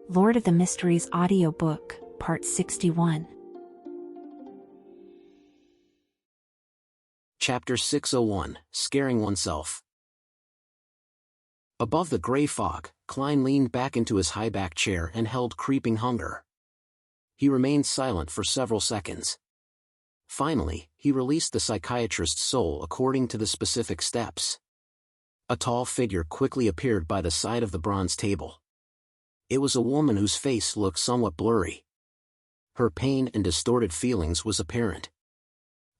Lord of the Mysteries Audiobook, Part 61. Chapter 601, Scaring Oneself. Above the gray fog, Klein leaned back into his high-back chair and held creeping hunger. He remained silent for several seconds. Finally, he released the psychiatrist's soul according to the specific steps. A tall figure quickly appeared by the side of the bronze table. It was a woman whose face looked somewhat blurry. Her pain and distorted feelings was apparent.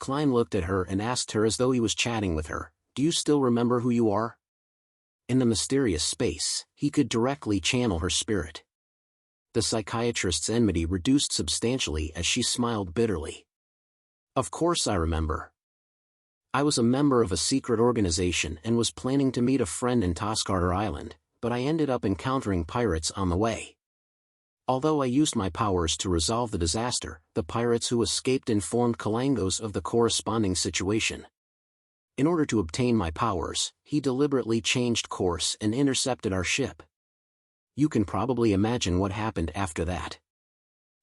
Klein looked at her and asked her as though he was chatting with her, "Do you still remember who you are?" In the mysterious space, he could directly channel her spirit. The psychiatrist's enmity reduced substantially as she smiled bitterly. "Of course I remember. I was a member of a secret organization and was planning to meet a friend in Toscarter Island, but I ended up encountering pirates on the way. Although I used my powers to resolve the disaster, the pirates who escaped informed Kalangos of the corresponding situation. In order to obtain my powers, he deliberately changed course and intercepted our ship. You can probably imagine what happened after that.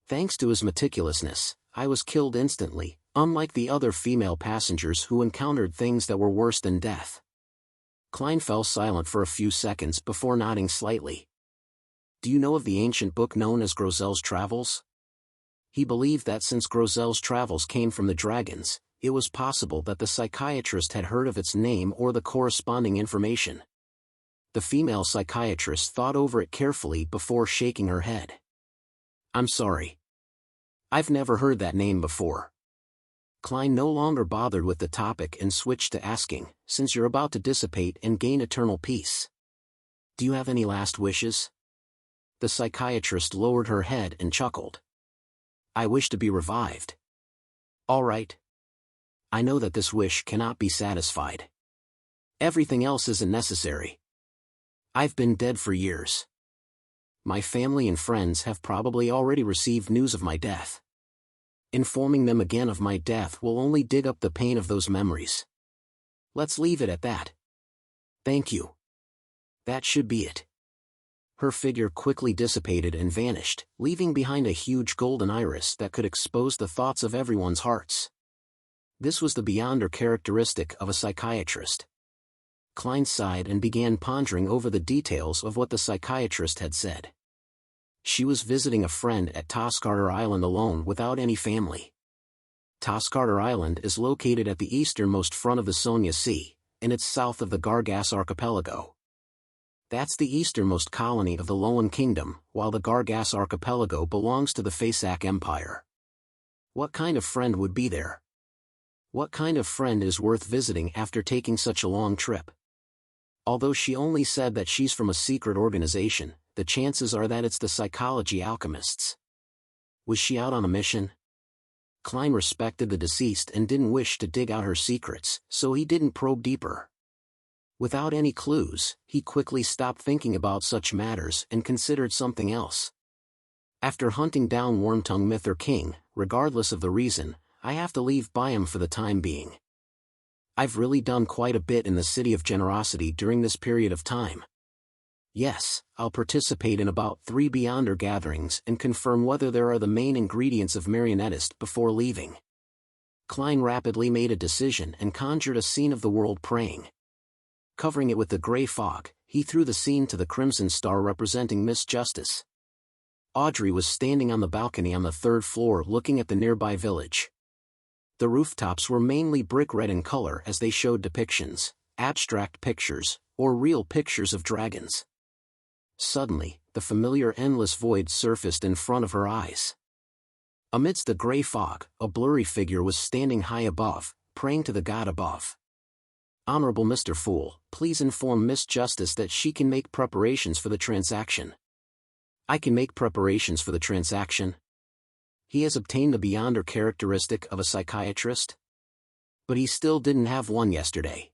Thanks to his meticulousness, I was killed instantly, unlike the other female passengers who encountered things that were worse than death." Klein fell silent for a few seconds before nodding slightly. "Do you know of the ancient book known as Grosel's Travels?" He believed that since Grosel's travels came from the dragons, it was possible that the psychiatrist had heard of its name or the corresponding information. The female psychiatrist thought over it carefully before shaking her head. "I'm sorry. I've never heard that name before." Klein no longer bothered with the topic and switched to asking, "Since you're about to dissipate and gain eternal peace, do you have any last wishes?" The psychiatrist lowered her head and chuckled. "I wish to be revived." "All right. I know that this wish cannot be satisfied. Everything else isn't necessary. I've been dead for years. My family and friends have probably already received news of my death. Informing them again of my death will only dig up the pain of those memories. Let's leave it at that. Thank you. That should be it." Her figure quickly dissipated and vanished, leaving behind a huge golden iris that could expose the thoughts of everyone's hearts. This was the beyonder characteristic of a psychiatrist. Klein sighed and began pondering over the details of what the psychiatrist had said. She was visiting a friend at Toscarter Island alone without any family. Toscarter Island is located at the easternmost front of the Sonia Sea, and it's south of the Gargas Archipelago. That's the easternmost colony of the Loan Kingdom, while the Gargas Archipelago belongs to the Fasak Empire. What kind of friend would be there? What kind of friend is worth visiting after taking such a long trip? Although she only said that she's from a secret organization, the chances are that it's the psychology alchemists. Was she out on a mission? Klein respected the deceased and didn't wish to dig out her secrets, so he didn't probe deeper. Without any clues, he quickly stopped thinking about such matters and considered something else. "After hunting down Wormtongue Myth King, regardless of the reason, I have to leave Byam for the time being. I've really done quite a bit in the City of Generosity during this period of time. Yes, I'll participate in about 3 Beyonder gatherings and confirm whether there are the main ingredients of Marionettist before leaving." Klein rapidly made a decision and conjured a scene of the world praying. Covering it with the gray fog, he threw the scene to the crimson star representing Miss Justice. Audrey was standing on the balcony on the 3rd floor looking at the nearby village. The rooftops were mainly brick red in color as they showed depictions, abstract pictures, or real pictures of dragons. Suddenly, the familiar endless void surfaced in front of her eyes. Amidst the gray fog, a blurry figure was standing high above, praying to the god above. "Honorable Mr. Fool, please inform Miss Justice that she can make preparations for the transaction." "I can make preparations for the transaction?" He has obtained the beyonder characteristic of a psychiatrist? But he still didn't have one yesterday.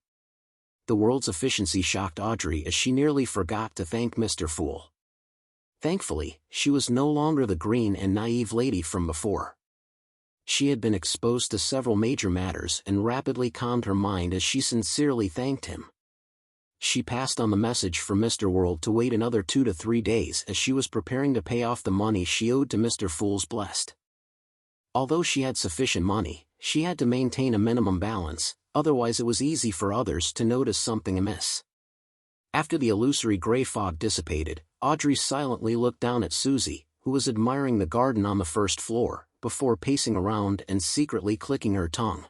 The world's efficiency shocked Audrey as she nearly forgot to thank Mr. Fool. Thankfully, she was no longer the green and naive lady from before. She had been exposed to several major matters and rapidly calmed her mind as she sincerely thanked him. She passed on the message from Mr. World to wait another 2 to 3 days as she was preparing to pay off the money she owed to Mr. Fool's Blessed. Although she had sufficient money, she had to maintain a minimum balance, otherwise it was easy for others to notice something amiss. After the illusory gray fog dissipated, Audrey silently looked down at Susie, who was admiring the garden on the first floor, before pacing around and secretly clicking her tongue.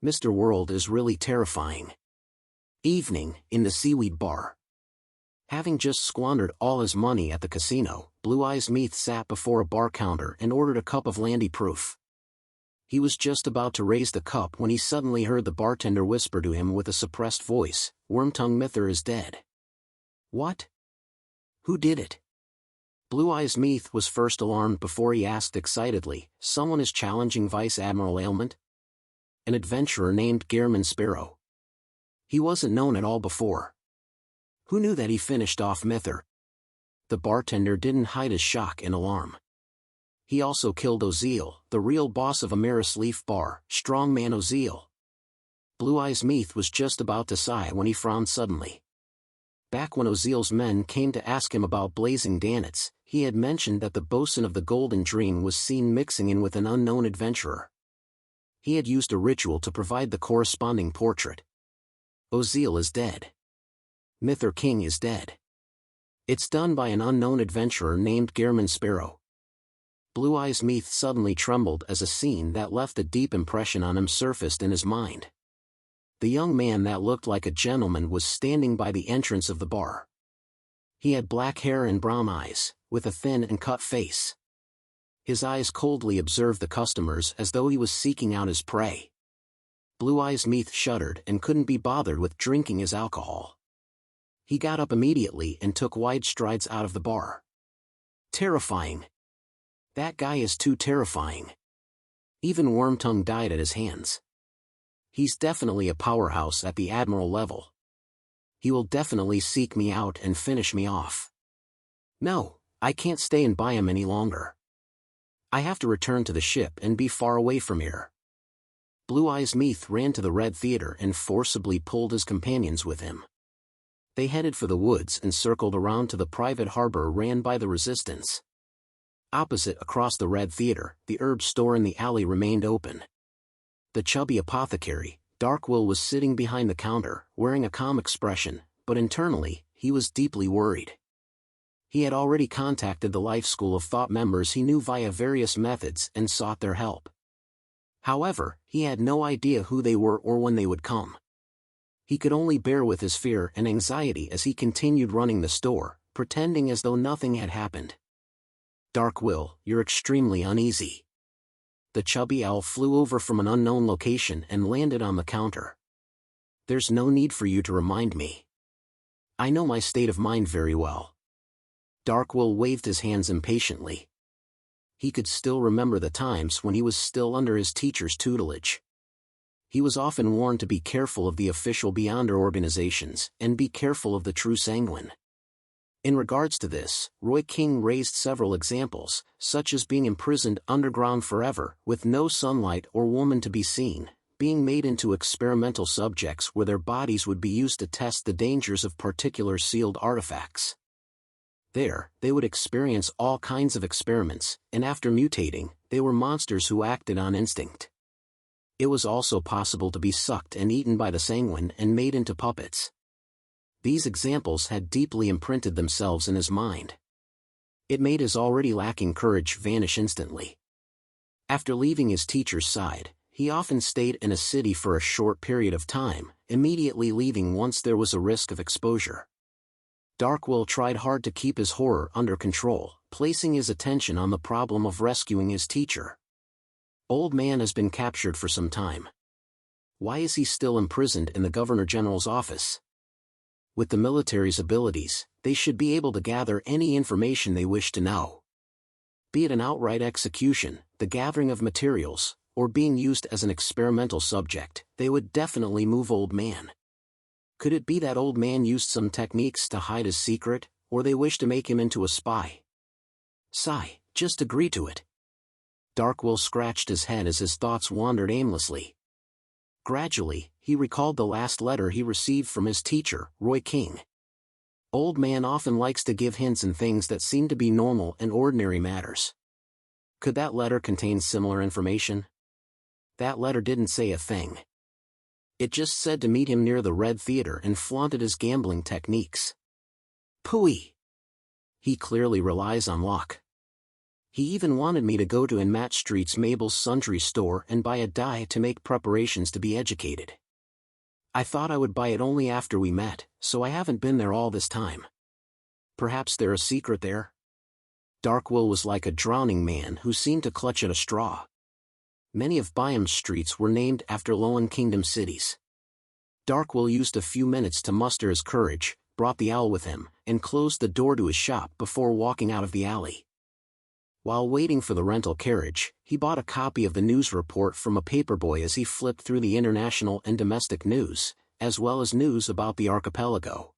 Mr. World is really terrifying. Evening, in the Seaweed Bar. Having just squandered all his money at the casino, Blue Eyes Meath sat before a bar counter and ordered a cup of Landy Proof. He was just about to raise the cup when he suddenly heard the bartender whisper to him with a suppressed voice, "Wormtongue Mither is dead." What? Who did it? Blue Eyes Meath was first alarmed before he asked excitedly, "Someone is challenging Vice Admiral Ailment?" An adventurer named Gehrman Sparrow. He wasn't known at all before. Who knew that he finished off Mither? The bartender didn't hide his shock and alarm. He also killed Ozeal, the real boss of Amaris Leaf Bar, Strongman Ozeal. Blue Eyes Meath was just about to sigh when he frowned suddenly. Back when Ozeal's men came to ask him about Blazing Dannets, he had mentioned that the bosun of the Golden Dream was seen mixing in with an unknown adventurer. He had used a ritual to provide the corresponding portrait. Ozeal is dead. Mither King is dead. It's done by an unknown adventurer named Gehrman Sparrow. Blue Eyes Meath suddenly trembled as a scene that left a deep impression on him surfaced in his mind. The young man that looked like a gentleman was standing by the entrance of the bar. He had black hair and brown eyes, with a thin and cut face. His eyes coldly observed the customers as though he was seeking out his prey. Blue Eyes Meath shuddered and couldn't be bothered with drinking his alcohol. He got up immediately and took wide strides out of the bar. Terrifying. That guy is too terrifying. Even Wormtongue died at his hands. He's definitely a powerhouse at the Admiral level. He will definitely seek me out and finish me off. No, I can't stay in Byam any longer. I have to return to the ship and be far away from here. Blue Eyes Meath ran to the Red Theater and forcibly pulled his companions with him. They headed for the woods and circled around to the private harbor ran by the Resistance. Opposite across the Red Theater, the herb store in the alley remained open. The chubby apothecary, Darkwill, was sitting behind the counter, wearing a calm expression, but internally, he was deeply worried. He had already contacted the Life School of Thought members he knew via various methods and sought their help. However, he had no idea who they were or when they would come. He could only bear with his fear and anxiety as he continued running the store, pretending as though nothing had happened. Darkwill, you're extremely uneasy. The chubby owl flew over from an unknown location and landed on the counter. There's no need for you to remind me. I know my state of mind very well. Darkwill waved his hands impatiently. He could still remember the times when he was still under his teacher's tutelage. He was often warned to be careful of the official Beyonder organizations and be careful of the true sanguine. In regards to this, Roy King raised several examples, such as being imprisoned underground forever, with no sunlight or woman to be seen, being made into experimental subjects where their bodies would be used to test the dangers of particular sealed artifacts. There, they would experience all kinds of experiments, and after mutating, they were monsters who acted on instinct. It was also possible to be sucked and eaten by the sanguine and made into puppets. These examples had deeply imprinted themselves in his mind. It made his already lacking courage vanish instantly. After leaving his teacher's side, he often stayed in a city for a short period of time, immediately leaving once there was a risk of exposure. Darkwill tried hard to keep his horror under control, placing his attention on the problem of rescuing his teacher. Old Man has been captured for some time. Why is he still imprisoned in the Governor General's office? With the military's abilities, they should be able to gather any information they wish to know. Be it an outright execution, the gathering of materials, or being used as an experimental subject, they would definitely move Old Man. Could it be that Old Man used some techniques to hide his secret, or they wish to make him into a spy? Sigh, just agree to it. Darkwill scratched his head as his thoughts wandered aimlessly. Gradually, he recalled the last letter he received from his teacher, Roy King. Old man often likes to give hints in things that seem to be normal and ordinary matters. Could that letter contain similar information? That letter didn't say a thing. It just said to meet him near the Red Theater and flaunted his gambling techniques. Pooey! He clearly relies on luck. He even wanted me to go to Inmat Street's Mabel's Sundry store and buy a die to make preparations to be educated. I thought I would buy it only after we met, so I haven't been there all this time. Perhaps there's a secret there? Darkwill was like a drowning man who seemed to clutch at a straw. Many of Byam's streets were named after Lowen Kingdom cities. Darkwill used a few minutes to muster his courage, brought the owl with him, and closed the door to his shop before walking out of the alley. While waiting for the rental carriage, he bought a copy of the news report from a paperboy as he flipped through the international and domestic news, as well as news about the archipelago.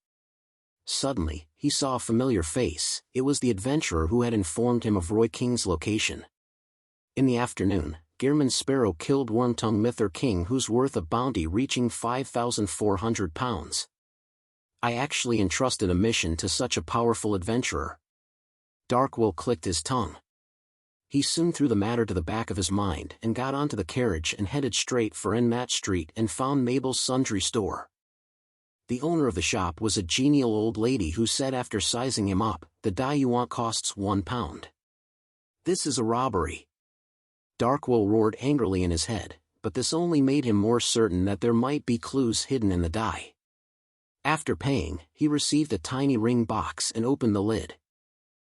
Suddenly, he saw a familiar face. It was the adventurer who had informed him of Roy King's location. In the afternoon, Gearman Sparrow killed Wormtongue Mither King, who's worth a bounty reaching £5,400. I actually entrusted a mission to such a powerful adventurer. Darkwill clicked his tongue. He soon threw the matter to the back of his mind and got onto the carriage and headed straight for Inmat Street and found Mabel's Sundry store. The owner of the shop was a genial old lady who said after sizing him up, "The die you want costs £1. This is a robbery." Darkwill roared angrily in his head, but this only made him more certain that there might be clues hidden in the die. After paying, he received a tiny ring box and opened the lid.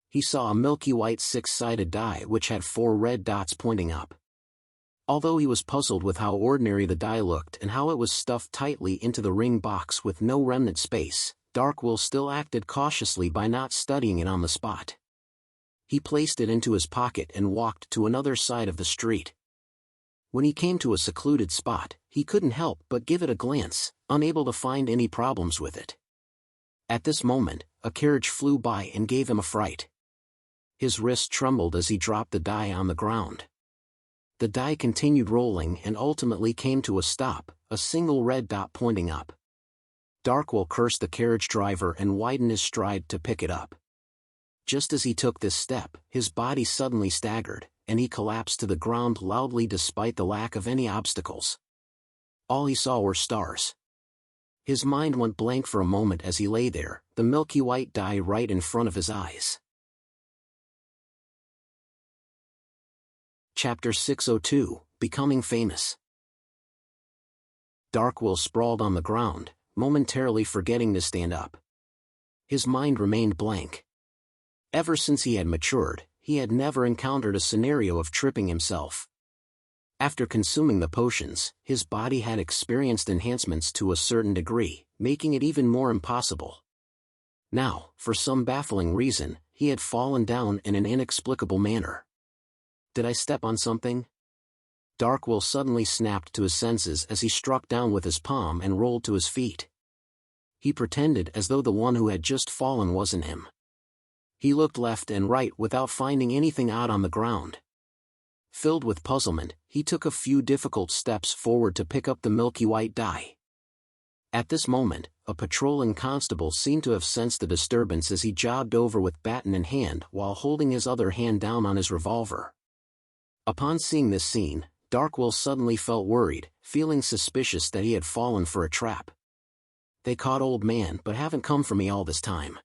He saw a milky white six-sided die which had 4 red dots pointing up. Although he was puzzled with how ordinary the die looked and how it was stuffed tightly into the ring box with no remnant space, Darkwill still acted cautiously by not studying it on the spot. He placed it into his pocket and walked to another side of the street. When he came to a secluded spot, he couldn't help but give it a glance, unable to find any problems with it. At this moment, a carriage flew by and gave him a fright. His wrist trembled as he dropped the die on the ground. The die continued rolling and ultimately came to a stop, a single red dot pointing up. Darkwill cursed the carriage driver and widened his stride to pick it up. Just as he took this step, his body suddenly staggered, and he collapsed to the ground loudly despite the lack of any obstacles. All he saw were stars. His mind went blank for a moment as he lay there, the milky white die right in front of his eyes. Chapter 602, Becoming Famous. Darkwill sprawled on the ground, momentarily forgetting to stand up. His mind remained blank. Ever since he had matured, he had never encountered a scenario of tripping himself. After consuming the potions, his body had experienced enhancements to a certain degree, making it even more impossible. Now, for some baffling reason, he had fallen down in an inexplicable manner. Did I step on something? Darkwill suddenly snapped to his senses as he struck down with his palm and rolled to his feet. He pretended as though the one who had just fallen wasn't him. He looked left and right without finding anything odd on the ground. Filled with puzzlement, he took a few difficult steps forward to pick up the milky white die. At this moment, a patrolling constable seemed to have sensed the disturbance as he jogged over with baton in hand while holding his other hand down on his revolver. Upon seeing this scene, Darkwill suddenly felt worried, feeling suspicious that he had fallen for a trap. They caught old man but haven't come for me all this time.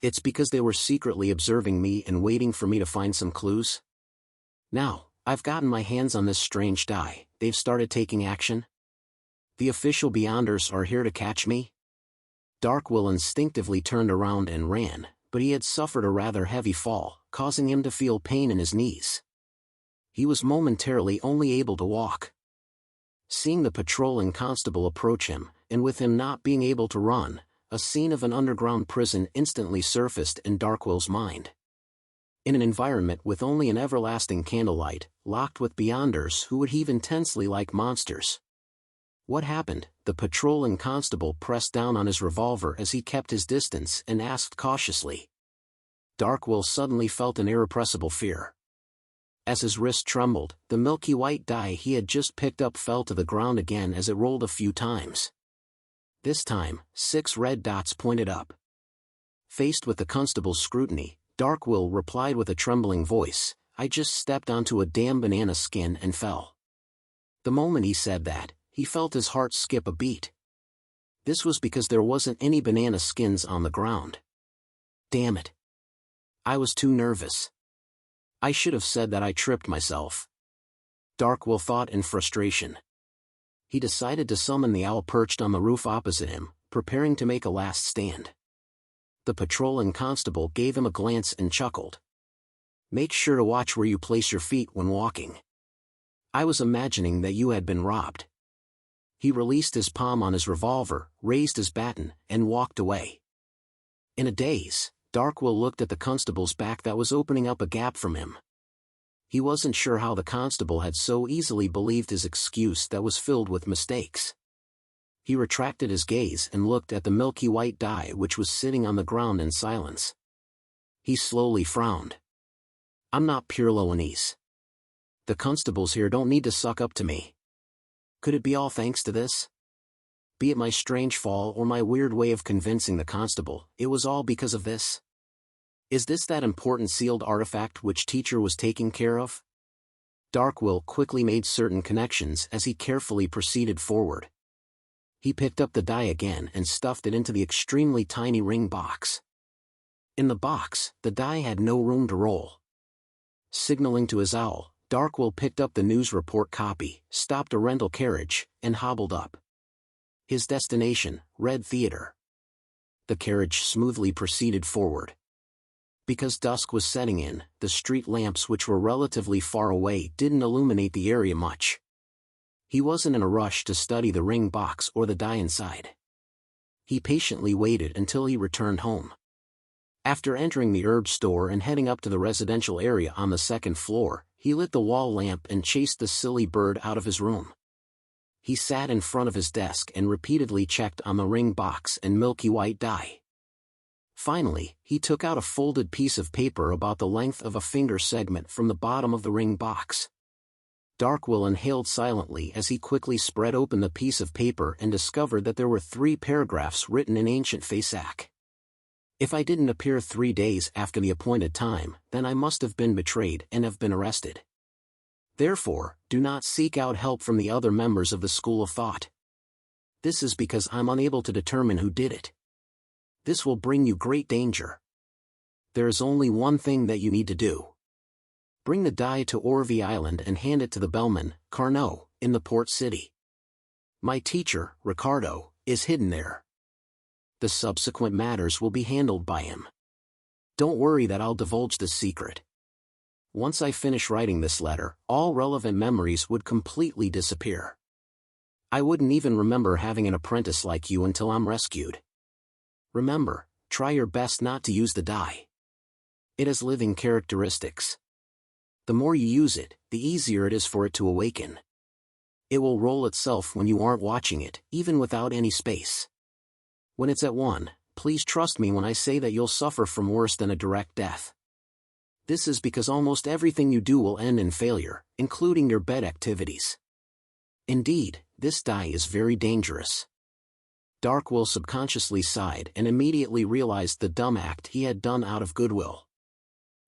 It's because they were secretly observing me and waiting for me to find some clues? Now, I've gotten my hands on this strange die, they've started taking action? The official Beyonders are here to catch me? Darkwill instinctively turned around and ran, but he had suffered a rather heavy fall, causing him to feel pain in his knees. He was momentarily only able to walk. Seeing the patrolling constable approach him, and with him not being able to run, a scene of an underground prison instantly surfaced in Darkwill's mind. In an environment with only an everlasting candlelight, locked with Beyonders who would heave intensely like monsters. What happened? The patrolling constable pressed down on his revolver as he kept his distance and asked cautiously. Darkwill suddenly felt an irrepressible fear. As his wrist trembled, the milky white die he had just picked up fell to the ground again as it rolled a few times. This time, 6 red dots pointed up. Faced with the constable's scrutiny, Darkwill replied with a trembling voice, "I just stepped onto a damn banana skin and fell." The moment he said that, he felt his heart skip a beat. This was because there wasn't any banana skins on the ground. Damn it. I was too nervous. I should have said that I tripped myself. Darkwill thought in frustration. He decided to summon the owl perched on the roof opposite him, preparing to make a last stand. The patrolling constable gave him a glance and chuckled. "Make sure to watch where you place your feet when walking. I was imagining that you had been robbed." He released his palm on his revolver, raised his baton, and walked away. In a daze, Darkwill looked at the constable's back that was opening up a gap from him. He wasn't sure how the constable had so easily believed his excuse that was filled with mistakes. He retracted his gaze and looked at the milky white die which was sitting on the ground in silence. He slowly frowned. "I'm not pure Loanese. The constables here don't need to suck up to me. Could it be all thanks to this? Be it my strange fall or my weird way of convincing the constable, it was all because of this? Is this that important sealed artifact which teacher was taking care of?" Darkwill quickly made certain connections as he carefully proceeded forward. He picked up the die again and stuffed it into the extremely tiny ring box. In the box, the die had no room to roll. Signaling to his owl, Darkwill picked up the news report copy, stopped a rental carriage, and hobbled up. His destination, Red Theater. The carriage smoothly proceeded forward. Because dusk was setting in, the street lamps which were relatively far away didn't illuminate the area much. He wasn't in a rush to study the ring box or the die inside. He patiently waited until he returned home. After entering the herb store and heading up to the residential area on the second floor, he lit the wall lamp and chased the silly bird out of his room. He sat in front of his desk and repeatedly checked on the ring box and milky white die. Finally, he took out a folded piece of paper about the length of a finger segment from the bottom of the ring box. Darkwill inhaled silently as he quickly spread open the piece of paper and discovered that there were 3 paragraphs written in ancient Fasak. "If I didn't appear 3 days after the appointed time, then I must have been betrayed and have been arrested. Therefore, do not seek out help from the other members of the school of thought. This is because I'm unable to determine who did it. This will bring you great danger. There is only one thing that you need to do. Bring the die to Orvie Island and hand it to the bellman, Carnot, in the port city. My teacher, Ricardo, is hidden there. The subsequent matters will be handled by him. Don't worry that I'll divulge the secret. Once I finish writing this letter, all relevant memories would completely disappear. I wouldn't even remember having an apprentice like you until I'm rescued. Remember, try your best not to use the die. It has living characteristics. The more you use it, the easier it is for it to awaken. It will roll itself when you aren't watching it, even without any space. When it's at 1, please trust me when I say that you'll suffer from worse than a direct death. This is because almost everything you do will end in failure, including your bed activities. Indeed, this die is very dangerous." Darkwill subconsciously sighed and immediately realized the dumb act he had done out of goodwill.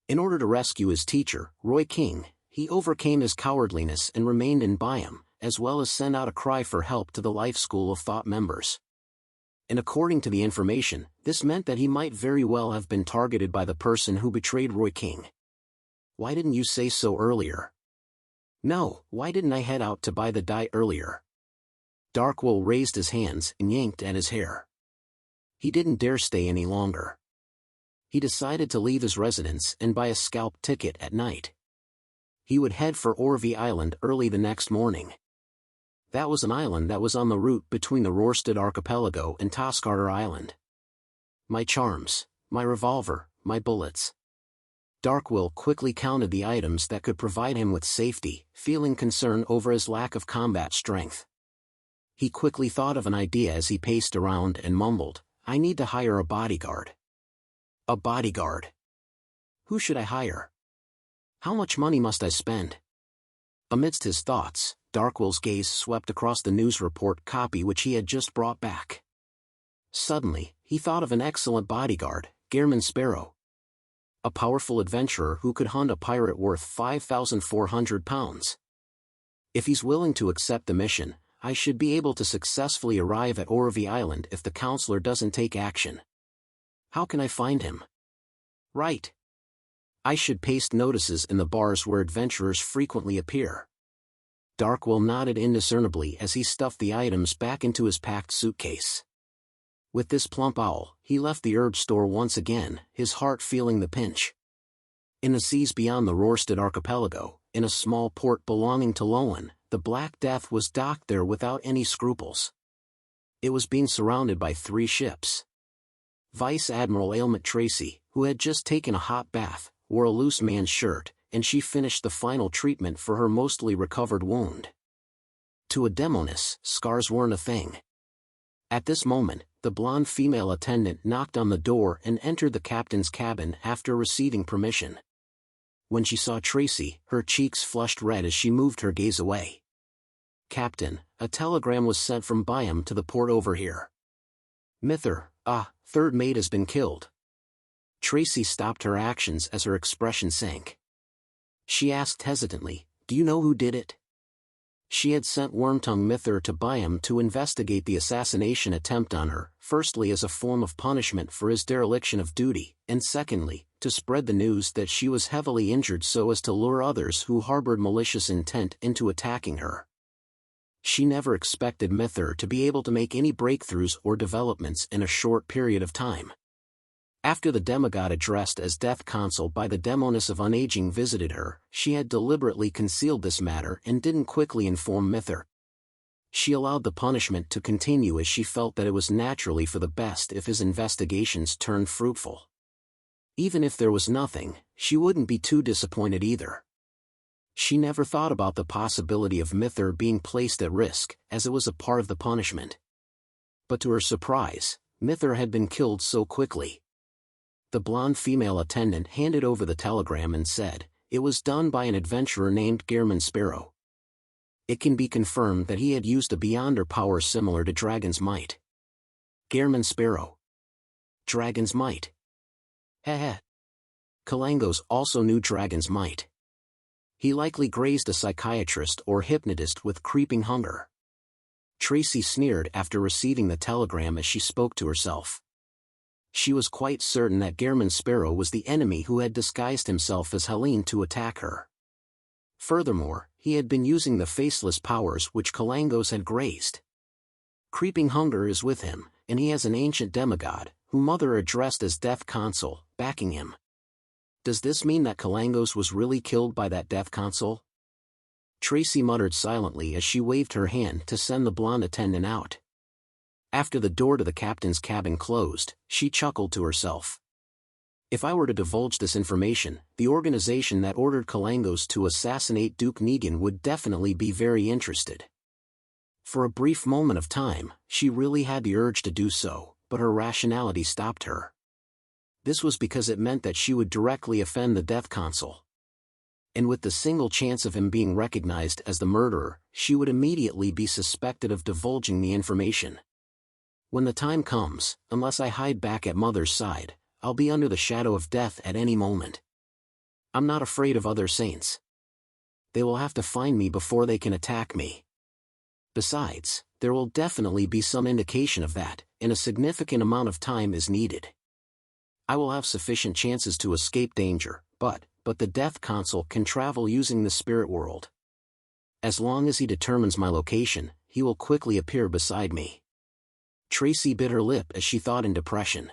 In order to rescue his teacher, Roy King, he overcame his cowardliness and remained in Byam, as well as sent out a cry for help to the Life School of Thought members. And according to the information, this meant that he might very well have been targeted by the person who betrayed Roy King. Why didn't you say so earlier? No, why didn't I head out to buy the die earlier? Darkwill raised his hands and yanked at his hair. He didn't dare stay any longer. He decided to leave his residence and buy a scalp ticket at night. He would head for Orvie Island early the next morning. That was an island that was on the route between the Rorstad Archipelago and Toscarter Island. My charms, my revolver, my bullets. Darkwill quickly counted the items that could provide him with safety, feeling concern over his lack of combat strength. He quickly thought of an idea as he paced around and mumbled, "I need to hire a bodyguard." A bodyguard. Who should I hire? How much money must I spend? Amidst his thoughts, Darkwill's gaze swept across the news report copy which he had just brought back. Suddenly, he thought of an excellent bodyguard, Gehrman Sparrow. A powerful adventurer who could hunt a pirate worth 5,400 pounds. If he's willing to accept the mission, I should be able to successfully arrive at Orvie Island if the counselor doesn't take action. How can I find him? Right. I should paste notices in the bars where adventurers frequently appear. Darkwill nodded indiscernibly as he stuffed the items back into his packed suitcase. With this plump owl, he left the herb store once again, his heart feeling the pinch. In the seas beyond the Rorstad archipelago, in a small port belonging to LotM, the Black Death was docked there without any scruples. It was being surrounded by 3 ships. Vice Admiral Ailment Tracy, who had just taken a hot bath, wore a loose man's shirt, and she finished the final treatment for her mostly recovered wound. To a demoness, scars weren't a thing. At this moment, the blonde female attendant knocked on the door and entered the captain's cabin after receiving permission. When she saw Tracy, her cheeks flushed red as she moved her gaze away. Captain, a telegram was sent from Byam to the port over here. Mither, third mate has been killed. Tracy stopped her actions as her expression sank. She asked hesitantly, do you know who did it? She had sent Wormtongue Mither to Byam to investigate the assassination attempt on her, firstly as a form of punishment for his dereliction of duty, and secondly, to spread the news that she was heavily injured so as to lure others who harbored malicious intent into attacking her. She never expected Mither to be able to make any breakthroughs or developments in a short period of time. After the demigod addressed as Death Consul by the Demoness of Unaging visited her, she had deliberately concealed this matter and didn't quickly inform Mither. She allowed the punishment to continue as she felt that it was naturally for the best if his investigations turned fruitful. Even if there was nothing, she wouldn't be too disappointed either. She never thought about the possibility of Mither being placed at risk, as it was a part of the punishment. But to her surprise, Mither had been killed so quickly. The blonde female attendant handed over the telegram and said, it was done by an adventurer named Gehrman Sparrow. It can be confirmed that he had used a beyonder power similar to Dragon's Might. Gehrman Sparrow. Dragon's Might. Heh. Kalangos also knew Dragon's Might. He likely grazed a psychiatrist or hypnotist with creeping hunger. Tracy sneered after receiving the telegram as she spoke to herself. She was quite certain that Gehrman Sparrow was the enemy who had disguised himself as Helene to attack her. Furthermore, he had been using the faceless powers which Kalangos had grazed. Creeping hunger is with him, and he has an ancient demigod, whom Mother addressed as Death Consul, backing him. Does this mean that Kalangos was really killed by that Death Consul? Tracy muttered silently as she waved her hand to send the blonde attendant out. After the door to the captain's cabin closed, she chuckled to herself. If I were to divulge this information, the organization that ordered Kalangos to assassinate Duke Negan would definitely be very interested. For a brief moment of time, she really had the urge to do so, but her rationality stopped her. This was because it meant that she would directly offend the Death Consul. And with the single chance of him being recognized as the murderer, she would immediately be suspected of divulging the information. When the time comes, unless I hide back at Mother's side, I'll be under the shadow of death at any moment. I'm not afraid of other saints. They will have to find me before they can attack me. Besides, there will definitely be some indication of that, and a significant amount of time is needed. I will have sufficient chances to escape danger, but the Death Consul can travel using the spirit world. As long as he determines my location, he will quickly appear beside me. Tracy bit her lip as she thought in depression.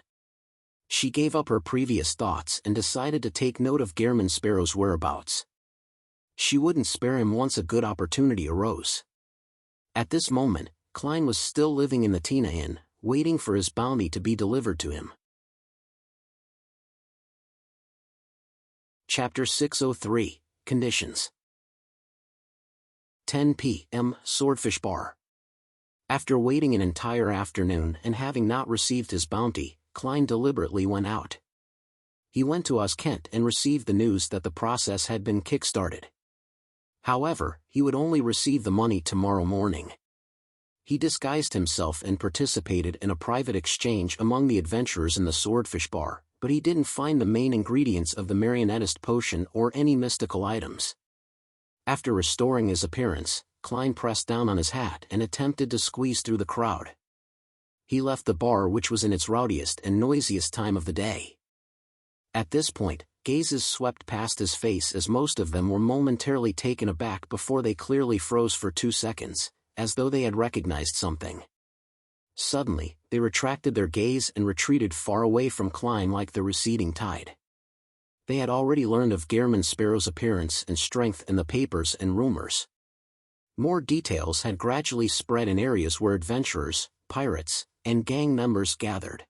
She gave up her previous thoughts and decided to take note of Gehrman Sparrow's whereabouts. She wouldn't spare him once a good opportunity arose. At this moment, Klein was still living in the Tina Inn, waiting for his bounty to be delivered to him. Chapter 603, Conditions. 10 p.m. Swordfish Bar. After waiting an entire afternoon and having not received his bounty, Klein deliberately went out. He went to Kent and received the news that the process had been kick-started. However, he would only receive the money tomorrow morning. He disguised himself and participated in a private exchange among the adventurers in the Swordfish Bar, but he didn't find the main ingredients of the marionettist potion or any mystical items. After restoring his appearance, Klein pressed down on his hat and attempted to squeeze through the crowd. He left the bar, which was in its rowdiest and noisiest time of the day. At this point, gazes swept past his face as most of them were momentarily taken aback before they clearly froze for 2 seconds, as though they had recognized something. Suddenly, they retracted their gaze and retreated far away from Klein like the receding tide. They had already learned of Gehrman Sparrow's appearance and strength in the papers and rumors. More details had gradually spread in areas where adventurers, pirates, and gang members gathered.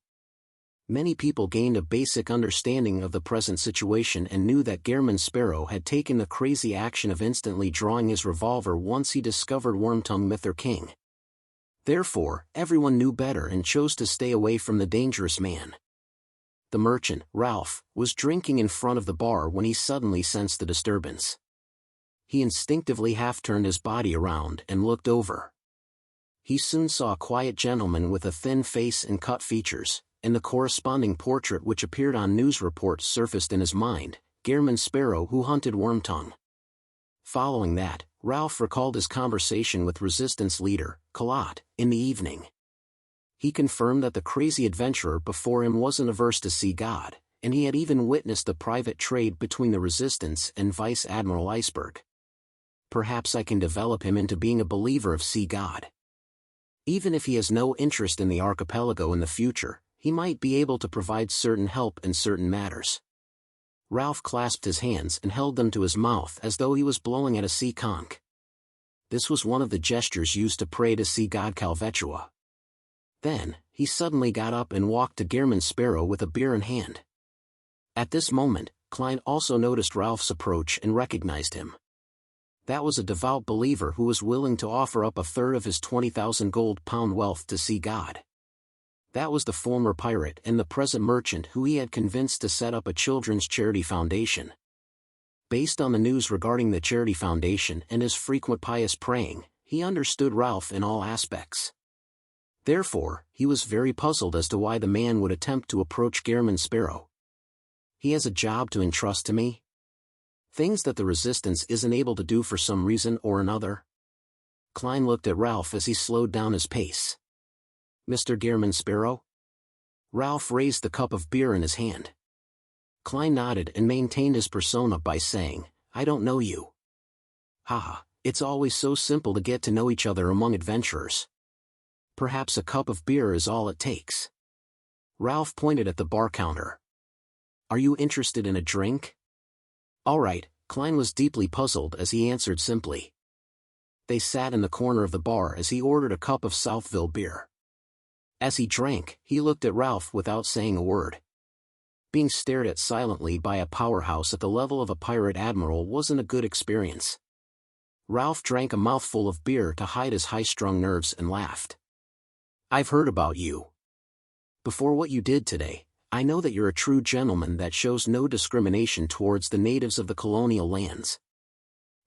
Many people gained a basic understanding of the present situation and knew that Gehrman Sparrow had taken the crazy action of instantly drawing his revolver once he discovered Wormtongue Myther King. Therefore, everyone knew better and chose to stay away from the dangerous man. The merchant, Ralph, was drinking in front of the bar when he suddenly sensed the disturbance. He instinctively half-turned his body around and looked over. He soon saw a quiet gentleman with a thin face and cut features, and the corresponding portrait which appeared on news reports surfaced in his mind, Gehrman Sparrow who hunted Wormtongue. Following that, Ralph recalled his conversation with resistance leader, Kalot, in the evening. He confirmed that the crazy adventurer before him wasn't averse to see God, and he had even witnessed the private trade between the resistance and Vice Admiral Iceberg. Perhaps I can develop him into being a believer of Sea God. Even if he has no interest in the archipelago in the future, he might be able to provide certain help in certain matters. Ralph clasped his hands and held them to his mouth as though he was blowing at a sea conch. This was one of the gestures used to pray to sea god Calvetua. Then, he suddenly got up and walked to Gehrman Sparrow with a beer in hand. At this moment, Klein also noticed Ralph's approach and recognized him. That was a devout believer who was willing to offer up a third of his 20,000 gold pound wealth to sea God. That was the former pirate and the present merchant who he had convinced to set up a children's charity foundation. Based on the news regarding the charity foundation and his frequent pious praying, he understood Ralph in all aspects. Therefore, he was very puzzled as to why the man would attempt to approach Gehrman Sparrow. He has a job to entrust to me? Things that the resistance isn't able to do for some reason or another? Klein looked at Ralph as he slowed down his pace. Mr. Gehrman Sparrow? Ralph raised the cup of beer in his hand. Klein nodded and maintained his persona by saying, I don't know you. Haha, it's always so simple to get to know each other among adventurers. Perhaps a cup of beer is all it takes. Ralph pointed at the bar counter. Are you interested in a drink? All right, Klein was deeply puzzled as he answered simply. They sat in the corner of the bar as he ordered a cup of Southville beer. As he drank, he looked at Ralph without saying a word. Being stared at silently by a powerhouse at the level of a pirate admiral wasn't a good experience. Ralph drank a mouthful of beer to hide his high-strung nerves and laughed. I've heard about you. Before what you did today, I know that you're a true gentleman that shows no discrimination towards the natives of the colonial lands.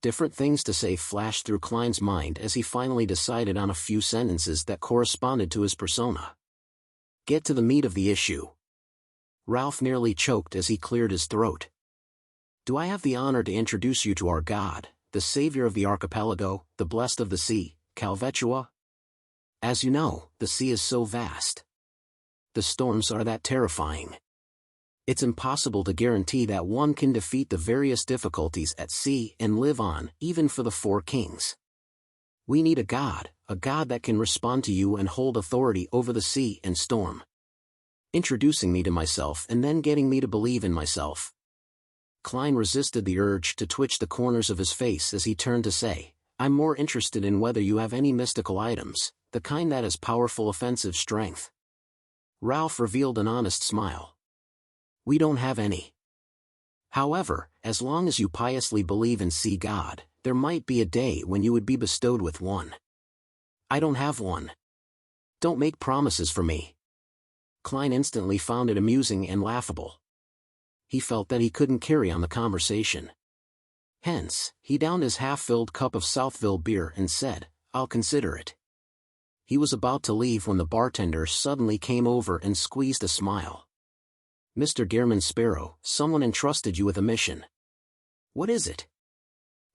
Different things to say flashed through Klein's mind as he finally decided on a few sentences that corresponded to his persona. Get to the meat of the issue. Ralph nearly choked as he cleared his throat. Do I have the honor to introduce you to our God, the savior of the archipelago, the blessed of the sea, Calvetua? As you know, the sea is so vast. The storms are that terrifying. It's impossible to guarantee that one can defeat the various difficulties at sea and live on, even for the four kings. We need a god that can respond to you and hold authority over the sea and storm. Introducing me to myself and then getting me to believe in myself. Klein resisted the urge to twitch the corners of his face as he turned to say, I'm more interested in whether you have any mystical items, the kind that has powerful offensive strength. Ralph revealed an honest smile. We don't have any. However, as long as you piously believe in sea God, there might be a day when you would be bestowed with one. I don't have one. Don't make promises for me. Klein instantly found it amusing and laughable. He felt that he couldn't carry on the conversation. Hence, he downed his half-filled cup of Southville beer and said, "I'll consider it." He was about to leave when the bartender suddenly came over and squeezed a smile. "Mr. Gehrman Sparrow, someone entrusted you with a mission." "What is it?"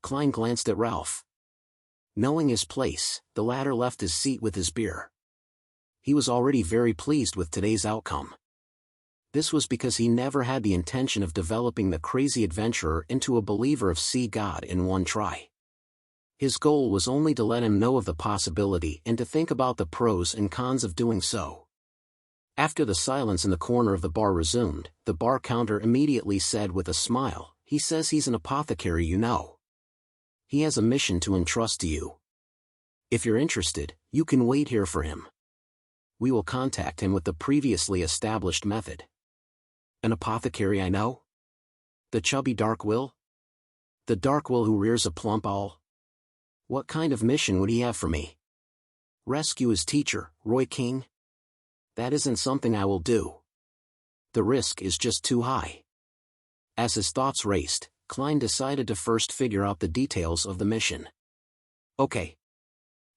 Klein glanced at Ralph. Knowing his place, the latter left his seat with his beer. He was already very pleased with today's outcome. This was because he never had the intention of developing the crazy adventurer into a believer of sea God in one try. His goal was only to let him know of the possibility and to think about the pros and cons of doing so. After the silence in the corner of the bar resumed, the bar counter immediately said with a smile, "He says he's an apothecary, you know. He has a mission to entrust to you. If you're interested, you can wait here for him. We will contact him with the previously established method." "An apothecary I know? The chubby dark will? The dark will who rears a plump owl? What kind of mission would he have for me? Rescue his teacher, Roy King? That isn't something I will do. The risk is just too high." As his thoughts raced, Klein decided to first figure out the details of the mission. Okay.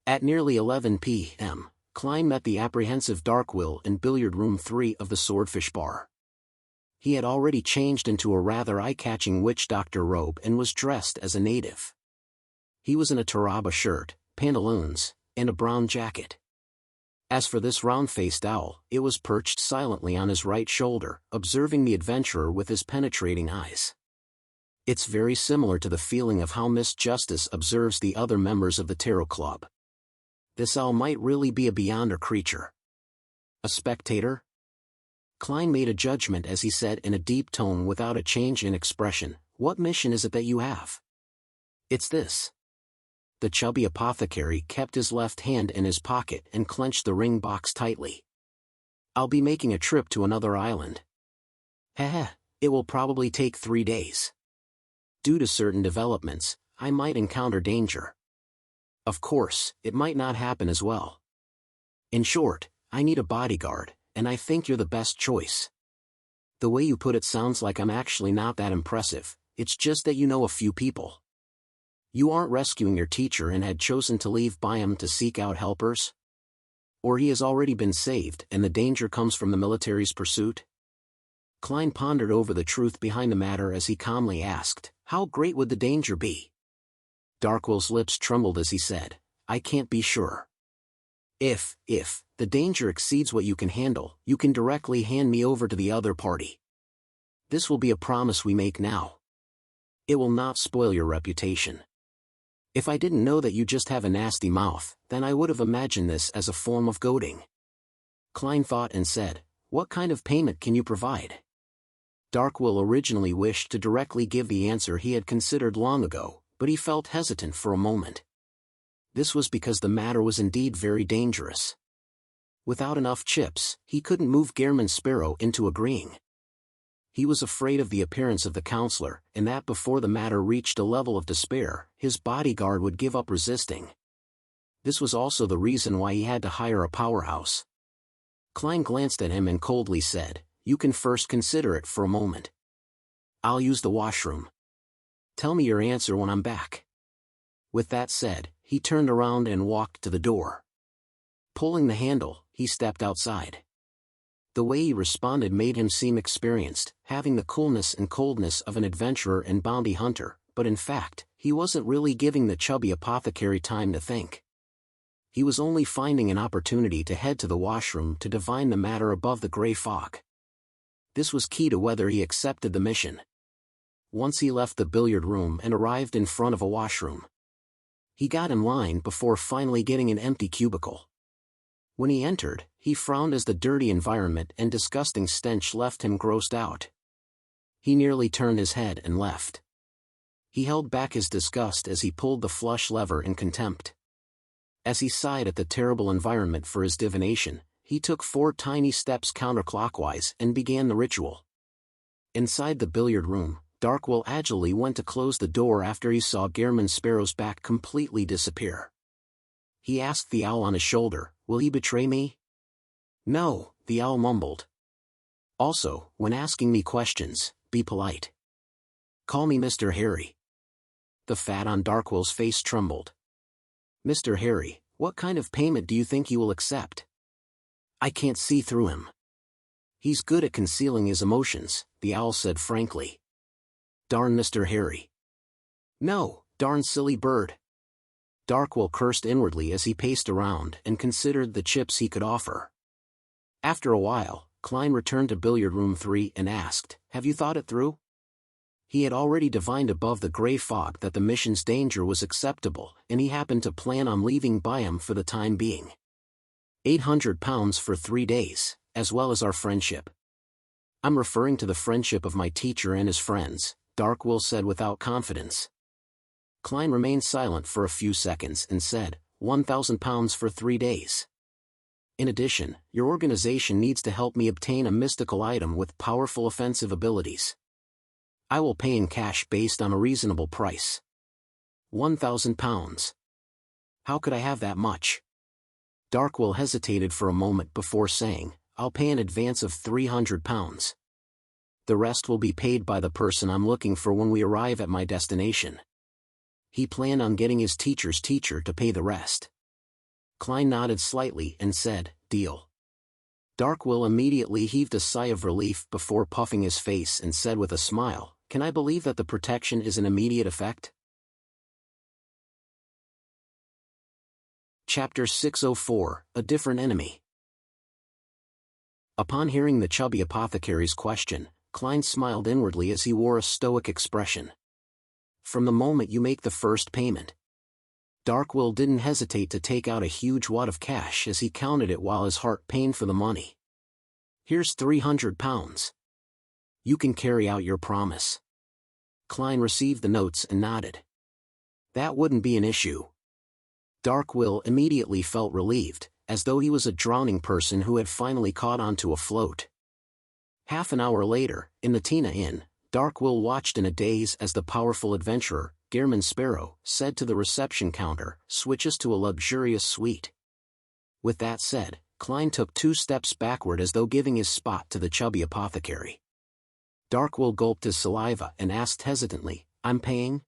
At nearly 11 p.m., Klein met the apprehensive Dark Will in billiard room 3 of the Swordfish Bar. He had already changed into a rather eye-catching witch doctor robe and was dressed as a native. He was in a Taraba shirt, pantaloons, and a brown jacket. As for this round-faced owl, it was perched silently on his right shoulder, observing the adventurer with his penetrating eyes. It's very similar to the feeling of how Miss Justice observes the other members of the Tarot Club. This owl might really be a beyonder creature. A spectator? Klein made a judgment as he said in a deep tone without a change in expression, "What mission is it that you have?" "It's this." The chubby apothecary kept his left hand in his pocket and clenched the ring box tightly. "I'll be making a trip to another island. Heh, it will probably take 3 days. Due to certain developments, I might encounter danger. Of course, it might not happen as well. In short, I need a bodyguard, and I think you're the best choice. The way you put it sounds like I'm actually not that impressive, it's just that you know a few people. You aren't rescuing your teacher and had chosen to leave Byam to seek out helpers? Or he has already been saved and the danger comes from the military's pursuit?" Klein pondered over the truth behind the matter as he calmly asked, "How great would the danger be?" Darkwill's lips trembled as he said, "I can't be sure. If the danger exceeds what you can handle, you can directly hand me over to the other party. This will be a promise we make now. It will not spoil your reputation. If I didn't know that you just have a nasty mouth, then I would have imagined this as a form of goading." Klein thought and said, "What kind of payment can you provide?" Darkwill originally wished to directly give the answer he had considered long ago, but he felt hesitant for a moment. This was because the matter was indeed very dangerous. Without enough chips, he couldn't move Gehrman Sparrow into agreeing. He was afraid of the appearance of the counselor, and that before the matter reached a level of despair, his bodyguard would give up resisting. This was also the reason why he had to hire a powerhouse. Klein glanced at him and coldly said, "You can first consider it for a moment. I'll use the washroom. Tell me your answer when I'm back." With that said, he turned around and walked to the door. Pulling the handle, he stepped outside. The way he responded made him seem experienced, having the coolness and coldness of an adventurer and bounty hunter, but in fact, he wasn't really giving the chubby apothecary time to think. He was only finding an opportunity to head to the washroom to divine the matter above the gray fog. This was key to whether he accepted the mission. Once he left the billiard room and arrived in front of a washroom. He got in line before finally getting an empty cubicle. When he entered, he frowned as the dirty environment and disgusting stench left him grossed out. He nearly turned his head and left. He held back his disgust as he pulled the flush lever in contempt. As he sighed at the terrible environment for his divination, he took 4 tiny steps counterclockwise and began the ritual. Inside the billiard room, Darkwill agilely went to close the door after he saw Gehrman Sparrow's back completely disappear. He asked the owl on his shoulder, "Will he betray me?" "No," the owl mumbled. Also, when asking me questions, be polite. Call me Mr. Harry. The fat on Darkwill's face trembled. Mr. Harry, what kind of payment do you think you will accept? I can't see through him. He's good at concealing his emotions, the owl said frankly. Darn Mr. Harry. No, darn silly bird. Darkwill cursed inwardly as he paced around and considered the chips he could offer. After a while, Klein returned to billiard room 3 and asked, "Have you thought it through?" He had already divined above the gray fog that the mission's danger was acceptable, and he happened to plan on leaving Byam for the time being. £800 for 3 days, as well as our friendship. I'm referring to the friendship of my teacher and his friends, Darkwill said without confidence. Klein remained silent for a few seconds and said, £1,000 for 3 days. In addition, your organization needs to help me obtain a mystical item with powerful offensive abilities. I will pay in cash based on a reasonable price. £1,000. How could I have that much? Darkwill hesitated for a moment before saying, I'll pay an advance of £300. The rest will be paid by the person I'm looking for when we arrive at my destination. He planned on getting his teacher's teacher to pay the rest. Klein nodded slightly and said, "Deal." Darkwill immediately heaved a sigh of relief before puffing his face and said with a smile, "Can I believe that the protection is an immediate effect?" Chapter 604, A Different Enemy. Upon hearing the chubby apothecary's question, Klein smiled inwardly as he wore a stoic expression. From the moment you make the first payment. Darkwill didn't hesitate to take out a huge wad of cash as he counted it while his heart pained for the money. Here's £300. You can carry out your promise. Klein received the notes and nodded. That wouldn't be an issue. Darkwill immediately felt relieved, as though he was a drowning person who had finally caught onto a float. Half an hour later, in the Tina Inn, Darkwill watched in a daze as the powerful adventurer, Gehrman Sparrow, said to the reception counter, "Switch us to a luxurious suite." With that said, Klein took 2 steps backward as though giving his spot to the chubby apothecary. Darkwill gulped his saliva and asked hesitantly, "I'm paying?"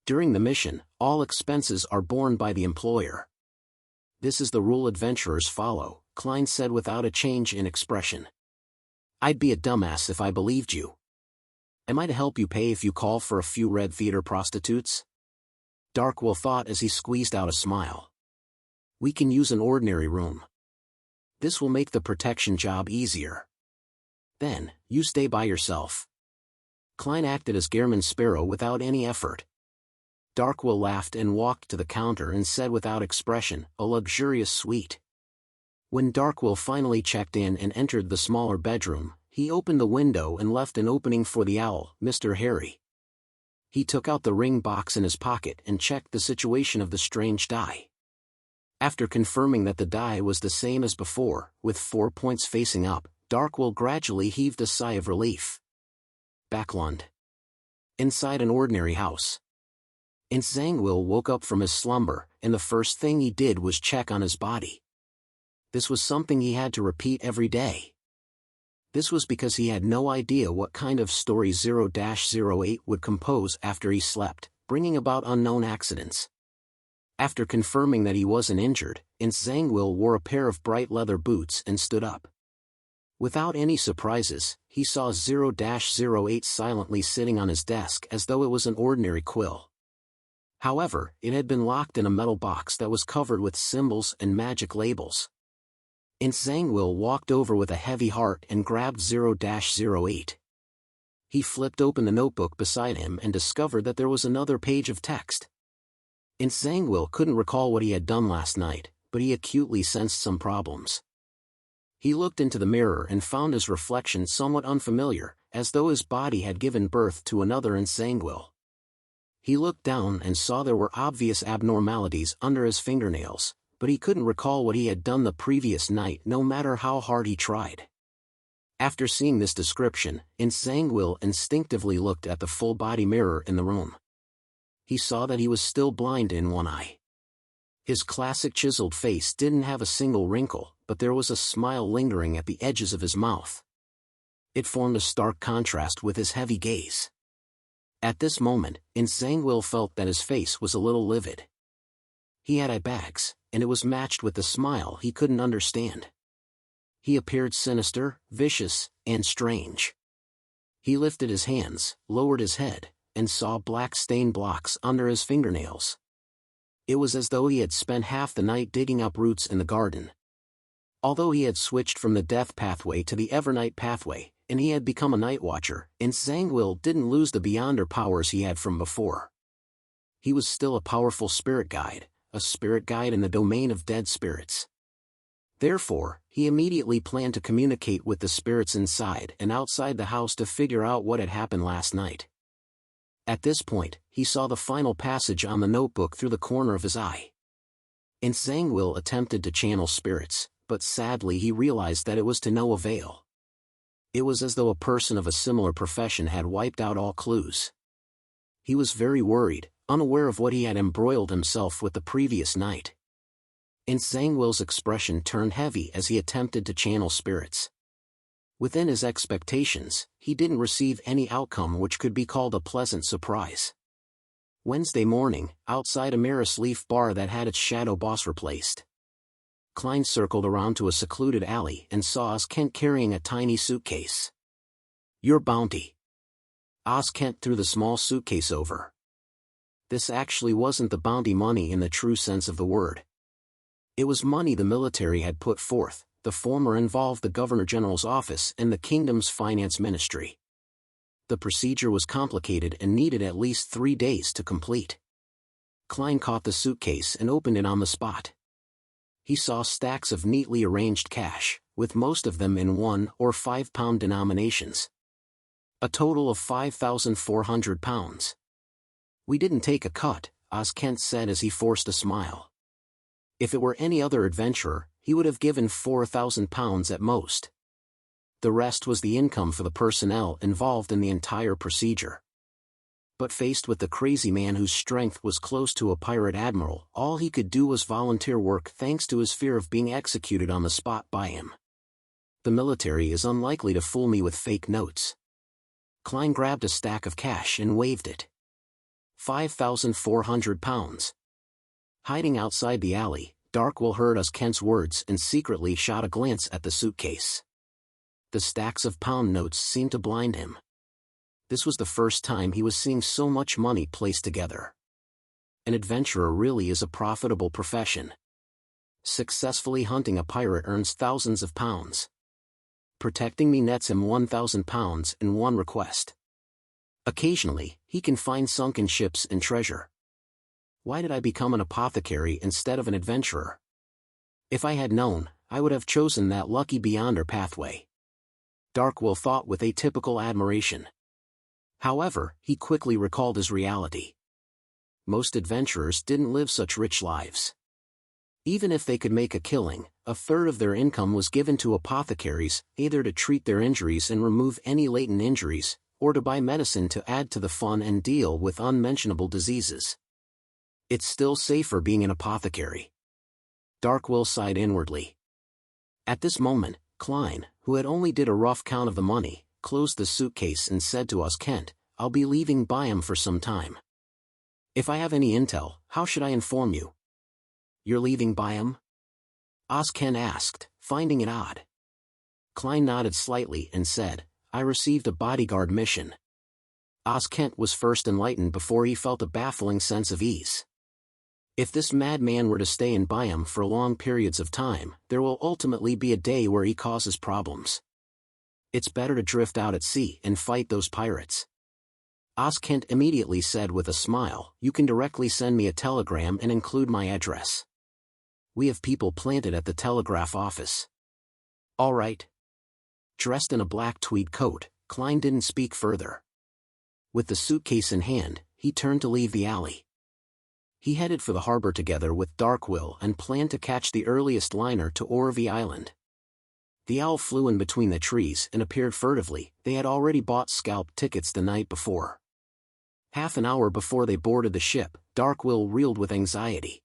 During the mission, all expenses are borne by the employer. This is the rule adventurers follow, Klein said without a change in expression. I'd be a dumbass if I believed you. Am I to help you pay if you call for a few red theater prostitutes? Darkwill thought as he squeezed out a smile. We can use an ordinary room. This will make the protection job easier. Then, you stay by yourself. Klein acted as Gehrman Sparrow without any effort. Darkwill laughed and walked to the counter and said without expression, "A luxurious suite." When Darkwill finally checked in and entered the smaller bedroom, he opened the window and left an opening for the owl, Mr. Harry. He took out the ring box in his pocket and checked the situation of the strange die. After confirming that the die was the same as before, with 4 points facing up, Darkwill gradually heaved a sigh of relief. Backlund. Inside an ordinary house. Zhangwill woke up from his slumber, and the first thing he did was check on his body. This was something he had to repeat every day. This was because he had no idea what kind of story 0-08 would compose after he slept, bringing about unknown accidents. After confirming that he wasn't injured, Zhangwill wore a pair of bright leather boots and stood up. Without any surprises, he saw 0-08 silently sitting on his desk as though it was an ordinary quill. However, it had been locked in a metal box that was covered with symbols and magic labels. Zhangwill walked over with a heavy heart and grabbed 0-08. He flipped open the notebook beside him and discovered that there was another page of text. Zhangwill couldn't recall what he had done last night, but he acutely sensed some problems. He looked into the mirror and found his reflection somewhat unfamiliar, as though his body had given birth to another Zhangwill. He looked down and saw there were obvious abnormalities under his fingernails, but he couldn't recall what he had done the previous night no matter how hard he tried. After seeing this description, Zhangwill instinctively looked at the full-body mirror in the room. He saw that he was still blind in one eye. His classic chiseled face didn't have a single wrinkle, but there was a smile lingering at the edges of his mouth. It formed a stark contrast with his heavy gaze. At this moment, Zhang felt that his face was a little livid. He had eye bags, and it was matched with a smile he couldn't understand. He appeared sinister, vicious, and strange. He lifted his hands, lowered his head, and saw black stain blocks under his fingernails. It was as though he had spent half the night digging up roots in the garden. Although he had switched from the death pathway to the evernight pathway, and he had become a night watcher, Zhang didn't lose the beyonder powers he had from before. He was still a powerful spirit guide, a spirit guide in the domain of dead spirits. Therefore, he immediately planned to communicate with the spirits inside and outside the house to figure out what had happened last night. At this point, he saw the final passage on the notebook through the corner of his eye. Zhang attempted to channel spirits, but sadly he realized that it was to no avail. It was as though a person of a similar profession had wiped out all clues. He was very worried, unaware of what he had embroiled himself with the previous night. Zhang's expression turned heavy as he attempted to channel spirits. Within his expectations, he didn't receive any outcome which could be called a pleasant surprise. Wednesday morning, outside a Maris Leaf bar that had its shadow boss replaced. Klein circled around to a secluded alley and saw Kent carrying a tiny suitcase. "Your bounty." Kent threw the small suitcase over. This actually wasn't the bounty money in the true sense of the word. It was money the military had put forth. The former involved the Governor General's office and the kingdom's finance ministry. The procedure was complicated and needed at least 3 days to complete. Klein caught the suitcase and opened it on the spot. He saw stacks of neatly arranged cash, with most of them in 1 or 5 pound denominations. A total of £5,400. "We didn't take a cut," Kent said as he forced a smile. If it were any other adventurer, he would have given £4,000 at most. The rest was the income for the personnel involved in the entire procedure. But faced with the crazy man whose strength was close to a pirate admiral, all he could do was volunteer work thanks to his fear of being executed on the spot by him. The military is unlikely to fool me with fake notes. Klein grabbed a stack of cash and waved it. £5,400. Hiding outside the alley, Darkwell heard Kent's words and secretly shot a glance at the suitcase. The stacks of pound notes seemed to blind him. This was the first time he was seeing so much money placed together. An adventurer really is a profitable profession. Successfully hunting a pirate earns thousands of pounds. Protecting me nets him £1,000 in one request. Occasionally, he can find sunken ships and treasure. Why did I become an apothecary instead of an adventurer? If I had known, I would have chosen that lucky beyonder pathway. Darkwell thought with atypical admiration. However, he quickly recalled his reality. Most adventurers didn't live such rich lives. Even if they could make a killing, a third of their income was given to apothecaries, either to treat their injuries and remove any latent injuries, or to buy medicine to add to the fun and deal with unmentionable diseases. It's still safer being an apothecary. Darkwell sighed inwardly. At this moment, Klein, who had only did a rough count of the money, closed the suitcase and said to Kent, "I'll be leaving Byam for some time. If I have any intel, how should I inform you?" "You're leaving Byam?" Kent asked, finding it odd. Klein nodded slightly and said, "I received a bodyguard mission." Kent was first enlightened before he felt a baffling sense of ease. If this madman were to stay in Byam for long periods of time, there will ultimately be a day where he causes problems. It's better to drift out at sea and fight those pirates. Kent immediately said with a smile, "You can directly send me a telegram and include my address. We have people planted at the telegraph office." "All right." Dressed in a black tweed coat, Klein didn't speak further. With the suitcase in hand, he turned to leave the alley. He headed for the harbor together with Darkwell and planned to catch the earliest liner to Orvie Island. The owl flew in between the trees and appeared furtively. They had already bought scalped tickets the night before. Half an hour before they boarded the ship, Darkwell reeled with anxiety.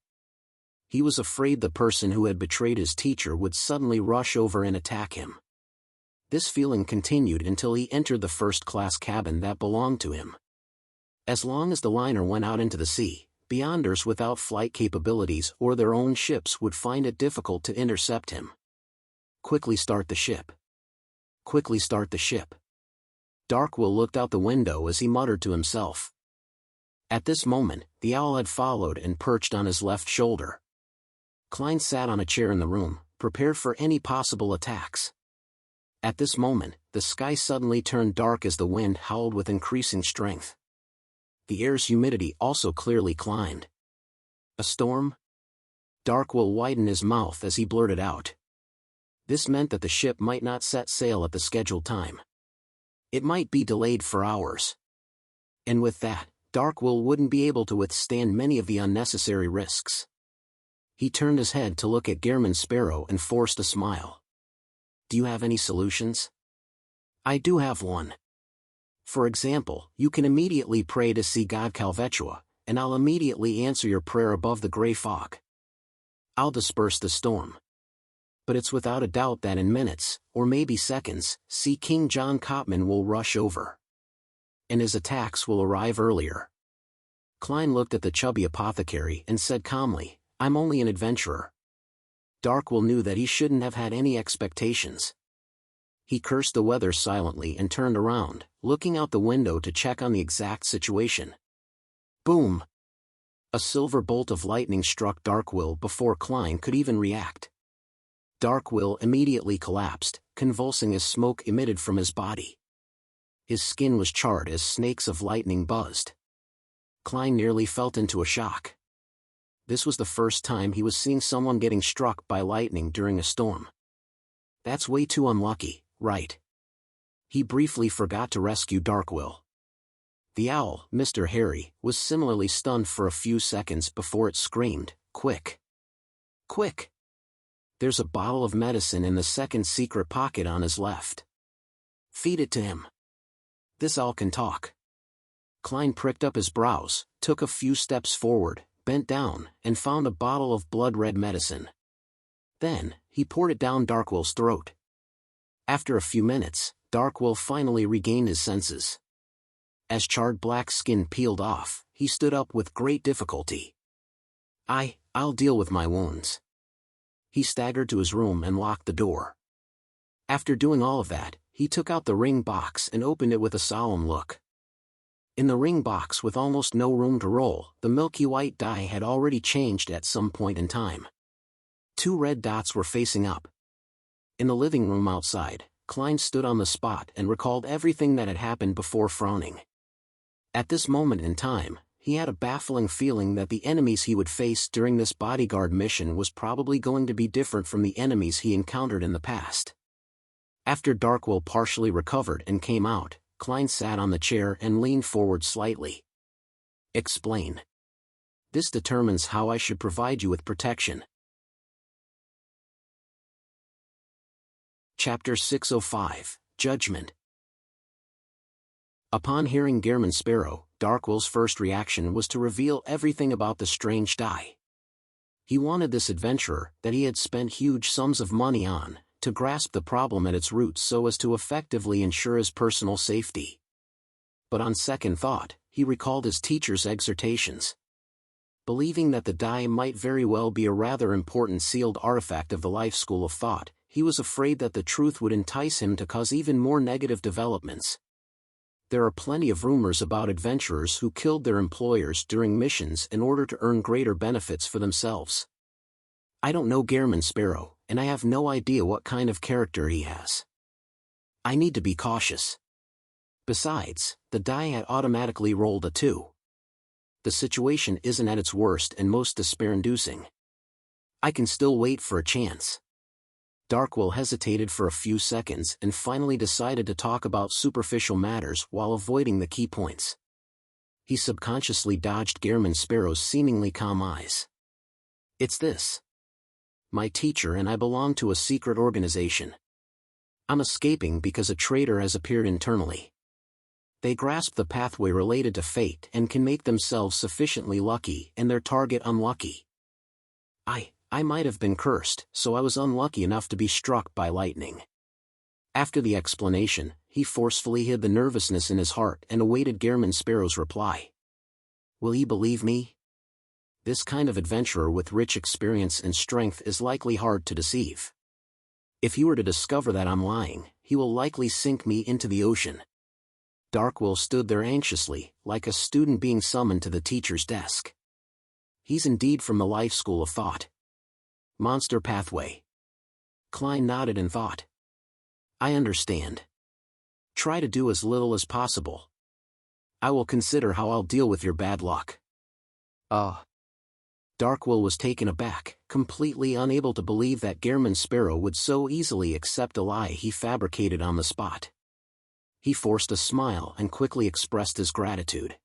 He was afraid the person who had betrayed his teacher would suddenly rush over and attack him. This feeling continued until he entered the first-class cabin that belonged to him. As long as the liner went out into the sea, beyonders without flight capabilities or their own ships would find it difficult to intercept him. Quickly start the ship. Quickly start the ship. Darkwill looked out the window as he muttered to himself. At this moment, the owl had followed and perched on his left shoulder. Klein sat on a chair in the room, prepared for any possible attacks. At this moment, the sky suddenly turned dark as the wind howled with increasing strength. The air's humidity also clearly climbed. A storm? Darkwill widened his mouth as he blurted out. This meant that the ship might not set sail at the scheduled time. It might be delayed for hours. And with that, Darkwill wouldn't be able to withstand many of the unnecessary risks. He turned his head to look at Gehrman Sparrow and forced a smile. Do you have any solutions? I do have one. For example, you can immediately pray to see God Calvetua, and I'll immediately answer your prayer above the gray fog. I'll disperse the storm. But it's without a doubt that in minutes, or maybe seconds, Sea King John Copman will rush over. And his attacks will arrive earlier. Klein looked at the chubby apothecary and said calmly, I'm only an adventurer. Darkwill knew that he shouldn't have had any expectations. He cursed the weather silently and turned around, looking out the window to check on the exact situation. Boom! A silver bolt of lightning struck Darkwill before Klein could even react. Darkwill immediately collapsed, convulsing as smoke emitted from his body. His skin was charred as snakes of lightning buzzed. Klein nearly fell into a shock. This was the first time he was seeing someone getting struck by lightning during a storm. That's way too unlucky, right? He briefly forgot to rescue Darkwill. The owl, Mr. Harry, was similarly stunned for a few seconds before it screamed, Quick! Quick! There's a bottle of medicine in the second secret pocket on his left. Feed it to him. This owl can talk. Klein pricked up his brows, took a few steps forward, bent down, and found a bottle of blood-red medicine. Then, he poured it down Darkwill's throat. After a few minutes, Darkwill finally regained his senses. As charred black skin peeled off, he stood up with great difficulty. I'll deal with my wounds. He staggered to his room and locked the door. After doing all of that, he took out the ring box and opened it with a solemn look. In the ring box with almost no room to roll, the milky white die had already changed at some point in time. 2 red dots were facing up. In the living room outside, Klein stood on the spot and recalled everything that had happened before frowning. At this moment in time, he had a baffling feeling that the enemies he would face during this bodyguard mission was probably going to be different from the enemies he encountered in the past. After Darkwill partially recovered and came out, Klein sat on the chair and leaned forward slightly. Explain. This determines how I should provide you with protection. Chapter 605, Judgment. Upon hearing Gehrman Sparrow, Darkwill's first reaction was to reveal everything about the strange die. He wanted this adventurer, that he had spent huge sums of money on, to grasp the problem at its roots so as to effectively ensure his personal safety. But on second thought, he recalled his teacher's exhortations. Believing that the die might very well be a rather important sealed artifact of the life school of thought, he was afraid that the truth would entice him to cause even more negative developments. There are plenty of rumors about adventurers who killed their employers during missions in order to earn greater benefits for themselves. I don't know Gehrman Sparrow, and I have no idea what kind of character he has. I need to be cautious. Besides, the die had automatically rolled a 2. The situation isn't at its worst and most despair-inducing. I can still wait for a chance. Darkwill hesitated for a few seconds and finally decided to talk about superficial matters while avoiding the key points. He subconsciously dodged Gehrman Sparrow's seemingly calm eyes. It's this. My teacher and I belong to a secret organization. I'm escaping because a traitor has appeared internally. They grasp the pathway related to fate and can make themselves sufficiently lucky and their target unlucky. I might have been cursed, so I was unlucky enough to be struck by lightning. After the explanation, he forcefully hid the nervousness in his heart and awaited Gehrman Sparrow's reply. Will he believe me? This kind of adventurer with rich experience and strength is likely hard to deceive. If he were to discover that I'm lying, he will likely sink me into the ocean. Darkwill stood there anxiously, like a student being summoned to the teacher's desk. He's indeed from the life school of thought. Monster pathway. Klein nodded in thought. I understand. Try to do as little as possible. I will consider how I'll deal with your bad luck. Darkwill was taken aback, completely unable to believe that Gehrman Sparrow would so easily accept a lie he fabricated on the spot. He forced a smile and quickly expressed his gratitude.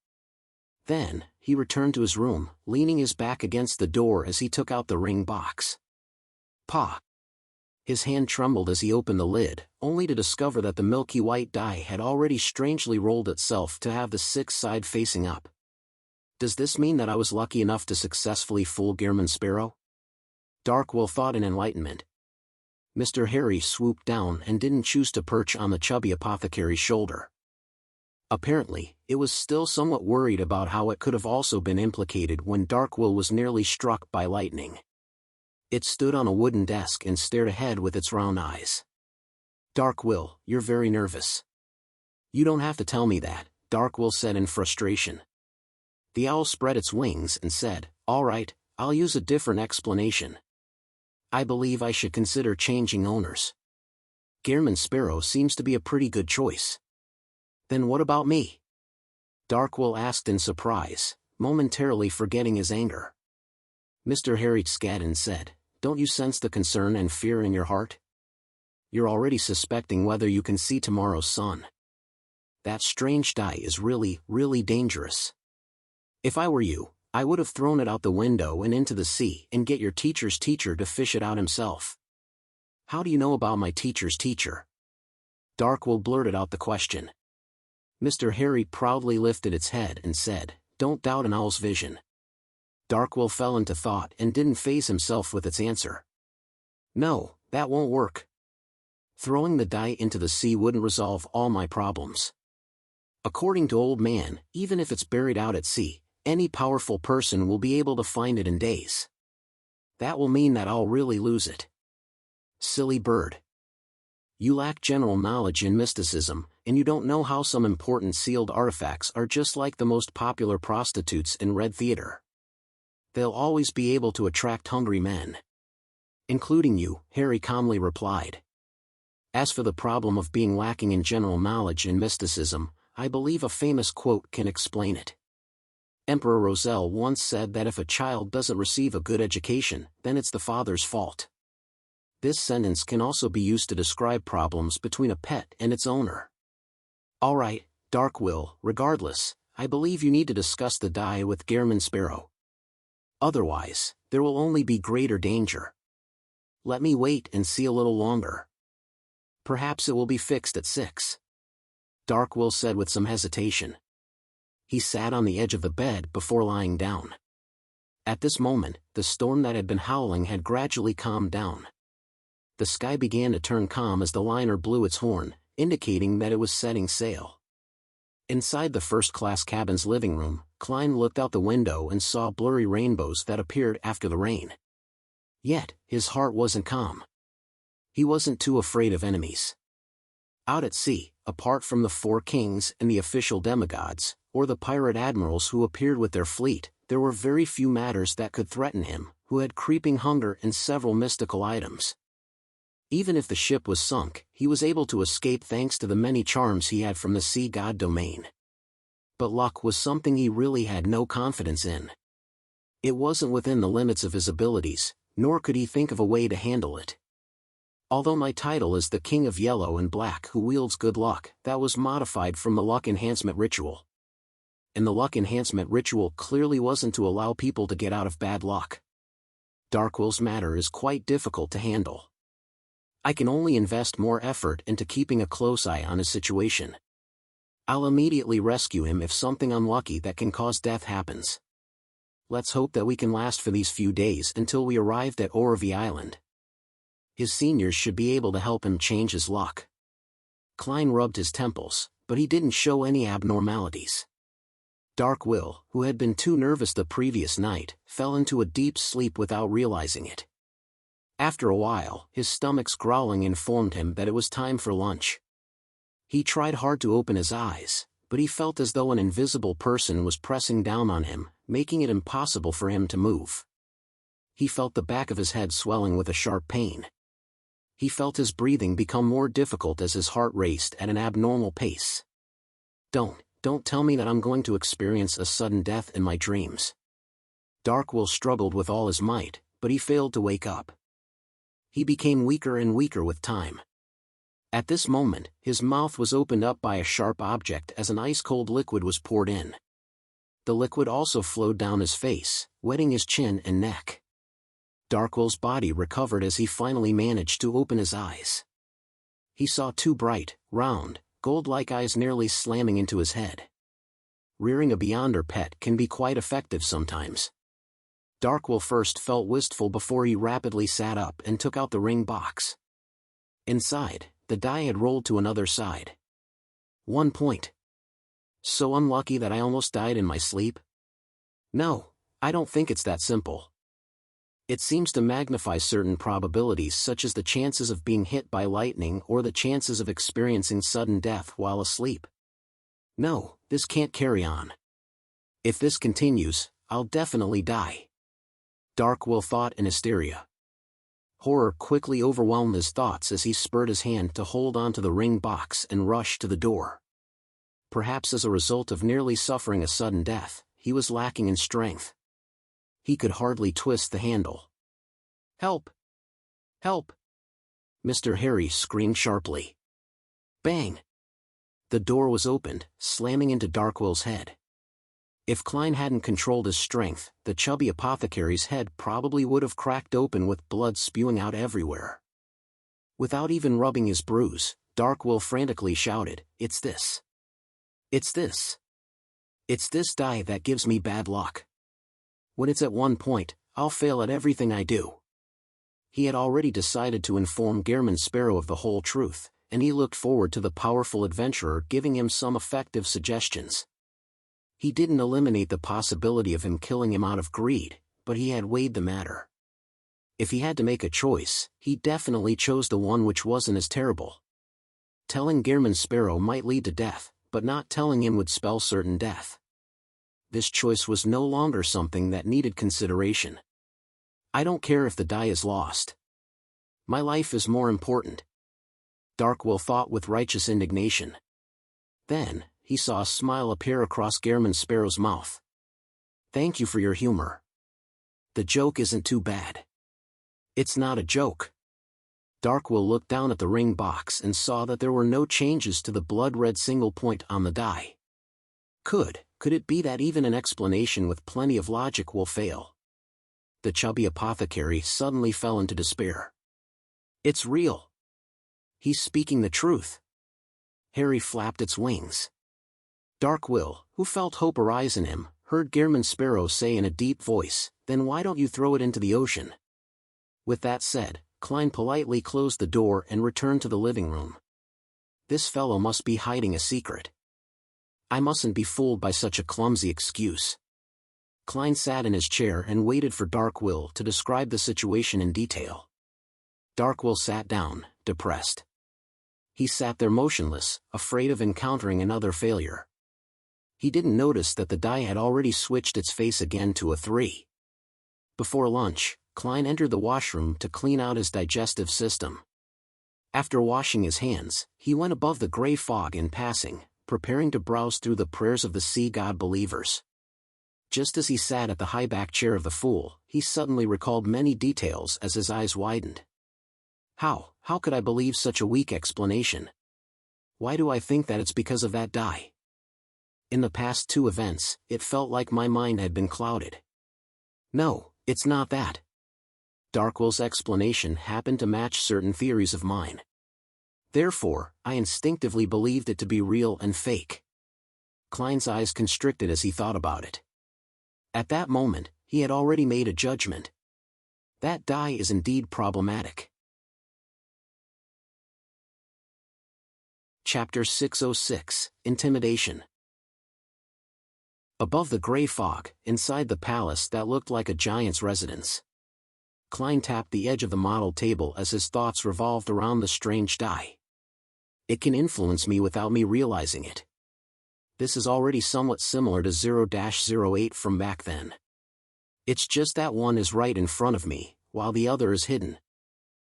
Then, he returned to his room, leaning his back against the door as he took out the ring box. Pa! His hand trembled as he opened the lid, only to discover that the milky white die had already strangely rolled itself to have the sixth side facing up. Does this mean that I was lucky enough to successfully fool Gehrman Sparrow? Darkwill thought in enlightenment. Mr. Harry swooped down and didn't choose to perch on the chubby apothecary's shoulder. Apparently, it was still somewhat worried about how it could have also been implicated when Darkwill was nearly struck by lightning. It stood on a wooden desk and stared ahead with its round eyes. Darkwill, you're very nervous. You don't have to tell me that, Darkwill said in frustration. The owl spread its wings and said, All right, I'll use a different explanation. I believe I should consider changing owners. Gehrman Sparrow seems to be a pretty good choice. Then what about me? Darkwill asked in surprise, momentarily forgetting his anger. Mr. Harry Scadden said, Don't you sense the concern and fear in your heart? You're already suspecting whether you can see tomorrow's sun. That strange die is really, really dangerous. If I were you, I would have thrown it out the window and into the sea and get your teacher's teacher to fish it out himself. How do you know about my teacher's teacher? Darkwill blurted out the question. Mr. Harry proudly lifted its head and said, Don't doubt an owl's vision. Darkwill fell into thought and didn't faze himself with its answer. No, that won't work. Throwing the die into the sea wouldn't resolve all my problems. According to Old Man, even if it's buried out at sea, any powerful person will be able to find it in days. That will mean that I'll really lose it. Silly bird. You lack general knowledge in mysticism, and you don't know how some important sealed artifacts are just like the most popular prostitutes in Red Theater. They'll always be able to attract hungry men. Including you, Harry calmly replied. As for the problem of being lacking in general knowledge in mysticism, I believe a famous quote can explain it. Emperor Roselle once said that if a child doesn't receive a good education, then it's the father's fault. This sentence can also be used to describe problems between a pet and its owner. All right, Darkwill, regardless, I believe you need to discuss the die with Gehrman Sparrow. Otherwise, there will only be greater danger. Let me wait and see a little longer. Perhaps it will be fixed at 6. Darkwill said with some hesitation. He sat on the edge of the bed before lying down. At this moment, the storm that had been howling had gradually calmed down. The sky began to turn calm as the liner blew its horn, indicating that it was setting sail. Inside the first-class cabin's living room, Klein looked out the window and saw blurry rainbows that appeared after the rain. Yet, his heart wasn't calm. He wasn't too afraid of enemies. Out at sea, apart from the 4 kings and the official demigods, or the pirate admirals who appeared with their fleet, there were very few matters that could threaten him, who had creeping hunger and several mystical items. Even if the ship was sunk, he was able to escape thanks to the many charms he had from the sea god domain. But luck was something he really had no confidence in. It wasn't within the limits of his abilities, nor could he think of a way to handle it. Although my title is the King of Yellow and Black who wields good luck, that was modified from the luck enhancement ritual. And the luck enhancement ritual clearly wasn't to allow people to get out of bad luck. Darkwill's matter is quite difficult to handle. I can only invest more effort into keeping a close eye on his situation. I'll immediately rescue him if something unlucky that can cause death happens. Let's hope that we can last for these few days until we arrived at Oravi Island. His seniors should be able to help him change his luck. Klein rubbed his temples, but he didn't show any abnormalities. Dark Will, who had been too nervous the previous night, fell into a deep sleep without realizing it. After a while, his stomach's growling informed him that it was time for lunch. He tried hard to open his eyes, but he felt as though an invisible person was pressing down on him, making it impossible for him to move. He felt the back of his head swelling with a sharp pain. He felt his breathing become more difficult as his heart raced at an abnormal pace. Don't tell me that I'm going to experience a sudden death in my dreams. Dark Will struggled with all his might, but he failed to wake up. He became weaker and weaker with time. At this moment, his mouth was opened up by a sharp object as an ice-cold liquid was poured in. The liquid also flowed down his face, wetting his chin and neck. Dark Will's body recovered as he finally managed to open his eyes. He saw two bright, round, gold-like eyes nearly slamming into his head. Rearing a Beyonder pet can be quite effective sometimes. Dark Will first felt wistful before he rapidly sat up and took out the ring box. Inside, the die had rolled to another side. 1 point. So unlucky that I almost died in my sleep? No, I don't think it's that simple. It seems to magnify certain probabilities such as the chances of being hit by lightning or the chances of experiencing sudden death while asleep. No, this can't carry on. If this continues, I'll definitely die. Dark Will thought in hysteria. Horror quickly overwhelmed his thoughts as he spurred his hand to hold onto the ring box and rushed to the door. Perhaps as a result of nearly suffering a sudden death, he was lacking in strength. He could hardly twist the handle. Help! Help! Mr. Harry screamed sharply. Bang! The door was opened, slamming into Dark Will's head. If Klein hadn't controlled his strength, the chubby apothecary's head probably would have cracked open with blood spewing out everywhere. Without even rubbing his bruise, Dark Will frantically shouted, "It's this! It's this! It's this die that gives me bad luck. When it's at 1 point, I'll fail at everything I do." He had already decided to inform Gehrman Sparrow of the whole truth, and he looked forward to the powerful adventurer giving him some effective suggestions. He didn't eliminate the possibility of him killing him out of greed, but he had weighed the matter. If he had to make a choice, he definitely chose the one which wasn't as terrible. Telling Gehrman Sparrow might lead to death, but not telling him would spell certain death. This choice was no longer something that needed consideration. I don't care if the die is lost. My life is more important. Dark Will thought with righteous indignation. Then, he saw a smile appear across Gehrman Sparrow's mouth. Thank you for your humor. The joke isn't too bad. It's not a joke. Dark Will looked down at the ring box and saw that there were no changes to the blood-red single point on the die. Could it be that even an explanation with plenty of logic will fail? The chubby apothecary suddenly fell into despair. It's real. He's speaking the truth. Harry flapped its wings. Dark Will, who felt hope arise in him, heard Gehrman Sparrow say in a deep voice, "Then why don't you throw it into the ocean?" With that said, Klein politely closed the door and returned to the living room. This fellow must be hiding a secret. I mustn't be fooled by such a clumsy excuse. Klein sat in his chair and waited for Dark Will to describe the situation in detail. Dark Will sat down, depressed. He sat there motionless, afraid of encountering another failure. He didn't notice that the die had already switched its face again to a 3. Before lunch, Klein entered the washroom to clean out his digestive system. After washing his hands, he went above the gray fog in passing, preparing to browse through the prayers of the sea god believers. Just as he sat at the high-back chair of the fool, he suddenly recalled many details as his eyes widened. How could I believe such a weak explanation? Why do I think that it's because of that die? In the past 2 events, it felt like my mind had been clouded. No, it's not that. Dark Will's explanation happened to match certain theories of mine. Therefore, I instinctively believed it to be real and fake. Klein's eyes constricted as he thought about it. At that moment, he had already made a judgment. That die is indeed problematic. Chapter 606, Intimidation. Above the gray fog, inside the palace that looked like a giant's residence, Klein tapped the edge of the model table as his thoughts revolved around the strange die. It can influence me without me realizing it. This is already somewhat similar to 0-08 from back then. It's just that one is right in front of me, while the other is hidden.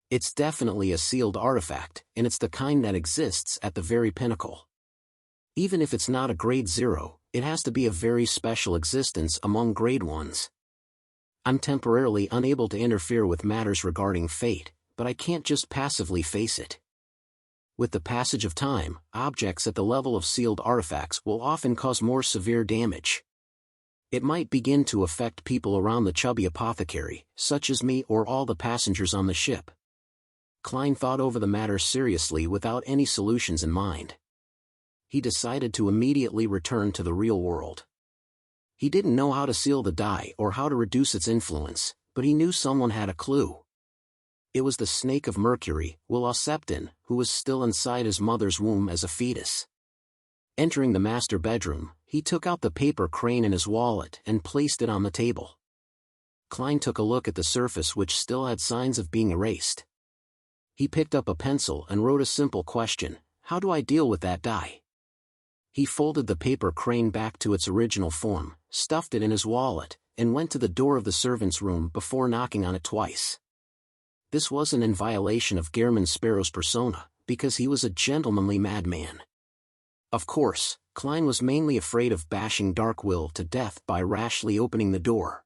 It's definitely a sealed artifact, and it's the kind that exists at the very pinnacle. Even if it's not a grade 0, it has to be a very special existence among grade 1s. I'm temporarily unable to interfere with matters regarding fate, but I can't just passively face it. With the passage of time, objects at the level of sealed artifacts will often cause more severe damage. It might begin to affect people around the chubby apothecary, such as me or all the passengers on the ship. Klein thought over the matter seriously without any solutions in mind. He decided to immediately return to the real world. He didn't know how to seal the die or how to reduce its influence, but he knew someone had a clue. It was the snake of Mercury, Will-o-Septon, who was still inside his mother's womb as a fetus. Entering the master bedroom, he took out the paper crane in his wallet and placed it on the table. Klein took a look at the surface, which still had signs of being erased. He picked up a pencil and wrote a simple question: how do I deal with that die? He folded the paper crane back to its original form, stuffed it in his wallet, and went to the door of the servants' room before knocking on it twice. This wasn't in violation of Gehrman Sparrow's persona, because he was a gentlemanly madman. Of course, Klein was mainly afraid of bashing Dark Will to death by rashly opening the door.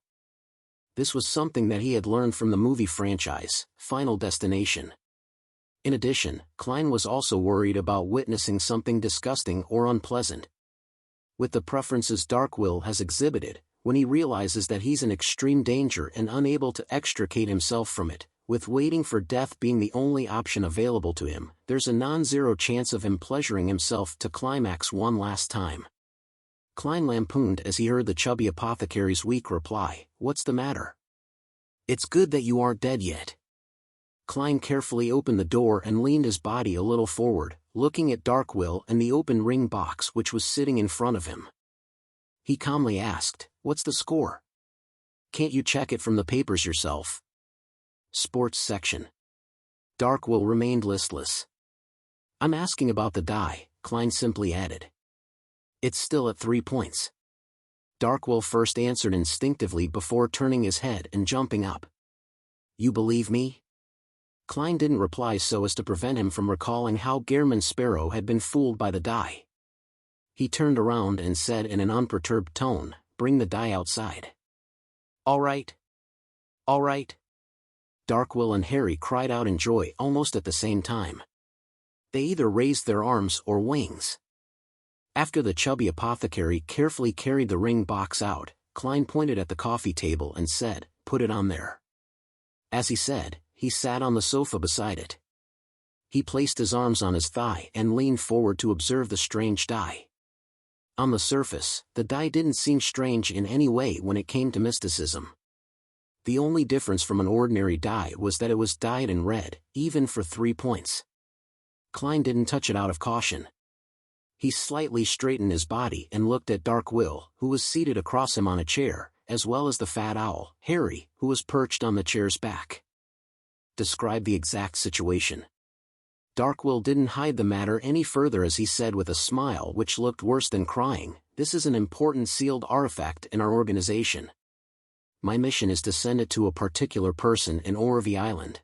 This was something that he had learned from the movie franchise, Final Destination. In addition, Klein was also worried about witnessing something disgusting or unpleasant. With the preferences Dark Will has exhibited, when he realizes that he's in extreme danger and unable to extricate himself from it, with waiting for death being the only option available to him, there's a non-zero chance of him pleasuring himself to climax one last time. Klein lampooned as he heard the chubby apothecary's weak reply, "What's the matter? It's good that you aren't dead yet." Klein carefully opened the door and leaned his body a little forward, looking at Dark Will and the open ring box which was sitting in front of him. He calmly asked, "What's the score? Can't you check it from the papers yourself?" Sports section. Dark Will remained listless. "I'm asking about the die," Klein simply added. "It's still at 3 points. Dark Will first answered instinctively before turning his head and jumping up. "You believe me?" Klein didn't reply so as to prevent him from recalling how Gehrman Sparrow had been fooled by the die. He turned around and said in an unperturbed tone, "Bring the die outside." "All right. All right." Dark Will and Harry cried out in joy almost at the same time. They either raised their arms or wings. After the chubby apothecary carefully carried the ring box out, Klein pointed at the coffee table and said, "Put it on there." As he said, he sat on the sofa beside it. He placed his arms on his thigh and leaned forward to observe the strange die. On the surface, the die didn't seem strange in any way when it came to mysticism. The only difference from an ordinary die was that it was dyed in red, even for 3 points. Klein didn't touch it out of caution. He slightly straightened his body and looked at Dark Will, who was seated across him on a chair, as well as the fat owl, Harry, who was perched on the chair's back. Describe the exact situation. Dark Will didn't hide the matter any further as he said with a smile which looked worse than crying, "This is an important sealed artifact in our organization. My mission is to send it to a particular person in Orvie Island.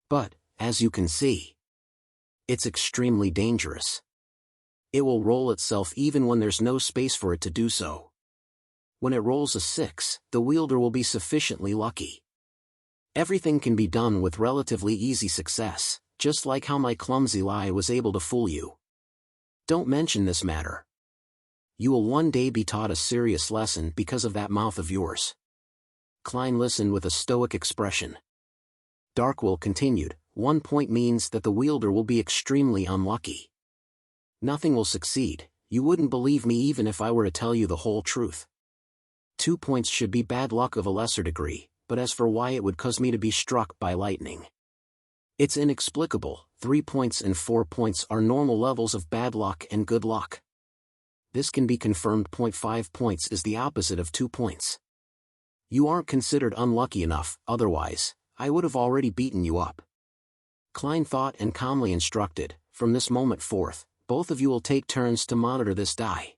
But, as you can see, it's extremely dangerous. It will roll itself even when there's no space for it to do so. When it rolls a 6, the wielder will be sufficiently lucky. Everything can be done with relatively easy success, just like how my clumsy lie was able to fool you. Don't mention this matter. You will one day be taught a serious lesson because of that mouth of yours." Klein listened with a stoic expression. Dark Will continued, "1 point means that the wielder will be extremely unlucky. Nothing will succeed, you wouldn't believe me even if I were to tell you the whole truth. 2 points should be bad luck of a lesser degree, but as for why it would cause me to be struck by lightning. It's inexplicable. 3 points and 4 points are normal levels of bad luck and good luck. This can be confirmed. 0.5 points is the opposite of 2 points. You aren't considered unlucky enough, otherwise, I would have already beaten you up. Klein thought and calmly instructed, from this moment forth, both of you will take turns to monitor this die.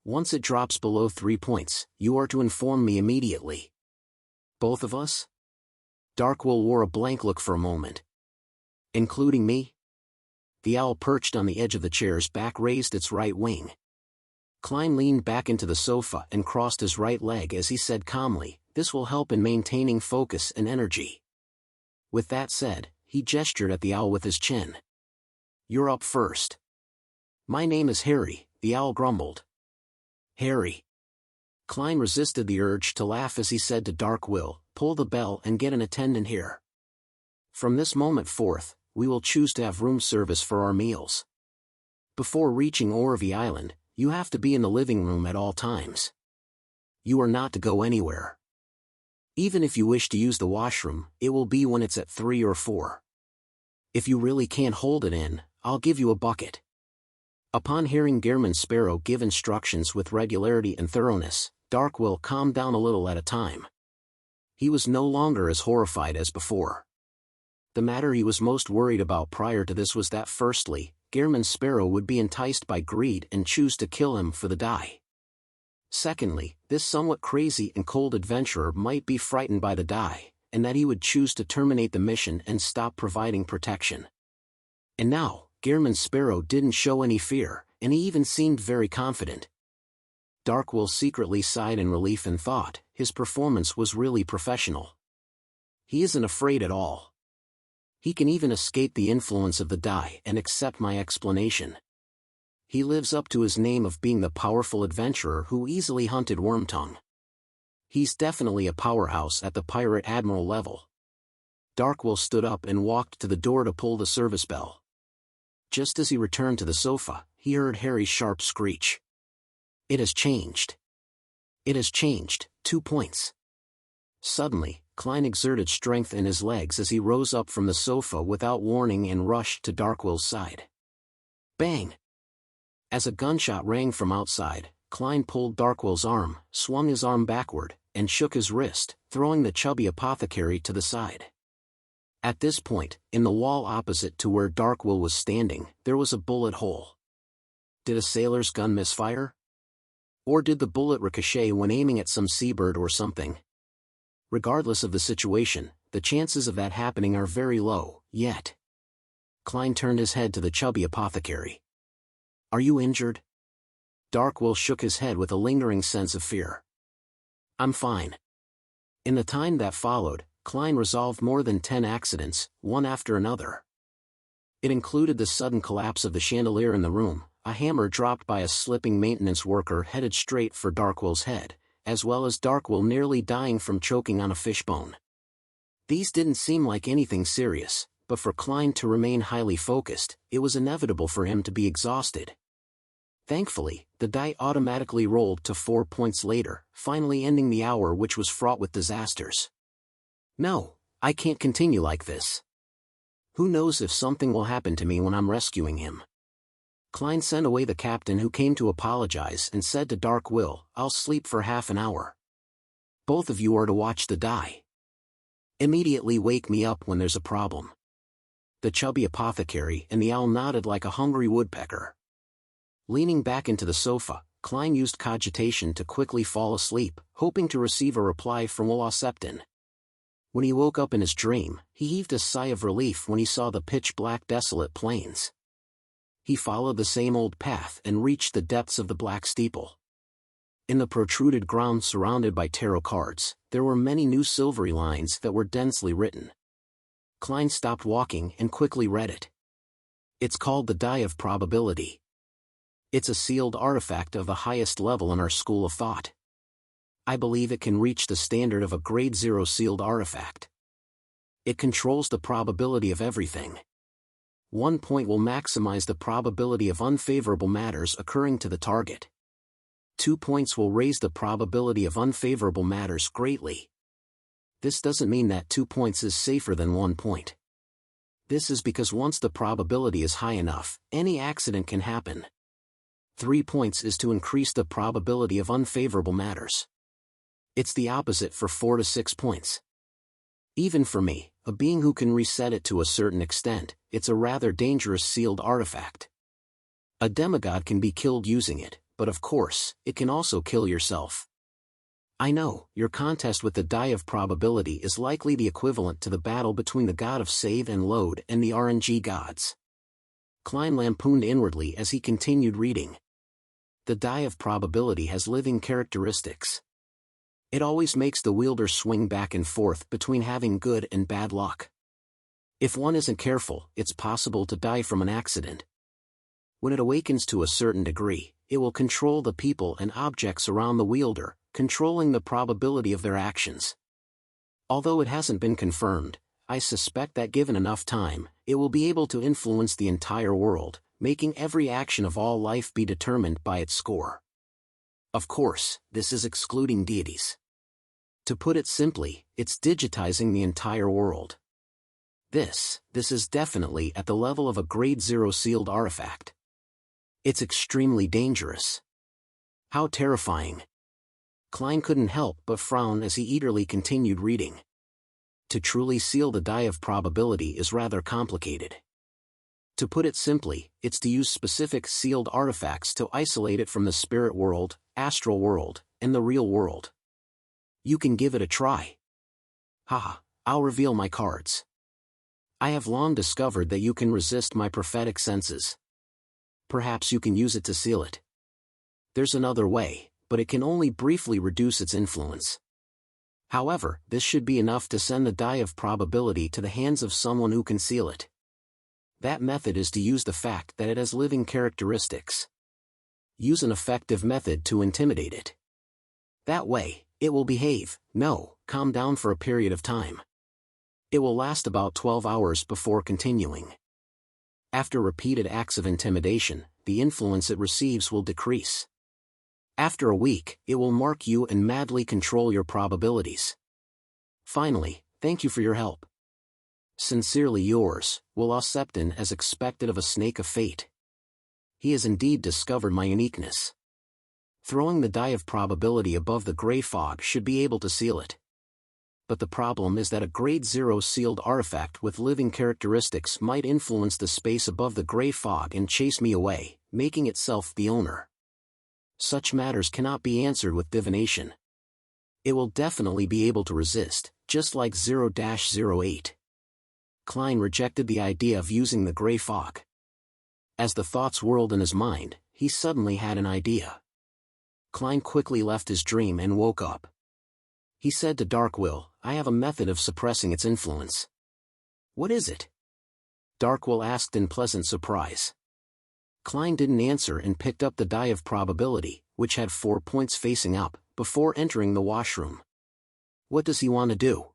Once it drops below 3 points, you are to inform me immediately. Both of us? Darkwill wore a blank look for a moment. Including me? The owl perched on the edge of the chair's back raised its right wing. Klein leaned back into the sofa and crossed his right leg as he said calmly, "This will help in maintaining focus and energy." With that said, he gestured at the owl with his chin. "You're up first." "My name is Harry," the owl grumbled. "Harry." Klein resisted the urge to laugh as he said to Darkwill, "Pull the bell and get an attendant here. From this moment forth, we will choose to have room service for our meals. Before reaching Orvie Island, you have to be in the living room at all times. You are not to go anywhere. Even if you wish to use the washroom, it will be when it's at 3 or 4. If you really can't hold it in, I'll give you a bucket." Upon hearing Gehrman Sparrow give instructions with regularity and thoroughness, Darkwill calmed down a little at a time. He was no longer as horrified as before. The matter he was most worried about prior to this was that firstly, Gehrman Sparrow would be enticed by greed and choose to kill him for the die. Secondly, this somewhat crazy and cold adventurer might be frightened by the die, and that he would choose to terminate the mission and stop providing protection. And now, Gehrman Sparrow didn't show any fear, and he even seemed very confident. Darkwill secretly sighed in relief and thought, his performance was really professional. He isn't afraid at all. He can even escape the influence of the die and accept my explanation. He lives up to his name of being the powerful adventurer who easily hunted Wormtongue. He's definitely a powerhouse at the pirate admiral level. Darkwill stood up and walked to the door to pull the service bell. Just as he returned to the sofa, he heard Harry's sharp screech. "It has changed. It has changed, 2 points." Suddenly, Klein exerted strength in his legs as he rose up from the sofa without warning and rushed to Darkwill's side. Bang! As a gunshot rang from outside, Klein pulled Darkwill's arm, swung his arm backward, and shook his wrist, throwing the chubby apothecary to the side. At this point, in the wall opposite to where Darkwill was standing, there was a bullet hole. Did a sailor's gun misfire? Or did the bullet ricochet when aiming at some seabird or something? Regardless of the situation, the chances of that happening are very low, yet. Klein turned his head to the chubby apothecary. "Are you injured?" Darkwill shook his head with a lingering sense of fear. "I'm fine." In the time that followed, Klein resolved more than 10 accidents, one after another. It included the sudden collapse of the chandelier in the room, a hammer dropped by a slipping maintenance worker headed straight for Darkwill's head, as well as Darkwill nearly dying from choking on a fishbone. These didn't seem like anything serious, but for Klein to remain highly focused, it was inevitable for him to be exhausted. Thankfully, the die automatically rolled to 4 points later, finally ending the hour which was fraught with disasters. "No, I can't continue like this. Who knows if something will happen to me when I'm rescuing him." Klein sent away the captain who came to apologize and said to Darkwill, "I'll sleep for half an hour. Both of you are to watch the die. Immediately wake me up when there's a problem." The chubby apothecary and the owl nodded like a hungry woodpecker. Leaning back into the sofa, Klein used cogitation to quickly fall asleep, hoping to receive a reply from Wolosepton. When he woke up in his dream, he heaved a sigh of relief when he saw the pitch-black desolate plains. He followed the same old path and reached the depths of the black steeple. In the protruded ground surrounded by tarot cards, there were many new silvery lines that were densely written. Klein stopped walking and quickly read it. It's called the Die of Probability. It's a sealed artifact of the highest level in our school of thought. I believe it can reach the standard of a grade 0 sealed artifact. It controls the probability of everything. 1 point will maximize the probability of unfavorable matters occurring to the target. 2 points will raise the probability of unfavorable matters greatly. This doesn't mean that 2 points is safer than 1 point. This is because once the probability is high enough, any accident can happen. 3 points is to increase the probability of unfavorable matters. It's the opposite for 4 to 6 points. Even for me, a being who can reset it to a certain extent, it's a rather dangerous sealed artifact. A demigod can be killed using it, but of course, it can also kill yourself. I know, your contest with the die of probability is likely the equivalent to the battle between the god of save and load and the RNG gods. Klein lampooned inwardly as he continued reading. The die of probability has living characteristics. It always makes the wielder swing back and forth between having good and bad luck. If one isn't careful, it's possible to die from an accident. When it awakens to a certain degree, it will control the people and objects around the wielder, controlling the probability of their actions. Although it hasn't been confirmed, I suspect that given enough time, it will be able to influence the entire world, making every action of all life be determined by its score. Of course, this is excluding deities. To put it simply, it's digitizing the entire world. This is definitely at the level of a grade 0 sealed artifact. It's extremely dangerous. How terrifying. Klein couldn't help but frown as he eagerly continued reading. To truly seal the die of probability is rather complicated. To put it simply, it's to use specific sealed artifacts to isolate it from the spirit world, astral world, and the real world. You can give it a try. Haha, I'll reveal my cards. I have long discovered that you can resist my prophetic senses. Perhaps you can use it to seal it. There's another way, but it can only briefly reduce its influence. However, this should be enough to send the die of probability to the hands of someone who can seal it. That method is to use the fact that it has living characteristics. Use an effective method to intimidate it. That way, it will behave, calm down for a period of time. It will last about 12 hours before continuing. After repeated acts of intimidation, the influence it receives will decrease. After a week, it will mark you and madly control your probabilities. Finally, thank you for your help. Sincerely yours, Will Septon, as expected of a snake of fate. He has indeed discovered my uniqueness. Throwing the die of probability above the gray fog should be able to seal it. But the problem is that a grade 0 sealed artifact with living characteristics might influence the space above the gray fog and chase me away, making itself the owner. Such matters cannot be answered with divination. It will definitely be able to resist, just like 0-08. Klein rejected the idea of using the gray fog. As the thoughts whirled in his mind, he suddenly had an idea. Klein quickly left his dream and woke up. He said to Darkwill, I have a method of suppressing its influence. What is it? Darkwill asked in pleasant surprise. Klein didn't answer and picked up the die of probability, which had 4 points facing up, before entering the washroom. What does he want to do?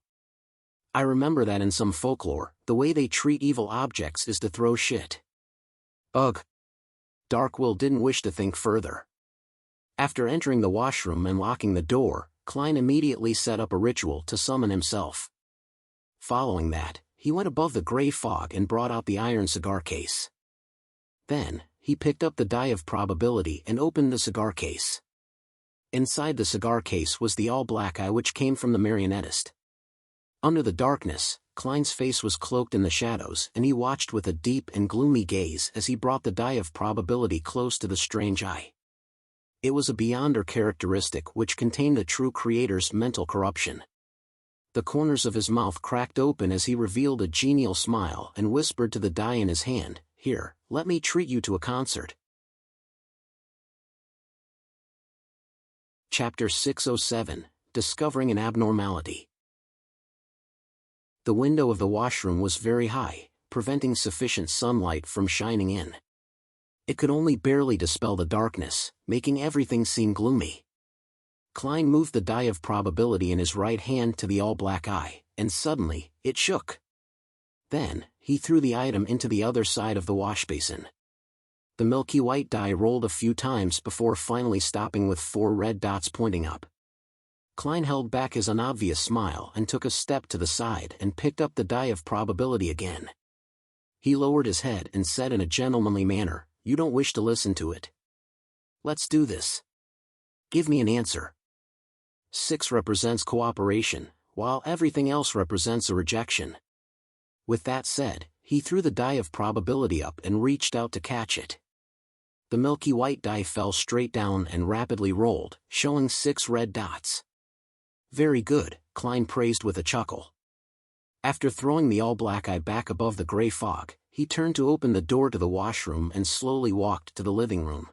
I remember that in some folklore, the way they treat evil objects is to throw shit. Ugh. Darkwill didn't wish to think further. After entering the washroom and locking the door, Klein immediately set up a ritual to summon himself. Following that, he went above the gray fog and brought out the iron cigar case. Then, he picked up the die of probability and opened the cigar case. Inside the cigar case was the all-black eye which came from the marionettist. Under the darkness, Klein's face was cloaked in the shadows and he watched with a deep and gloomy gaze as he brought the die of probability close to the strange eye. It was a beyonder characteristic which contained the true creator's mental corruption. The corners of his mouth cracked open as he revealed a genial smile and whispered to the die in his hand, Here, let me treat you to a concert. Chapter 607, Discovering an Abnormality. The window of the washroom was very high, preventing sufficient sunlight from shining in. It could only barely dispel the darkness, making everything seem gloomy. Klein moved the die of probability in his right hand to the all-black eye, and suddenly, it shook. Then, he threw the item into the other side of the washbasin. The milky white die rolled a few times before finally stopping with 4 red dots pointing up. Klein held back his unobvious smile and took a step to the side and picked up the die of probability again. He lowered his head and said in a gentlemanly manner, "You don't wish to listen to it. Let's do this. Give me an answer." 6 represents cooperation, while everything else represents a rejection. With that said, he threw the die of probability up and reached out to catch it. The milky white die fell straight down and rapidly rolled, showing 6 red dots. "Very good," Klein praised with a chuckle. After throwing the all-black eye back above the gray fog, he turned to open the door to the washroom and slowly walked to the living room.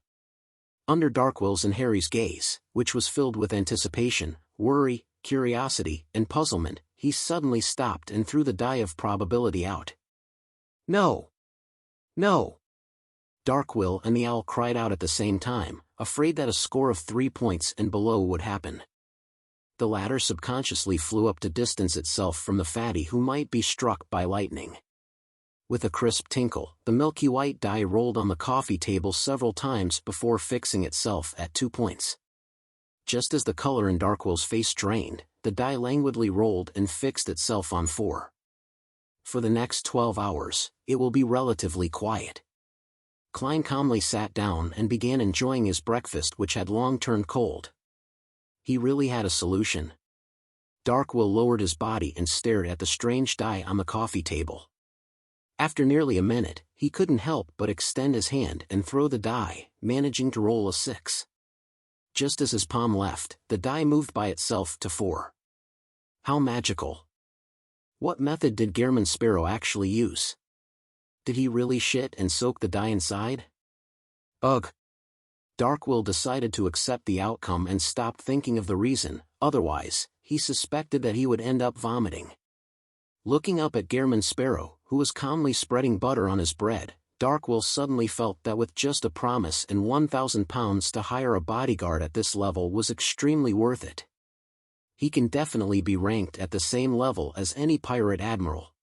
Under Darkwill's and Harry's gaze, which was filled with anticipation, worry, curiosity, and puzzlement, he suddenly stopped and threw the die of probability out. "No! No!" Darkwill and the owl cried out at the same time, afraid that a score of 3 points and below would happen. The latter subconsciously flew up to distance itself from the fatty who might be struck by lightning. With a crisp tinkle, the milky white die rolled on the coffee table several times before fixing itself at 2 points. Just as the color in Darkwill's face drained, the die languidly rolled and fixed itself on 4. For the next 12 hours, it will be relatively quiet. Klein calmly sat down and began enjoying his breakfast, which had long turned cold. He really had a solution. Darkwill lowered his body and stared at the strange die on the coffee table. After nearly a minute, he couldn't help but extend his hand and throw the die, managing to roll a 6. Just as his palm left, the die moved by itself to 4. How magical! What method did Gehrman Sparrow actually use? Did he really shit and soak the die inside? Ugh! Darkwill decided to accept the outcome and stopped thinking of the reason, otherwise, he suspected that he would end up vomiting. Looking up at Gehrman Sparrow, who was calmly spreading butter on his bread, Darkwill suddenly felt that with just a promise and 1,000 pounds to hire a bodyguard at this level was extremely worth it. He can definitely be ranked at the same level as any pirate admiral.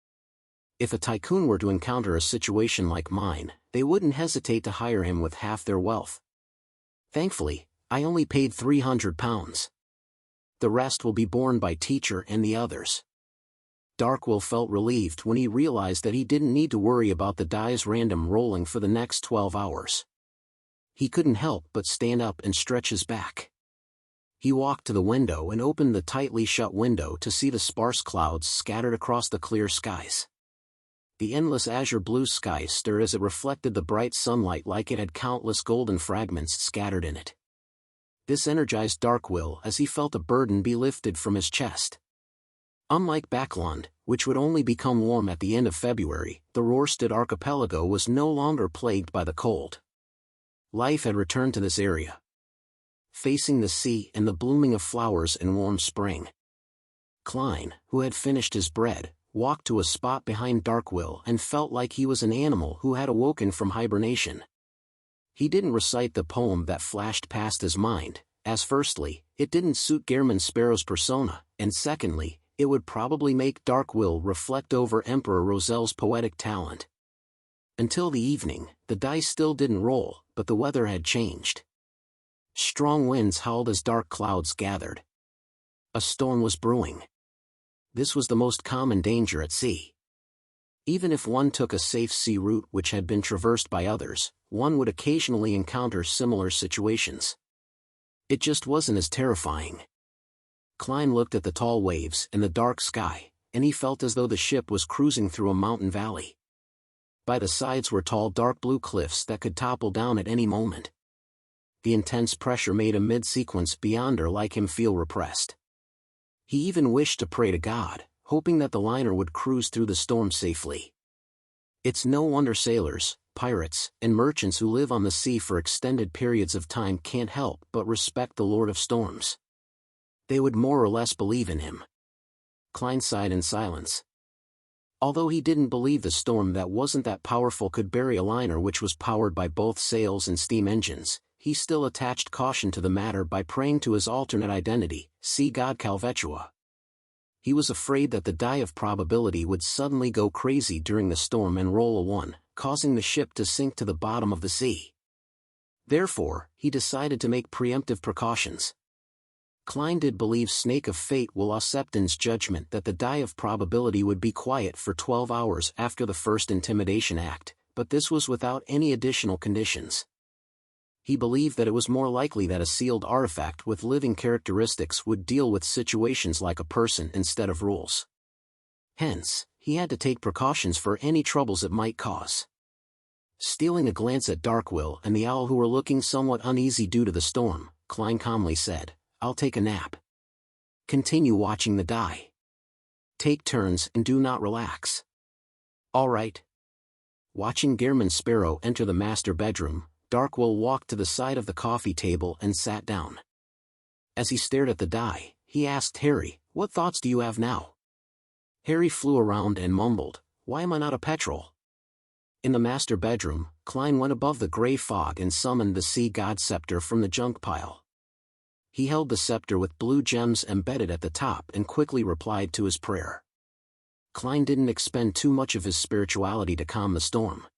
If a tycoon were to encounter a situation like mine, they wouldn't hesitate to hire him with half their wealth. Thankfully, I only paid 300 pounds. The rest will be borne by teacher and the others. Darkwill felt relieved when he realized that he didn't need to worry about the die's random rolling for the next 12 hours. He couldn't help but stand up and stretch his back. He walked to the window and opened the tightly shut window to see the sparse clouds scattered across the clear skies. The endless azure blue sky stirred as it reflected the bright sunlight like it had countless golden fragments scattered in it. This energized Darkwill as he felt a burden be lifted from his chest. Unlike Backland, which would only become warm at the end of February, the Rorstad archipelago was no longer plagued by the cold. Life had returned to this area, facing the sea and the blooming of flowers in warm spring. Klein, who had finished his bread, walked to a spot behind Darkwill and felt like he was an animal who had awoken from hibernation. He didn't recite the poem that flashed past his mind, as firstly, it didn't suit Gehrman Sparrow's persona, and secondly, it would probably make Darkwill reflect over Emperor Roselle's poetic talent. Until the evening, the dice still didn't roll, but the weather had changed. Strong winds howled as dark clouds gathered. A storm was brewing. This was the most common danger at sea. Even if one took a safe sea route which had been traversed by others, one would occasionally encounter similar situations. It just wasn't as terrifying. Klein looked at the tall waves and the dark sky, and he felt as though the ship was cruising through a mountain valley. By the sides were tall dark blue cliffs that could topple down at any moment. The intense pressure made a mid-sequence beyonder like him feel repressed. He even wished to pray to God, hoping that the liner would cruise through the storm safely. It's no wonder sailors, pirates, and merchants who live on the sea for extended periods of time can't help but respect the Lord of Storms. They would more or less believe in him. Klein sighed in silence. Although he didn't believe the storm that wasn't that powerful could bury a liner which was powered by both sails and steam engines, he still attached caution to the matter by praying to his alternate identity, sea god Calvetua. He was afraid that the die of probability would suddenly go crazy during the storm and roll a 1, causing the ship to sink to the bottom of the sea. Therefore, he decided to make preemptive precautions. Klein did believe Snake of Fate will Septon's judgment that the die of probability would be quiet for 12 hours after the first intimidation act, but this was without any additional conditions. He believed that it was more likely that a sealed artifact with living characteristics would deal with situations like a person instead of rules. Hence, he had to take precautions for any troubles it might cause. Stealing a glance at Darkwill and the owl, who were looking somewhat uneasy due to the storm, Klein calmly said, "I'll take a nap. Continue watching the die. Take turns and do not relax." "All right." Watching Gehrman Sparrow enter the master bedroom, Darkwill walked to the side of the coffee table and sat down. As he stared at the die, he asked Harry, "What thoughts do you have now?" Harry flew around and mumbled, "Why am I not a petrel?" In the master bedroom, Klein went above the gray fog and summoned the sea god scepter from the junk pile. He held the scepter with blue gems embedded at the top and quickly replied to his prayer. Klein didn't expend too much of his spirituality to calm the storm.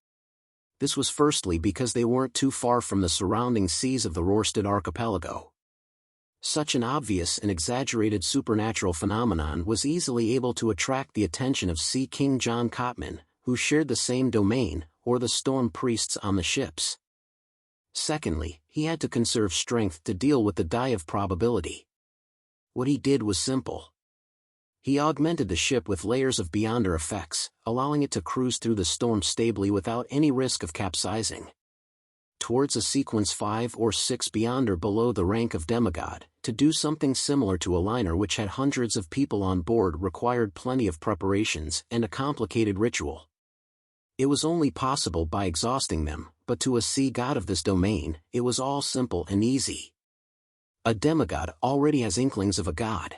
This was firstly because they weren't too far from the surrounding seas of the Rorstad archipelago. Such an obvious and exaggerated supernatural phenomenon was easily able to attract the attention of Sea King John Cotman, who shared the same domain, or the storm priests on the ships. Secondly, he had to conserve strength to deal with the die of probability. What he did was simple. He augmented the ship with layers of Beyonder effects, allowing it to cruise through the storm stably without any risk of capsizing. Towards a sequence 5 or 6 Beyonder below the rank of demigod, to do something similar to a liner which had hundreds of people on board required plenty of preparations and a complicated ritual. It was only possible by exhausting them, but to a sea god of this domain, it was all simple and easy. A demigod already has inklings of a god.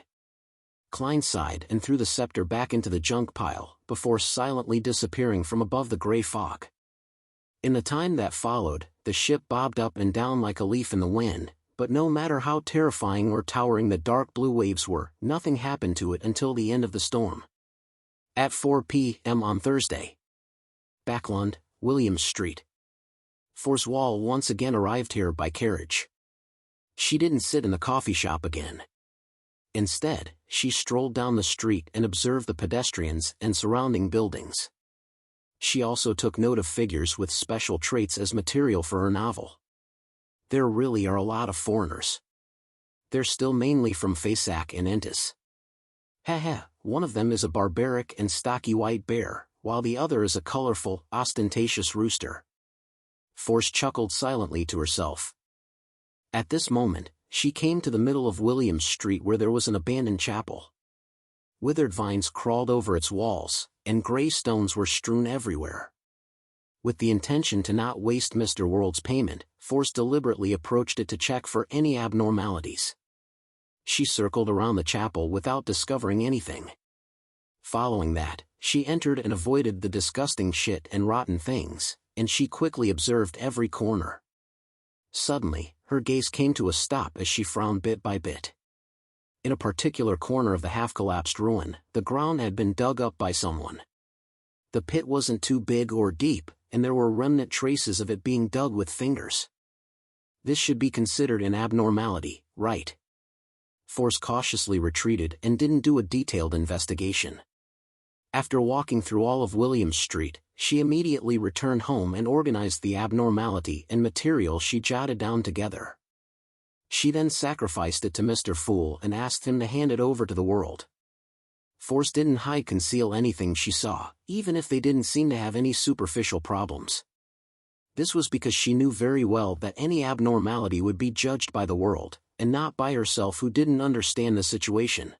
Klein sighed and threw the scepter back into the junk pile, before silently disappearing from above the gray fog. In the time that followed, the ship bobbed up and down like a leaf in the wind, but no matter how terrifying or towering the dark blue waves were, nothing happened to it until the end of the storm. At 4 p.m. on Thursday. Backlund, Williams Street. Forswall once again arrived here by carriage. She didn't sit in the coffee shop again. Instead, she strolled down the street and observed the pedestrians and surrounding buildings. She also took note of figures with special traits as material for her novel. There really are a lot of foreigners. They're still mainly from Fasak and Entis. One of them is a barbaric and stocky white bear, while the other is a colorful, ostentatious rooster. Force chuckled silently to herself. At this moment, she came to the middle of Williams Street where there was an abandoned chapel. Withered vines crawled over its walls, and gray stones were strewn everywhere. With the intention to not waste Mr. World's payment, Force deliberately approached it to check for any abnormalities. She circled around the chapel without discovering anything. Following that, she entered and avoided the disgusting shit and rotten things, and she quickly observed every corner. Suddenly, her gaze came to a stop as she frowned bit by bit. In a particular corner of the half-collapsed ruin, the ground had been dug up by someone. The pit wasn't too big or deep, and there were remnant traces of it being dug with fingers. This should be considered an abnormality, right? Force cautiously retreated and didn't do a detailed investigation. After walking through all of Williams Street, she immediately returned home and organized the abnormality and material she jotted down together. She then sacrificed it to Mr. Fool and asked him to hand it over to the world. Force didn't conceal anything she saw, even if they didn't seem to have any superficial problems. This was because she knew very well that any abnormality would be judged by the world, and not by herself, who didn't understand the situation.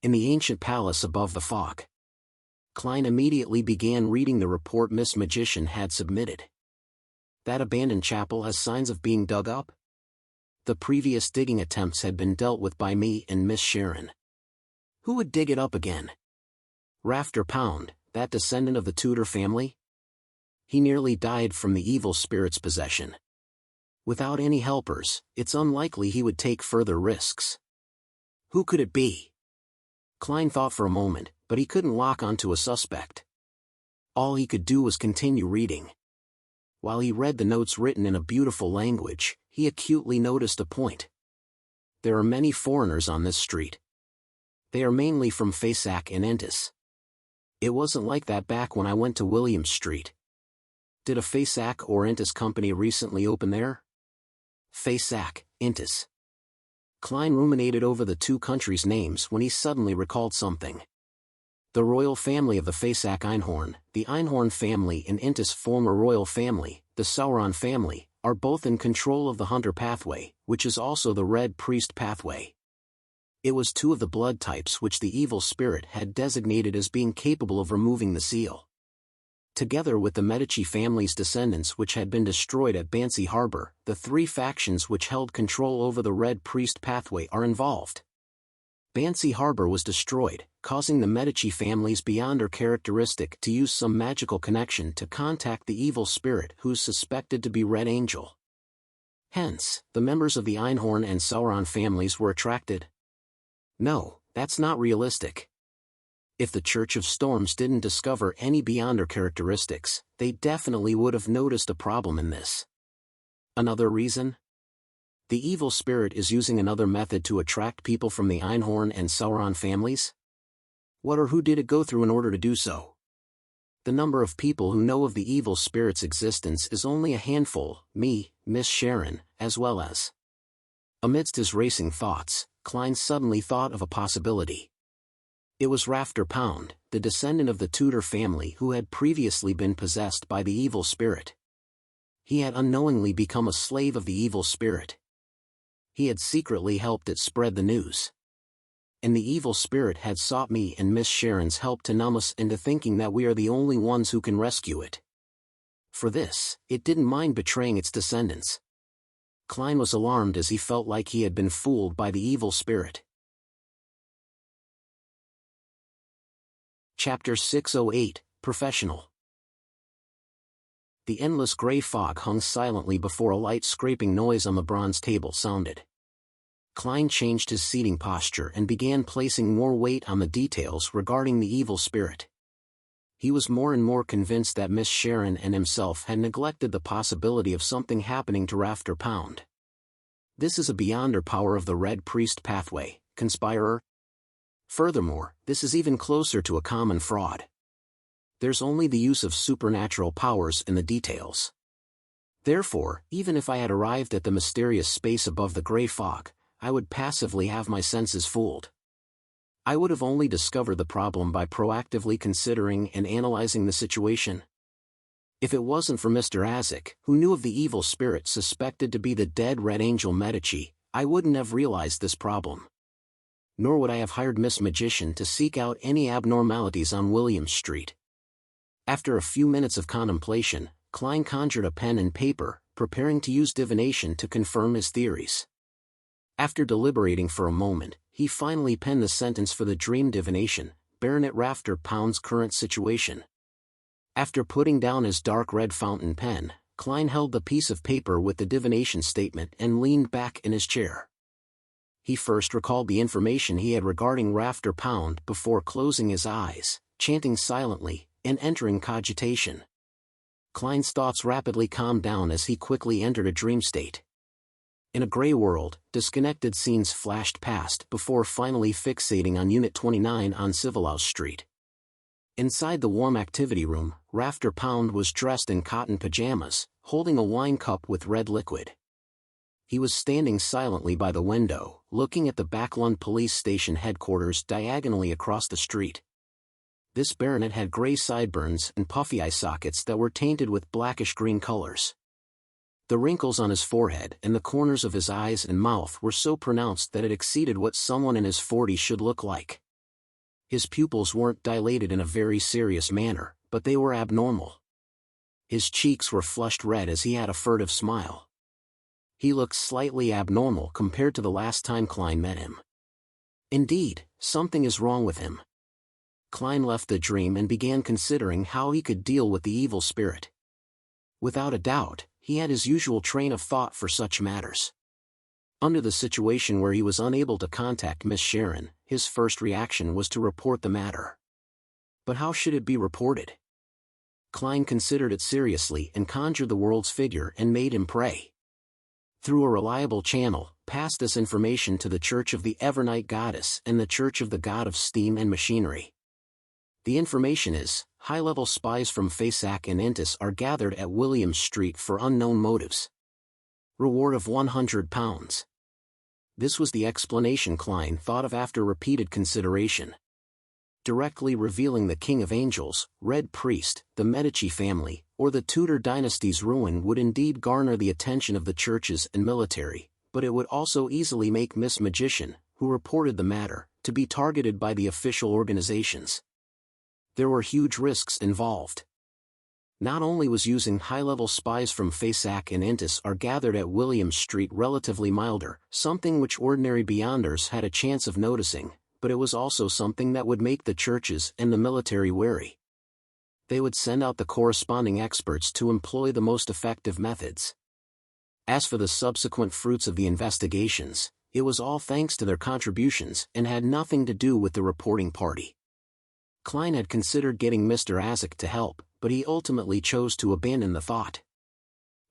In the ancient palace above the fog, Klein immediately began reading the report Miss Magician had submitted. That abandoned chapel has signs of being dug up? The previous digging attempts had been dealt with by me and Miss Sharon. Who would dig it up again? Rafter Pound, that descendant of the Tudor family? He nearly died from the evil spirit's possession. Without any helpers, it's unlikely he would take further risks. Who could it be? Klein thought for a moment, but he couldn't lock onto a suspect. All he could do was continue reading. While he read the notes written in a beautiful language, he acutely noticed a point. there are many foreigners on this street. They are mainly from Fasak and Entis. It wasn't like that back when I went to Williams Street. Did a Fasak or Entis company recently open there? Fasak, Entis. Klein ruminated over the two countries' names when he suddenly recalled something. The royal family of the Fasak Einhorn, the Einhorn family and Entis' former royal family, the Sauron family, are both in control of the Hunter pathway, which is also the Red Priest pathway. It was two of the blood types which the evil spirit had designated as being capable of removing the seal. Together with the Medici family's descendants which had been destroyed at Bansi Harbor, the three factions which held control over the Red Priest pathway are involved. Bansi Harbor was destroyed, causing the Medici family's Beyonder characteristic to use some magical connection to contact the evil spirit who's suspected to be Red Angel. Hence, the members of the Einhorn and Sauron families were attracted. No, that's not realistic. If the Church of Storms didn't discover any Beyonder characteristics, they definitely would have noticed a problem in this. Another reason? The evil spirit is using another method to attract people from the Einhorn and Sauron families? What or who did it go through in order to do so? The number of people who know of the evil spirit's existence is only a handful, me, Miss Sharon, as well as. Amidst his racing thoughts, Klein suddenly thought of a possibility. It was Rafter Pound, the descendant of the Tudor family who had previously been possessed by the evil spirit. He had unknowingly become a slave of the evil spirit. He had secretly helped it spread the news. And the evil spirit had sought me and Miss Sharon's help to numb us into thinking that we are the only ones who can rescue it. For this, it didn't mind betraying its descendants. Klein was alarmed as he felt like he had been fooled by the evil spirit. Chapter 608, Professional. The endless gray fog hung silently before a light scraping noise on the bronze table sounded. Klein changed his seating posture and began placing more weight on the details regarding the evil spirit. He was more and more convinced that Miss Sharon and himself had neglected the possibility of something happening to Rafter Pound. This is a Beyonder power of the Red Priest pathway, conspirer. Furthermore, this is even closer to a common fraud. There's only the use of supernatural powers in the details. Therefore, even if I had arrived at the mysterious space above the gray fog, I would passively have my senses fooled. I would have only discovered the problem by proactively considering and analyzing the situation. If it wasn't for Mr. Azek, who knew of the evil spirit suspected to be the dead Red Angel Medici, I wouldn't have realized this problem. Nor would I have hired Miss Magician to seek out any abnormalities on Williams Street. After a few minutes of contemplation, Klein conjured a pen and paper, preparing to use divination to confirm his theories. After deliberating for a moment, he finally penned the sentence for the dream divination, Baronet Rafter Pound's current situation. After putting down his dark red fountain pen, Klein held the piece of paper with the divination statement and leaned back in his chair. He first recalled the information he had regarding Rafter Pound before closing his eyes, chanting silently, and entering cogitation. Klein's thoughts rapidly calmed down as he quickly entered a dream state. In a gray world, disconnected scenes flashed past before finally fixating on Unit 29 on Civilhouse Street. Inside the warm activity room, Rafter Pound was dressed in cotton pajamas, holding a wine cup with red liquid. He was standing silently by the window, looking at the Backlund police station headquarters diagonally across the street. This baronet had gray sideburns and puffy eye sockets that were tainted with blackish-green colors. The wrinkles on his forehead and the corners of his eyes and mouth were so pronounced that it exceeded what someone in his 40s should look like. His pupils weren't dilated in a very serious manner, but they were abnormal. His cheeks were flushed red as he had a furtive smile. He looked slightly abnormal compared to the last time Klein met him. Indeed, something is wrong with him. Klein left the dream and began considering how he could deal with the evil spirit. Without a doubt, he had his usual train of thought for such matters. Under the situation where he was unable to contact Miss Sharon, his first reaction was to report the matter. But how should it be reported? Klein considered it seriously and conjured the world's figure and made him pray. Through a reliable channel, Pass this information to the Church of the Evernight Goddess and the Church of the God of Steam and Machinery. The information is, high-level spies from Fasak and Intis are gathered at Williams Street for unknown motives. Reward of £100. This was the explanation Klein thought of after repeated consideration. Directly revealing the King of Angels, Red Priest, the Medici family, or the Tudor dynasty's ruin would indeed garner the attention of the churches and military, but it would also easily make Miss Magician, who reported the matter, to be targeted by the official organizations. There were huge risks involved. Not only was using high-level spies from Fasak and Intis are gathered at Williams Street relatively milder, something which ordinary beyonders had a chance of noticing, but it was also something that would make the churches and the military wary. They would send out the corresponding experts to employ the most effective methods. As for the subsequent fruits of the investigations, it was all thanks to their contributions and had nothing to do with the reporting party. Klein had considered getting Mr. Azek to help, but he ultimately chose to abandon the thought.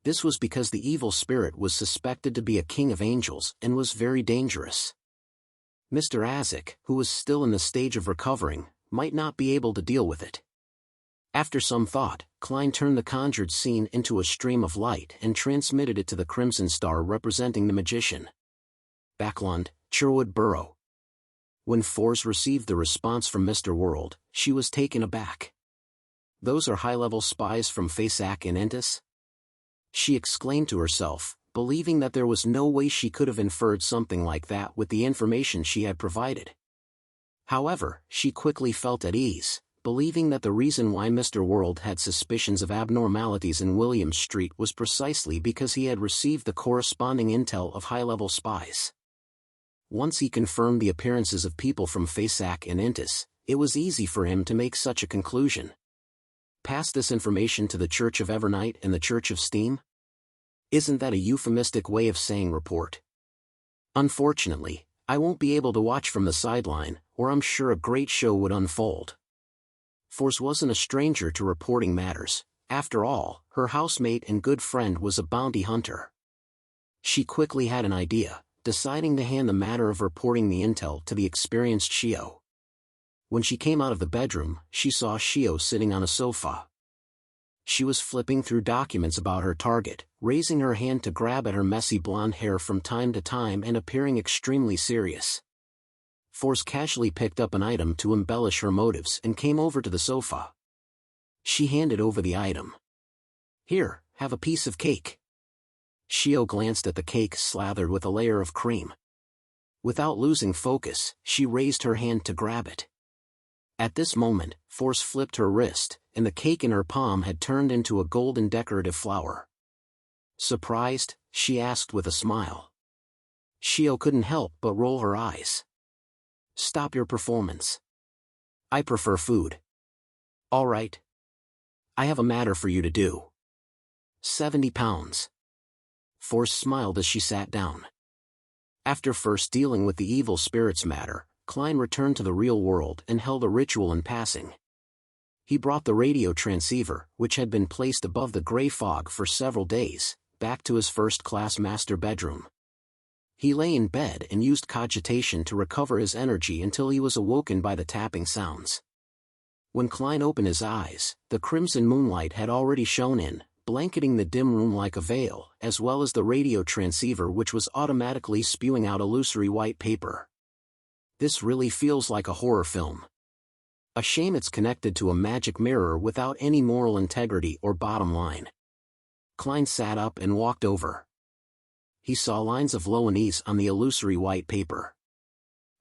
This was because the evil spirit was suspected to be a king of angels and was very dangerous. Mr. Azek, who was still in the stage of recovering, might not be able to deal with it. After some thought, Klein turned the conjured scene into a stream of light and transmitted it to the crimson star representing the magician. Backlund, Sherwood Borough. When Force received the response from Mr. World, she was taken aback. "Those are high-level spies from Fasak and Intis?" she exclaimed to herself, believing that there was no way she could have inferred something like that with the information she had provided. However, she quickly felt at ease, believing that the reason why Mr. World had suspicions of abnormalities in Williams Street was precisely because he had received the corresponding intel of high-level spies. Once he confirmed the appearances of people from Fasak and Intis, it was easy for him to make such a conclusion. Pass this information to the Church of Evernight and the Church of Steam? Isn't that a euphemistic way of saying report? Unfortunately, I won't be able to watch from the sideline, or I'm sure a great show would unfold. Force wasn't a stranger to reporting matters. After all, her housemate and good friend was a bounty hunter. She quickly had an idea, deciding to hand the matter of reporting the intel to the experienced Shio. When she came out of the bedroom, she saw Shio sitting on a sofa. She was flipping through documents about her target, raising her hand to grab at her messy blonde hair from time to time and appearing extremely serious. Force casually picked up an item to embellish her motives and came over to the sofa. She handed over the item. "Here, have a piece of cake." Shio glanced at the cake slathered with a layer of cream. Without losing focus, she raised her hand to grab it. At this moment, Force flipped her wrist, and the cake in her palm had turned into a golden decorative flower. Surprised, she asked with a smile. Shio couldn't help but roll her eyes. "Stop your performance. I prefer food." "All right. I have a matter for you to do." £70. Force smiled as she sat down. After first dealing with the evil spirits matter, Klein returned to the real world and held a ritual in passing. He brought the radio transceiver, which had been placed above the gray fog for several days, back to his first-class master bedroom. He lay in bed and used cogitation to recover his energy until he was awoken by the tapping sounds. When Klein opened his eyes, the crimson moonlight had already shone in, blanketing the dim room like a veil, as well as the radio transceiver which was automatically spewing out illusory white paper. This really feels like a horror film. A shame it's connected to a magic mirror without any moral integrity or bottom line. Klein sat up and walked over. He saw lines of Loanese on the illusory white paper.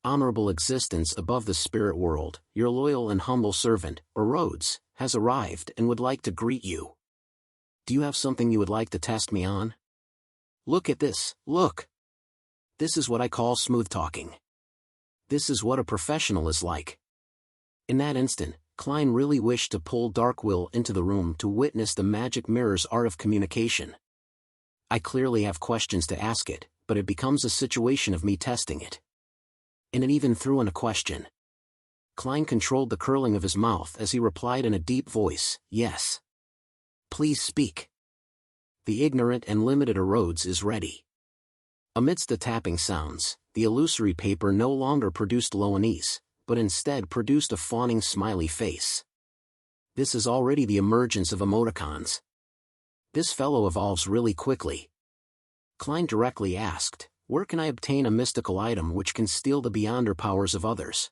"Honorable existence above the spirit world, your loyal and humble servant, Rhodes, has arrived and would like to greet you. Do you have something you would like to test me on? Look at this, look. This is what I call smooth talking. This is what a professional is like." In that instant, Klein really wished to pull Darkwill into the room to witness the magic mirror's art of communication. I clearly have questions to ask it, but it becomes a situation of me testing it. And it even threw in a question. Klein controlled the curling of his mouth as he replied in a deep voice, "Yes. Please speak. The ignorant and limited Rhodes is ready." Amidst the tapping sounds, the illusory paper no longer produced Loanese, but instead produced a fawning smiley face. This is already the emergence of emoticons. This fellow evolves really quickly. Klein directly asked, where can I obtain a mystical item which can steal the beyonder powers of others?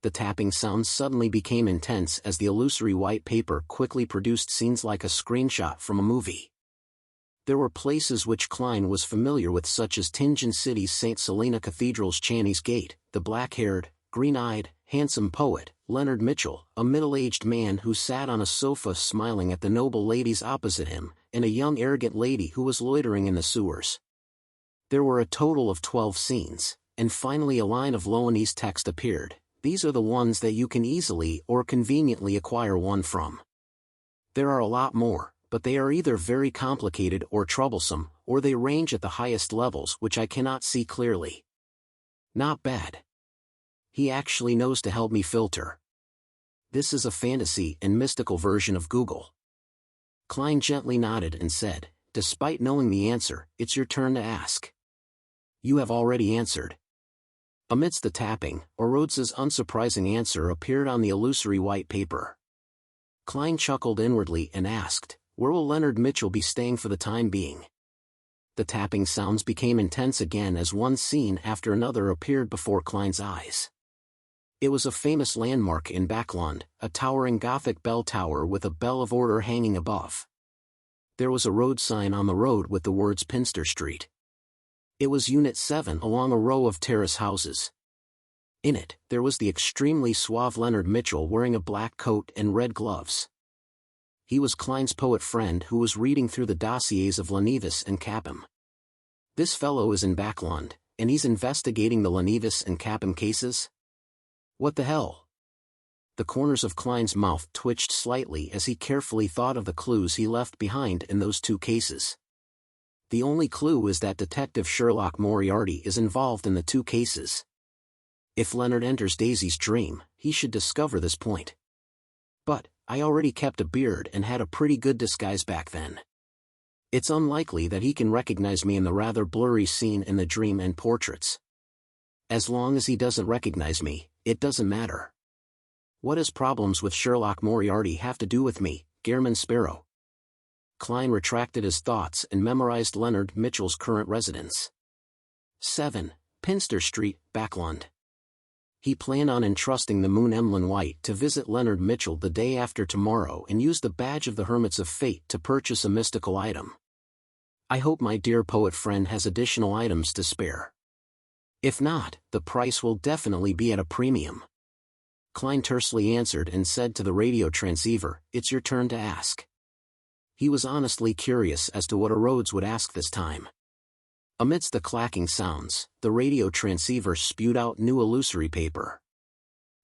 The tapping sounds suddenly became intense as the illusory white paper quickly produced scenes like a screenshot from a movie. There were places which Klein was familiar with, such as Tingen City's St. Selena Cathedral's Channy's Gate, the black-haired, green-eyed, handsome poet, Leonard Mitchell, a middle-aged man who sat on a sofa smiling at the noble ladies opposite him, and a young arrogant lady who was loitering in the sewers. There were a total of 12 scenes, and finally a line of Loanese text appeared. These are the ones that you can easily or conveniently acquire one from. There are a lot more, but they are either very complicated or troublesome, or they range at the highest levels which I cannot see clearly. Not bad. He actually knows to help me filter. This is a fantasy and mystical version of Google. Klein gently nodded and said, despite knowing the answer, it's your turn to ask. You have already answered. Amidst the tapping, Orodz's unsurprising answer appeared on the illusory white paper. Klein chuckled inwardly and asked, where will Leonard Mitchell be staying for the time being? The tapping sounds became intense again as one scene after another appeared before Klein's eyes. It was a famous landmark in Backlund, a towering Gothic bell tower with a bell of order hanging above. There was a road sign on the road with the words Pinster Street. It was Unit 7 along a row of terrace houses. In it, there was the extremely suave Leonard Mitchell wearing a black coat and red gloves. He was Klein's poet friend who was reading through the dossiers of Lenevis and Capim. This fellow is in Backlund, and he's investigating the Lenevis and Capim cases? What the hell? The corners of Klein's mouth twitched slightly as he carefully thought of the clues he left behind in those two cases. The only clue is that Detective Sherlock Moriarty is involved in the two cases. If Leonard enters Daisy's dream, he should discover this point. But, I already kept a beard and had a pretty good disguise back then. It's unlikely that he can recognize me in the rather blurry scene in the dream and portraits. As long as he doesn't recognize me, it doesn't matter. What does problems with Sherlock Moriarty have to do with me, Gehrman Sparrow? Klein retracted his thoughts and memorized Leonard Mitchell's current residence. 7. Pinster Street, Backlund. He planned on entrusting the Moon Emlyn White to visit Leonard Mitchell the day after tomorrow and use the badge of the Hermits of Fate to purchase a mystical item. I hope my dear poet friend has additional items to spare. If not, the price will definitely be at a premium. Klein tersely answered and said to the radio transceiver, it's your turn to ask. He was honestly curious as to what Rhodes would ask this time. Amidst the clacking sounds, the radio transceiver spewed out new illusory paper.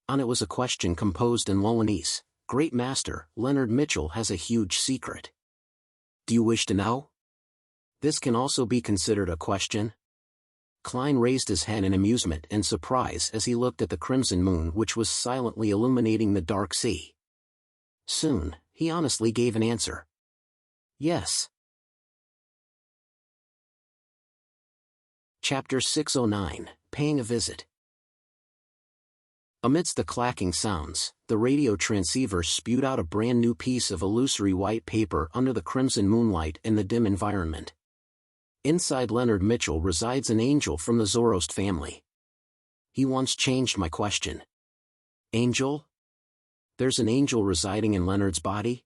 On it was a question composed in Loanese. Great Master, Leonard Mitchell has a huge secret. Do you wish to know? This can also be considered a question. Klein raised his head in amusement and surprise as he looked at the crimson moon which was silently illuminating the dark sea. Soon, he honestly gave an answer. Yes. Chapter 609, Paying a Visit. Amidst the clacking sounds, the radio transceiver spewed out a brand new piece of illusory white paper under the crimson moonlight in the dim environment. Inside Leonard Mitchell resides an angel from the Zoroast family. He once changed my question. Angel? There's an angel residing in Leonard's body?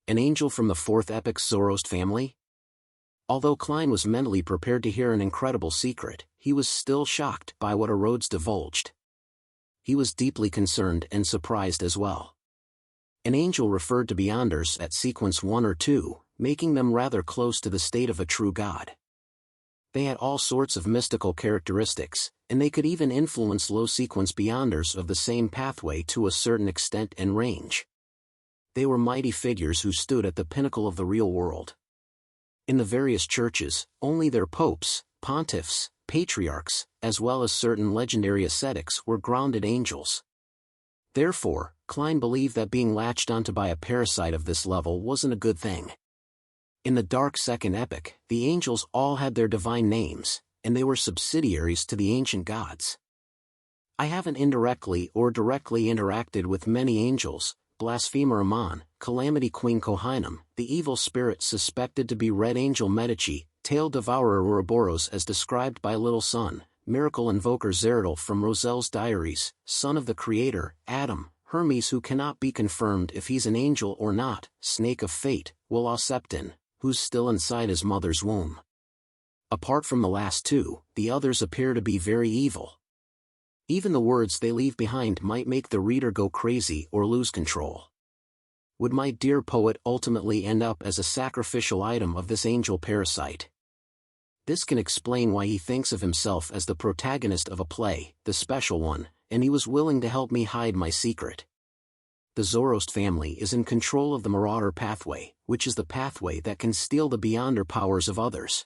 An angel from the fourth epoch's Zoroast family? Although Klein was mentally prepared to hear an incredible secret, he was still shocked by what Rhodes divulged. He was deeply concerned and surprised as well. An angel referred to beyonders at sequence 1 or 2, making them rather close to the state of a true god. They had all sorts of mystical characteristics, and they could even influence low-sequence beyonders of the same pathway to a certain extent and range. They were mighty figures who stood at the pinnacle of the real world. In the various churches, only their popes, pontiffs, patriarchs, as well as certain legendary ascetics were grounded angels. Therefore, Klein believed that being latched onto by a parasite of this level wasn't a good thing. In the Dark Second Epoch, the angels all had their divine names, and they were subsidiaries to the ancient gods. I haven't indirectly or directly interacted with many angels: Blasphemer Amon, Calamity Queen Kohinum, the evil spirit suspected to be Red Angel Medici, Tail Devourer Ouroboros as described by Little Sun, Miracle Invoker Zeradal from Roselle's Diaries, Son of the Creator, Adam, Hermes who cannot be confirmed if he's an angel or not, Snake of Fate, Will Septon, who's still inside his mother's womb. Apart from the last two, the others appear to be very evil. Even the words they leave behind might make the reader go crazy or lose control. Would my dear poet ultimately end up as a sacrificial item of this angel parasite? This can explain why he thinks of himself as the protagonist of a play, the special one, and he was willing to help me hide my secret. The Zoroast family is in control of the Marauder pathway, which is the pathway that can steal the Beyonder powers of others.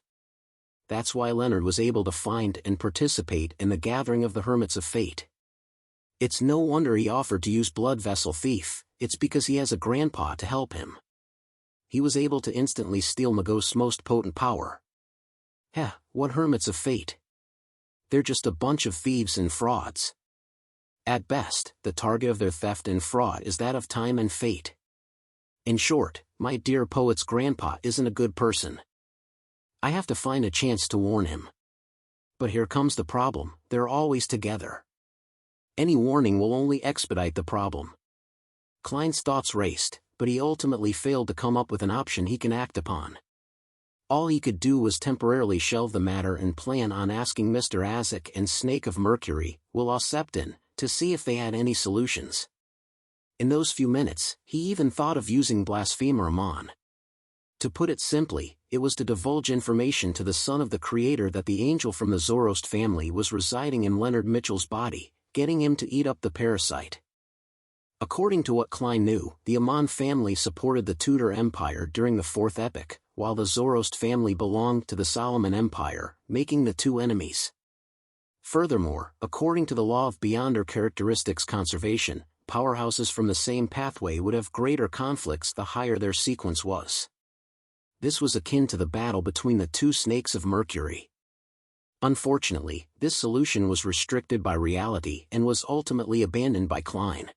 That's why Leonard was able to find and participate in the gathering of the Hermits of Fate. It's no wonder he offered to use Blood Vessel Thief, it's because he has a grandpa to help him. He was able to instantly steal Magost's most potent power. What Hermits of Fate? They're just a bunch of thieves and frauds. At best, the target of their theft and fraud is that of time and fate. In short, my dear poet's grandpa isn't a good person. I have to find a chance to warn him. But here comes the problem: they're always together. Any warning will only expedite the problem. Klein's thoughts raced, but he ultimately failed to come up with an option he can act upon. All he could do was temporarily shelve the matter and plan on asking Mr. Azek and Snake of Mercury, Will Septon, to see if they had any solutions. In those few minutes, he even thought of using Blasphemer Amon. To put it simply, it was to divulge information to the Son of the Creator that the angel from the Zoroast family was residing in Leonard Mitchell's body, getting him to eat up the parasite. According to what Klein knew, the Amon family supported the Tudor Empire during the Fourth Epoch, while the Zoroast family belonged to the Solomon Empire, making the two enemies. Furthermore, according to the law of Beyonder characteristics conservation, powerhouses from the same pathway would have greater conflicts the higher their sequence was. This was akin to the battle between the two Snakes of Mercury. Unfortunately, this solution was restricted by reality and was ultimately abandoned by Klein.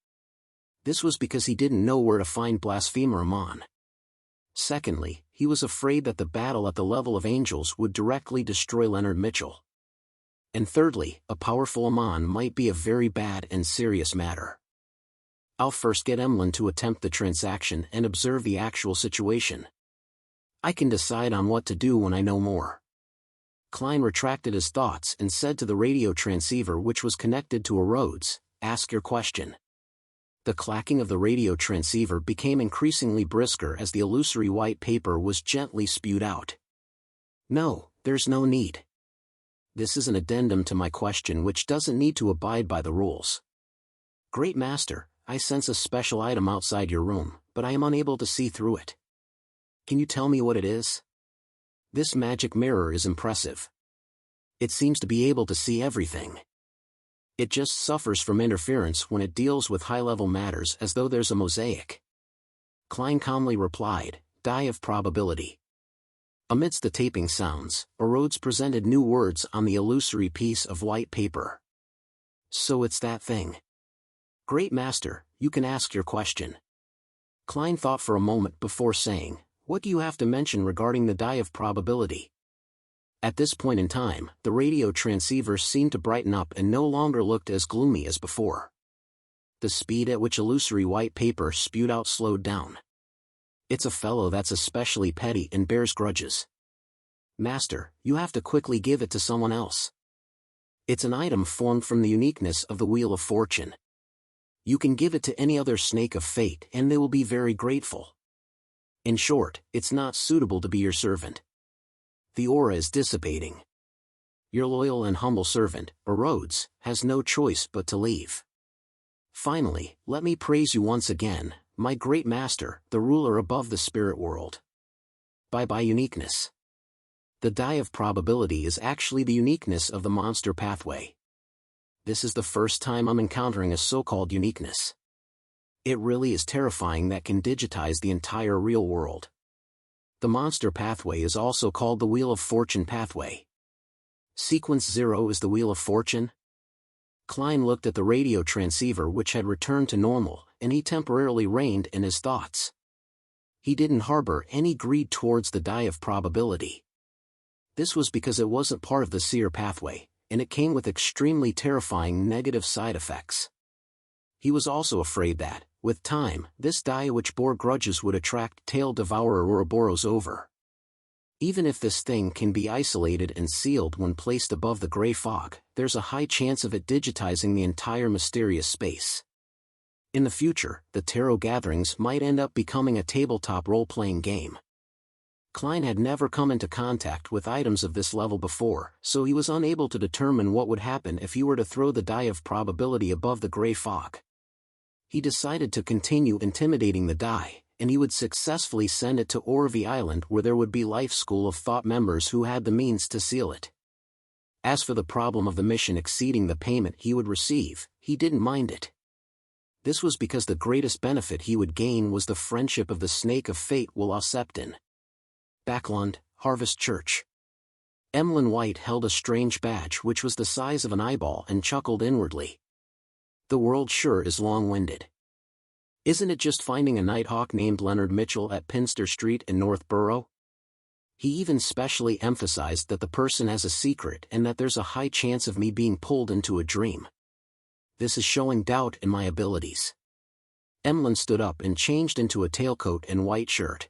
This was because he didn't know where to find Blasphemer Amon. Secondly, he was afraid that the battle at the level of angels would directly destroy Leonard Mitchell. And thirdly, a powerful Amon might be a very bad and serious matter. I'll first get Emlyn to attempt the transaction and observe the actual situation. I can decide on what to do when I know more. Klein retracted his thoughts and said to the radio transceiver which was connected to a Rhodes, "Ask your question." The clacking of the radio transceiver became increasingly brisker as the illusory white paper was gently spewed out. "No, there's no need. This is an addendum to my question which doesn't need to abide by the rules. Great Master, I sense a special item outside your room, but I am unable to see through it. Can you tell me what it is? This magic mirror is impressive. It seems to be able to see everything. It just suffers from interference when it deals with high-level matters as though there's a mosaic." Klein calmly replied, "Die of probability." Amidst the taping sounds, Rhodes presented new words on the illusory piece of white paper. "So it's that thing. Great Master, you can ask your question." Klein thought for a moment before saying, "What do you have to mention regarding the die of probability?" At this point in time, the radio transceivers seemed to brighten up and no longer looked as gloomy as before. The speed at which illusory white paper spewed out slowed down. "It's a fellow that's especially petty and bears grudges. Master, you have to quickly give it to someone else. It's an item formed from the uniqueness of the Wheel of Fortune. You can give it to any other Snake of Fate and they will be very grateful. In short, it's not suitable to be your servant. The aura is dissipating. Your loyal and humble servant, Rhodes, has no choice but to leave. Finally, let me praise you once again, my great master, the ruler above the spirit world. Bye-bye uniqueness. The die of probability is actually the uniqueness of the monster pathway. This is the first time I'm encountering a so-called uniqueness. It really is terrifying that can digitize the entire real world. The monster pathway is also called the Wheel of Fortune pathway. Sequence 0 is the Wheel of Fortune? Klein looked at the radio transceiver which had returned to normal, and he temporarily reined in his thoughts. He didn't harbor any greed towards the die of probability. This was because it wasn't part of the seer pathway, and it came with extremely terrifying negative side effects. He was also afraid that, with time, this die which bore grudges would attract Tail Devourer Ouroboros over. Even if this thing can be isolated and sealed when placed above the gray fog, there's a high chance of it digitizing the entire mysterious space. In the future, the tarot gatherings might end up becoming a tabletop role-playing game. Klein had never come into contact with items of this level before, so he was unable to determine what would happen if he were to throw the die of probability above the gray fog. He decided to continue intimidating the die, and he would successfully send it to Orvie Island where there would be Life School of Thought members who had the means to seal it. As for the problem of the mission exceeding the payment he would receive, he didn't mind it. This was because the greatest benefit he would gain was the friendship of the Snake of Fate Will Septon. Backlund, Harvest Church. Emlyn White held a strange badge which was the size of an eyeball and chuckled inwardly. The world sure is long-winded. Isn't it just finding a nighthawk named Leonard Mitchell at Pinster Street in Northborough? He even specially emphasized that the person has a secret and that there's a high chance of me being pulled into a dream. This is showing doubt in my abilities. Emlyn stood up and changed into a tailcoat and white shirt.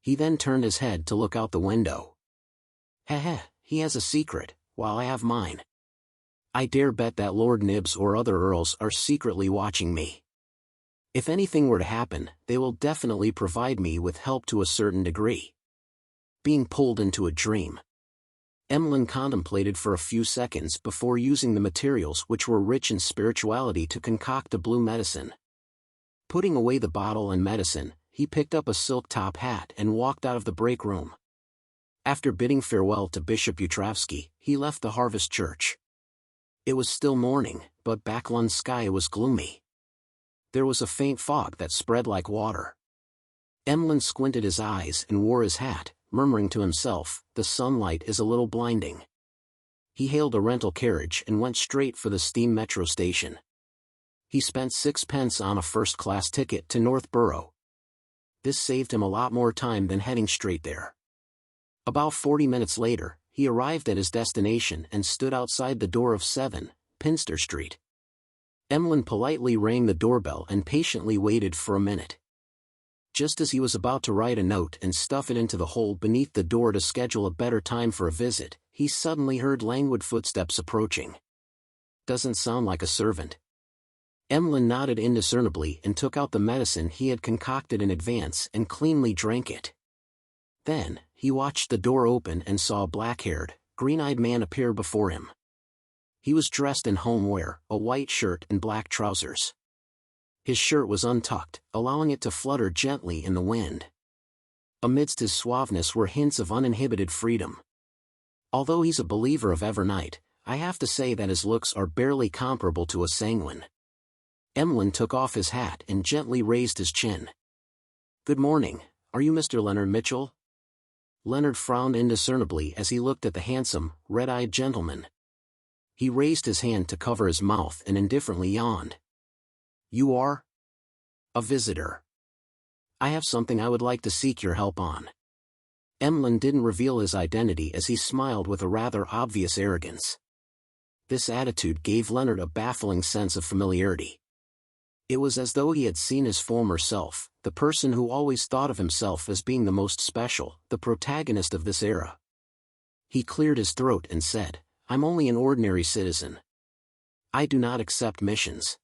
He then turned his head to look out the window. Heh, he has a secret, while I have mine. I dare bet that Lord Nibs or other earls are secretly watching me. If anything were to happen, they will definitely provide me with help to a certain degree. Being pulled into a dream. Emlyn contemplated for a few seconds before using the materials which were rich in spirituality to concoct a blue medicine. Putting away the bottle and medicine, he picked up a silk top hat and walked out of the break room. After bidding farewell to Bishop Utravsky, he left the Harvest Church. It was still morning, but Backlund's sky was gloomy. There was a faint fog that spread like water. Emlyn squinted his eyes and wore his hat, murmuring to himself, "The sunlight is a little blinding." He hailed a rental carriage and went straight for the steam metro station. He spent 6 pence on a first-class ticket to Northborough. This saved him a lot more time than heading straight there. About 40 minutes later, he arrived at his destination and stood outside the door of 7, Pinster Street. Emlyn politely rang the doorbell and patiently waited for a minute. Just as he was about to write a note and stuff it into the hole beneath the door to schedule a better time for a visit, he suddenly heard languid footsteps approaching. Doesn't sound like a servant. Emlyn nodded indiscernibly and took out the medicine he had concocted in advance and cleanly drank it. Then, he watched the door open and saw a black-haired, green-eyed man appear before him. He was dressed in homewear, a white shirt and black trousers. His shirt was untucked, allowing it to flutter gently in the wind. Amidst his suaveness were hints of uninhibited freedom. Although he's a believer of Evernight, I have to say that his looks are barely comparable to a sanguine. Emlyn took off his hat and gently raised his chin. "Good morning, are you Mr. Leonard Mitchell?" Leonard frowned indiscernibly as he looked at the handsome, red-eyed gentleman. He raised his hand to cover his mouth and indifferently yawned. "You are?" "A visitor. I have something I would like to seek your help on." Emlyn didn't reveal his identity as he smiled with a rather obvious arrogance. This attitude gave Leonard a baffling sense of familiarity. It was as though he had seen his former self, the person who always thought of himself as being the most special, the protagonist of this era. He cleared his throat and said, "I'm only an ordinary citizen. I do not accept missions.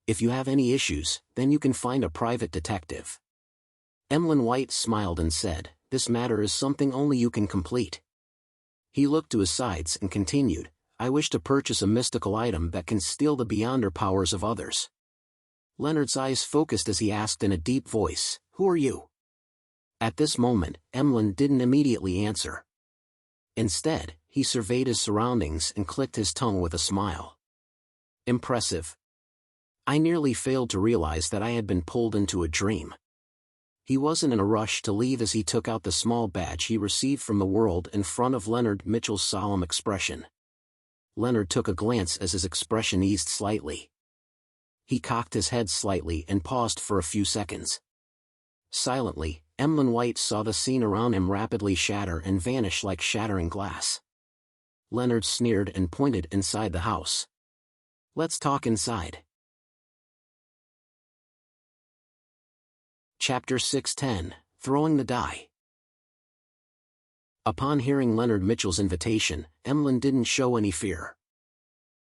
If you have any issues, then you can find a private detective." Emlyn White smiled and said, "This matter is something only you can complete." He looked to his sides and continued, "I wish to purchase a mystical item that can steal the beyonder powers of others." Leonard's eyes focused as he asked in a deep voice, "Who are you?" At this moment, Emlyn didn't immediately answer. Instead, he surveyed his surroundings and clicked his tongue with a smile. "Impressive. I nearly failed to realize that I had been pulled into a dream." He wasn't in a rush to leave as he took out the small badge he received from the world in front of Leonard Mitchell's solemn expression. Leonard took a glance as his expression eased slightly. He cocked his head slightly and paused for a few seconds. Silently, Emlyn White saw the scene around him rapidly shatter and vanish like shattering glass. Leonard sneered and pointed inside the house. "Let's talk inside." Chapter 610, Throwing the Die. Upon hearing Leonard Mitchell's invitation, Emlyn didn't show any fear.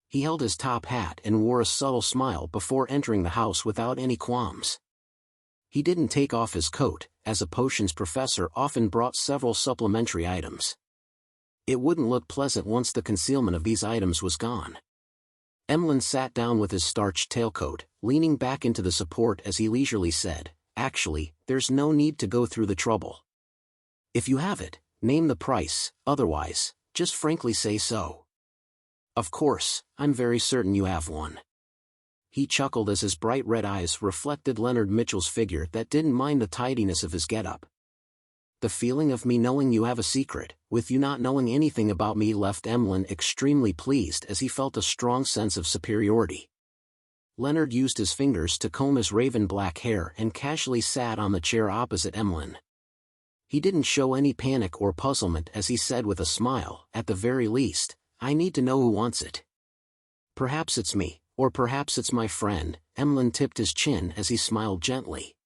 He held his top hat and wore a subtle smile before entering the house without any qualms. He didn't take off his coat, as a potions professor often brought several supplementary items. It wouldn't look pleasant once the concealment of these items was gone. Emlyn sat down with his starched tailcoat, leaning back into the support as he leisurely said, "Actually, there's no need to go through the trouble. If you have it, name the price, otherwise, just frankly say so. Of course, I'm very certain you have one." He chuckled as his bright red eyes reflected Leonard Mitchell's figure that didn't mind the tidiness of his getup. "The feeling of me knowing you have a secret, with you not knowing anything about me, left Emlyn extremely pleased as he felt a strong sense of superiority. Leonard used his fingers to comb his raven black hair and casually sat on the chair opposite Emlyn. He didn't show any panic or puzzlement as he said with a smile, "At the very least, I need to know who wants it. Perhaps it's me, or perhaps it's my friend." Emlyn tipped his chin as he smiled gently.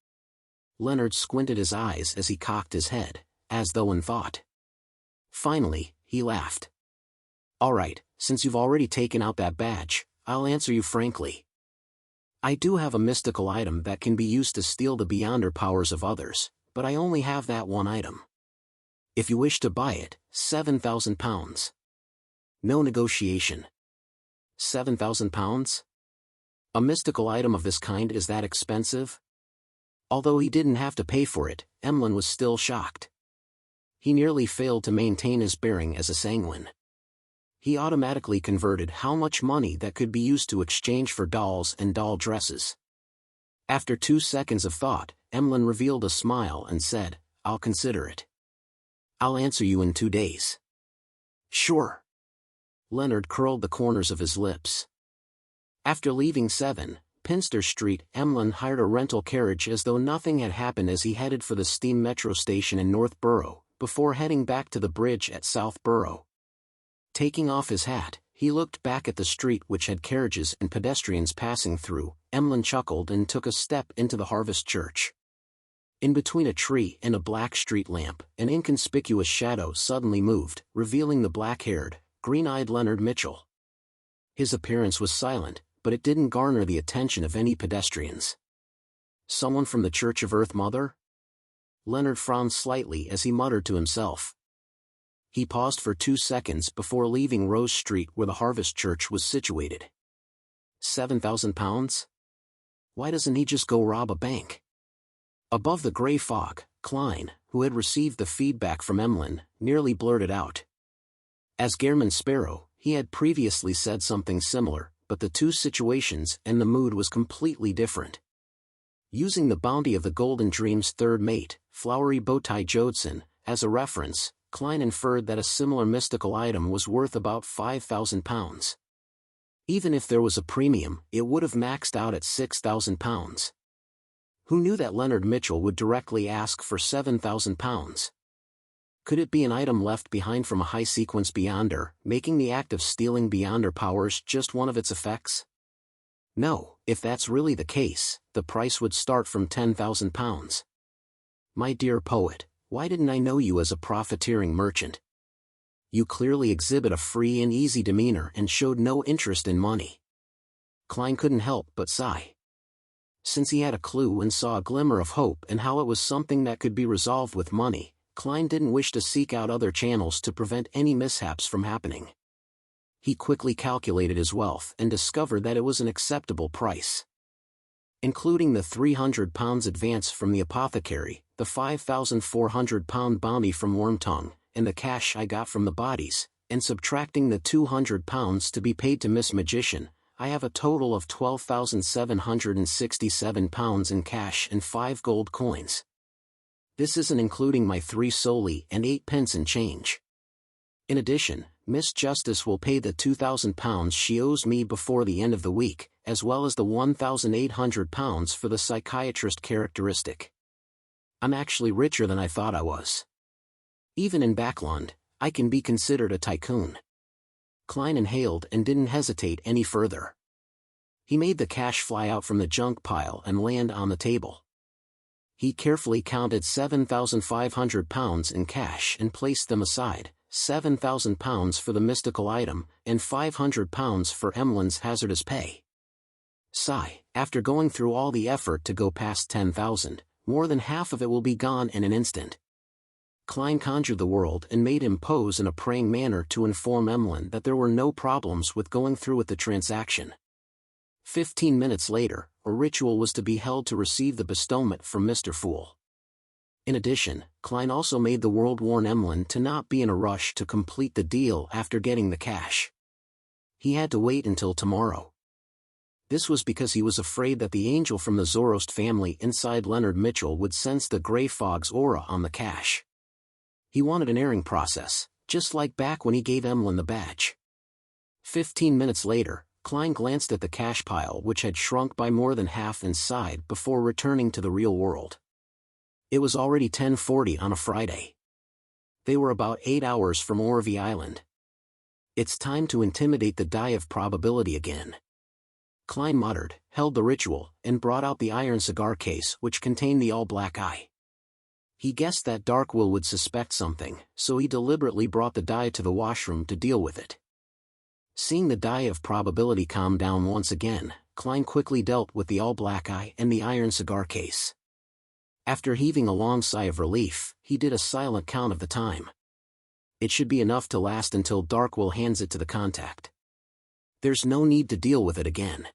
Leonard squinted his eyes as he cocked his head, as though in thought. Finally, he laughed. "All right, since you've already taken out that badge, I'll answer you frankly. I do have a mystical item that can be used to steal the beyonder powers of others, but I only have that one item. If you wish to buy it, 7,000 pounds. No negotiation." 7,000 pounds? A mystical item of this kind is that expensive? Although he didn't have to pay for it, Emlyn was still shocked. He nearly failed to maintain his bearing as a sanguine. He automatically converted how much money that could be used to exchange for dolls and doll dresses. After 2 seconds of thought, Emlyn revealed a smile and said, "I'll consider it. I'll answer you in 2 days." "Sure." Leonard curled the corners of his lips. After leaving 7 Pinster Street, Emlyn hired a rental carriage as though nothing had happened as he headed for the steam metro station in Northborough, before heading back to the bridge at Southborough. Taking off his hat, he looked back at the street which had carriages and pedestrians passing through. Emlyn chuckled and took a step into the Harvest Church. In between a tree and a black street lamp, an inconspicuous shadow suddenly moved, revealing the black-haired, green-eyed Leonard Mitchell. His appearance was silent, but it didn't garner the attention of any pedestrians. "Someone from the Church of Earth Mother?" Leonard frowned slightly as he muttered to himself. He paused for 2 seconds before leaving Rose Street where the Harvest Church was situated. 7,000 pounds? Why doesn't he just go rob a bank? Above the gray fog, Klein, who had received the feedback from Emlyn, nearly blurted out. As Gairman Sparrow, he had previously said something similar, but the two situations and the mood was completely different. Using the bounty of the Golden Dream's third mate, Flowery Bowtie Jodson, as a reference, Klein inferred that a similar mystical item was worth about 5,000 pounds. Even if there was a premium, it would have maxed out at 6,000 pounds. Who knew that Leonard Mitchell would directly ask for 7,000 pounds? Could it be an item left behind from a high-sequence Beyonder, making the act of stealing Beyonder powers just one of its effects? No, if that's really the case, the price would start from 10,000 pounds. My dear poet, why didn't I know you as a profiteering merchant? You clearly exhibit a free and easy demeanor and showed no interest in money. Klein couldn't help but sigh. Since he had a clue and saw a glimmer of hope and how it was something that could be resolved with money, Klein didn't wish to seek out other channels to prevent any mishaps from happening. He quickly calculated his wealth and discovered that it was an acceptable price. Including the 300 pounds advance from the apothecary, the 5,400 pound bounty from Wormtongue, and the cash I got from the bodies, and subtracting the 200 pounds to be paid to Miss Magician, I have a total of 12,767 pounds in cash and 5 gold coins. This isn't including my 3 soldi and 8 pence in change. In addition, Miss Justice will pay the £2,000 she owes me before the end of the week, as well as the £1,800 for the psychiatrist characteristic. I'm actually richer than I thought I was. Even in Backlund, I can be considered a tycoon. Klein inhaled and didn't hesitate any further. He made the cash fly out from the junk pile and land on the table. He carefully counted £7,500 in cash and placed them aside, £7,000 for the mystical item, and £500 for Emlyn's hazardous pay. Sigh, after going through all the effort to go past 10,000, more than half of it will be gone in an instant. Klein conjured the world and made him pose in a praying manner to inform Emlyn that there were no problems with going through with the transaction. 15 minutes later, a ritual was to be held to receive the bestowment from Mr. Fool. In addition, Klein also made the world warn Emlyn to not be in a rush to complete the deal after getting the cash. He had to wait until tomorrow. This was because he was afraid that the angel from the Zoroast family inside Leonard Mitchell would sense the gray fog's aura on the cash. He wanted an airing process, just like back when he gave Emlyn the badge. 15 minutes later, Klein glanced at the cash pile which had shrunk by more than half and sighed before returning to the real world. It was already 10:40 on a Friday. They were about 8 hours from Orvey Island. It's time to intimidate the die of probability again. Klein muttered, held the ritual, and brought out the iron cigar case which contained the all-black eye. He guessed that Darkwill would suspect something, so he deliberately brought the die to the washroom to deal with it. Seeing the die of probability calm down once again, Klein quickly dealt with the all-black eye and the iron cigar case. After heaving a long sigh of relief, he did a silent count of the time. It should be enough to last until Darkwill hands it to the contact. There's no need to deal with it again.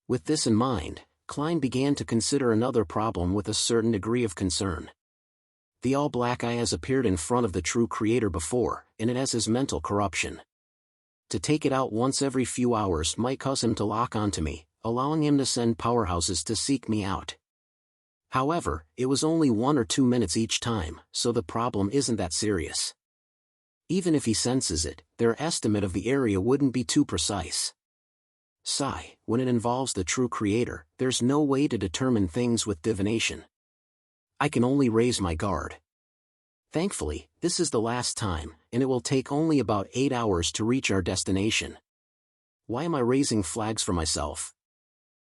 With this in mind, Klein began to consider another problem with a certain degree of concern. The all-black eye has appeared in front of the true creator before, and it has his mental corruption. To take it out once every few hours might cause him to lock onto me, allowing him to send powerhouses to seek me out. However, it was only 1 or 2 minutes each time, so the problem isn't that serious. Even if he senses it, their estimate of the area wouldn't be too precise. Sigh, when it involves the true creator, there's no way to determine things with divination. I can only raise my guard. Thankfully, this is the last time, and it will take only about 8 hours to reach our destination. Why am I raising flags for myself?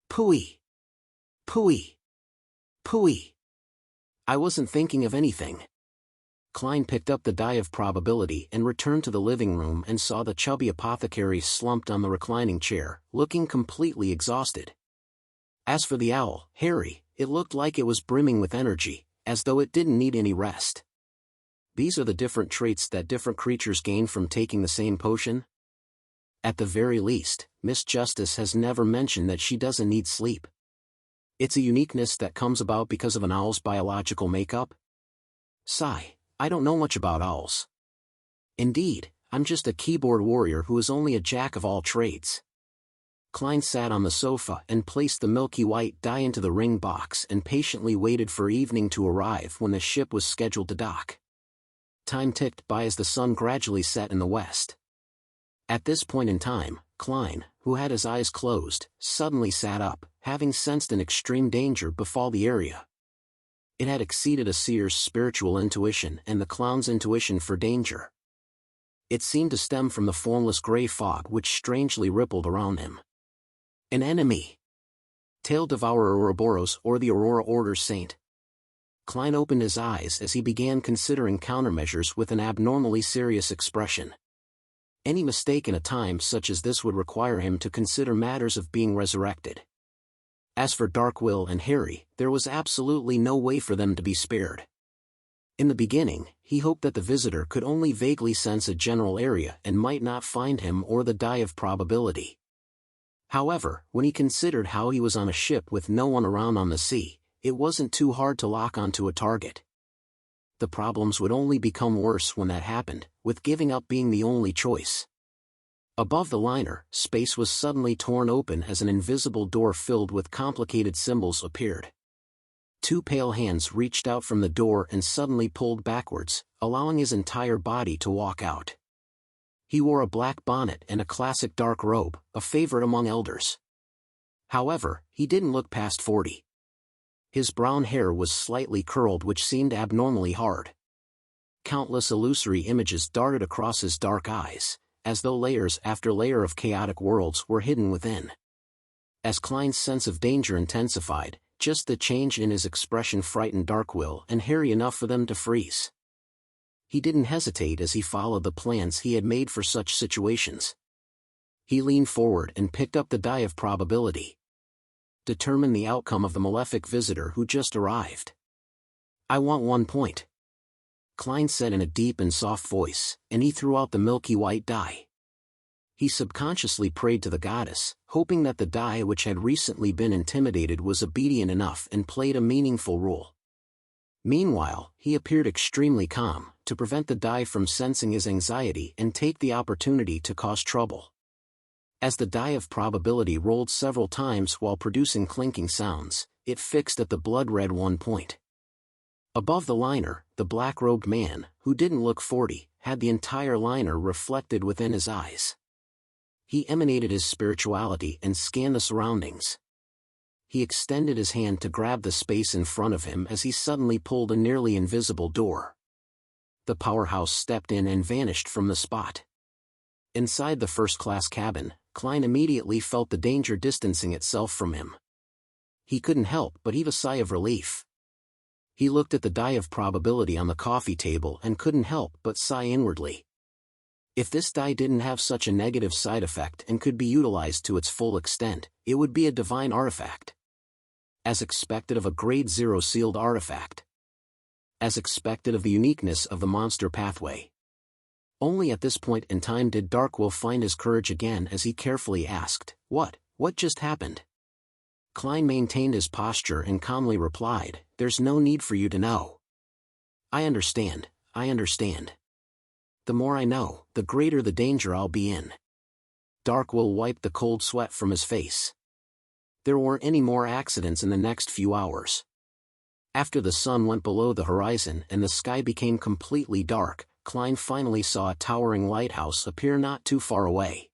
Pooey! Pooey! Pooey! I wasn't thinking of anything. Klein picked up the die of probability and returned to the living room and saw the chubby apothecary slumped on the reclining chair, looking completely exhausted. As for the owl, Harry, it looked like it was brimming with energy, as though it didn't need any rest. These are the different traits that different creatures gain from taking the same potion? At the very least, Miss Justice has never mentioned that she doesn't need sleep. It's a uniqueness that comes about because of an owl's biological makeup? Sigh, I don't know much about owls. Indeed, I'm just a keyboard warrior who is only a jack of all trades. Klein sat on the sofa and placed the milky white die into the ring box and patiently waited for evening to arrive when the ship was scheduled to dock. Time ticked by as the sun gradually set in the west. At this point in time, Klein, who had his eyes closed, suddenly sat up, having sensed an extreme danger befall the area. It had exceeded a seer's spiritual intuition and the clown's intuition for danger. It seemed to stem from the formless gray fog which strangely rippled around him. An enemy! Tail Devourer Ouroboros or the Aurora Order Saint. Klein opened his eyes as he began considering countermeasures with an abnormally serious expression. Any mistake in a time such as this would require him to consider matters of being resurrected. As for Darkwill and Harry, there was absolutely no way for them to be spared. In the beginning, he hoped that the visitor could only vaguely sense a general area and might not find him or the die of probability. However, when he considered how he was on a ship with no one around on the sea, it wasn't too hard to lock onto a target. The problems would only become worse when that happened, with giving up being the only choice. Above the liner, space was suddenly torn open as an invisible door filled with complicated symbols appeared. Two pale hands reached out from the door and suddenly pulled backwards, allowing his entire body to walk out. He wore a black bonnet and a classic dark robe, a favorite among elders. However, he didn't look past 40. His brown hair was slightly curled, which seemed abnormally hard. Countless illusory images darted across his dark eyes, as though layers after layer of chaotic worlds were hidden within. As Klein's sense of danger intensified, just the change in his expression frightened Darkwill and Harry enough for them to freeze. He didn't hesitate as he followed the plans he had made for such situations. He leaned forward and picked up the die of probability. Determine the outcome of the malefic visitor who just arrived. I want 1 point. Klein said in a deep and soft voice, and he threw out the milky white die. He subconsciously prayed to the goddess, hoping that the die which had recently been intimidated was obedient enough and played a meaningful role. Meanwhile, he appeared extremely calm, to prevent the die from sensing his anxiety and take the opportunity to cause trouble. As the die of probability rolled several times while producing clinking sounds, it fixed at the blood-red 1 point. Above the liner, the black-robed man, who didn't look 40, had the entire liner reflected within his eyes. He emanated his spirituality and scanned the surroundings. He extended his hand to grab the space in front of him as he suddenly pulled a nearly invisible door. The powerhouse stepped in and vanished from the spot. Inside the first-class cabin, Klein immediately felt the danger distancing itself from him. He couldn't help but heave a sigh of relief. He looked at the die of probability on the coffee table and couldn't help but sigh inwardly. If this die didn't have such a negative side effect and could be utilized to its full extent, it would be a divine artifact. As expected of a Grade 0 sealed artifact. As expected of the uniqueness of the monster pathway. Only at this point in time did Darkwill find his courage again as he carefully asked, What just happened? Klein maintained his posture and calmly replied, There's no need for you to know. I understand. The more I know, the greater the danger I'll be in. Darkwill wiped the cold sweat from his face. There weren't any more accidents in the next few hours. After the sun went below the horizon and the sky became completely dark, Klein finally saw a towering lighthouse appear not too far away.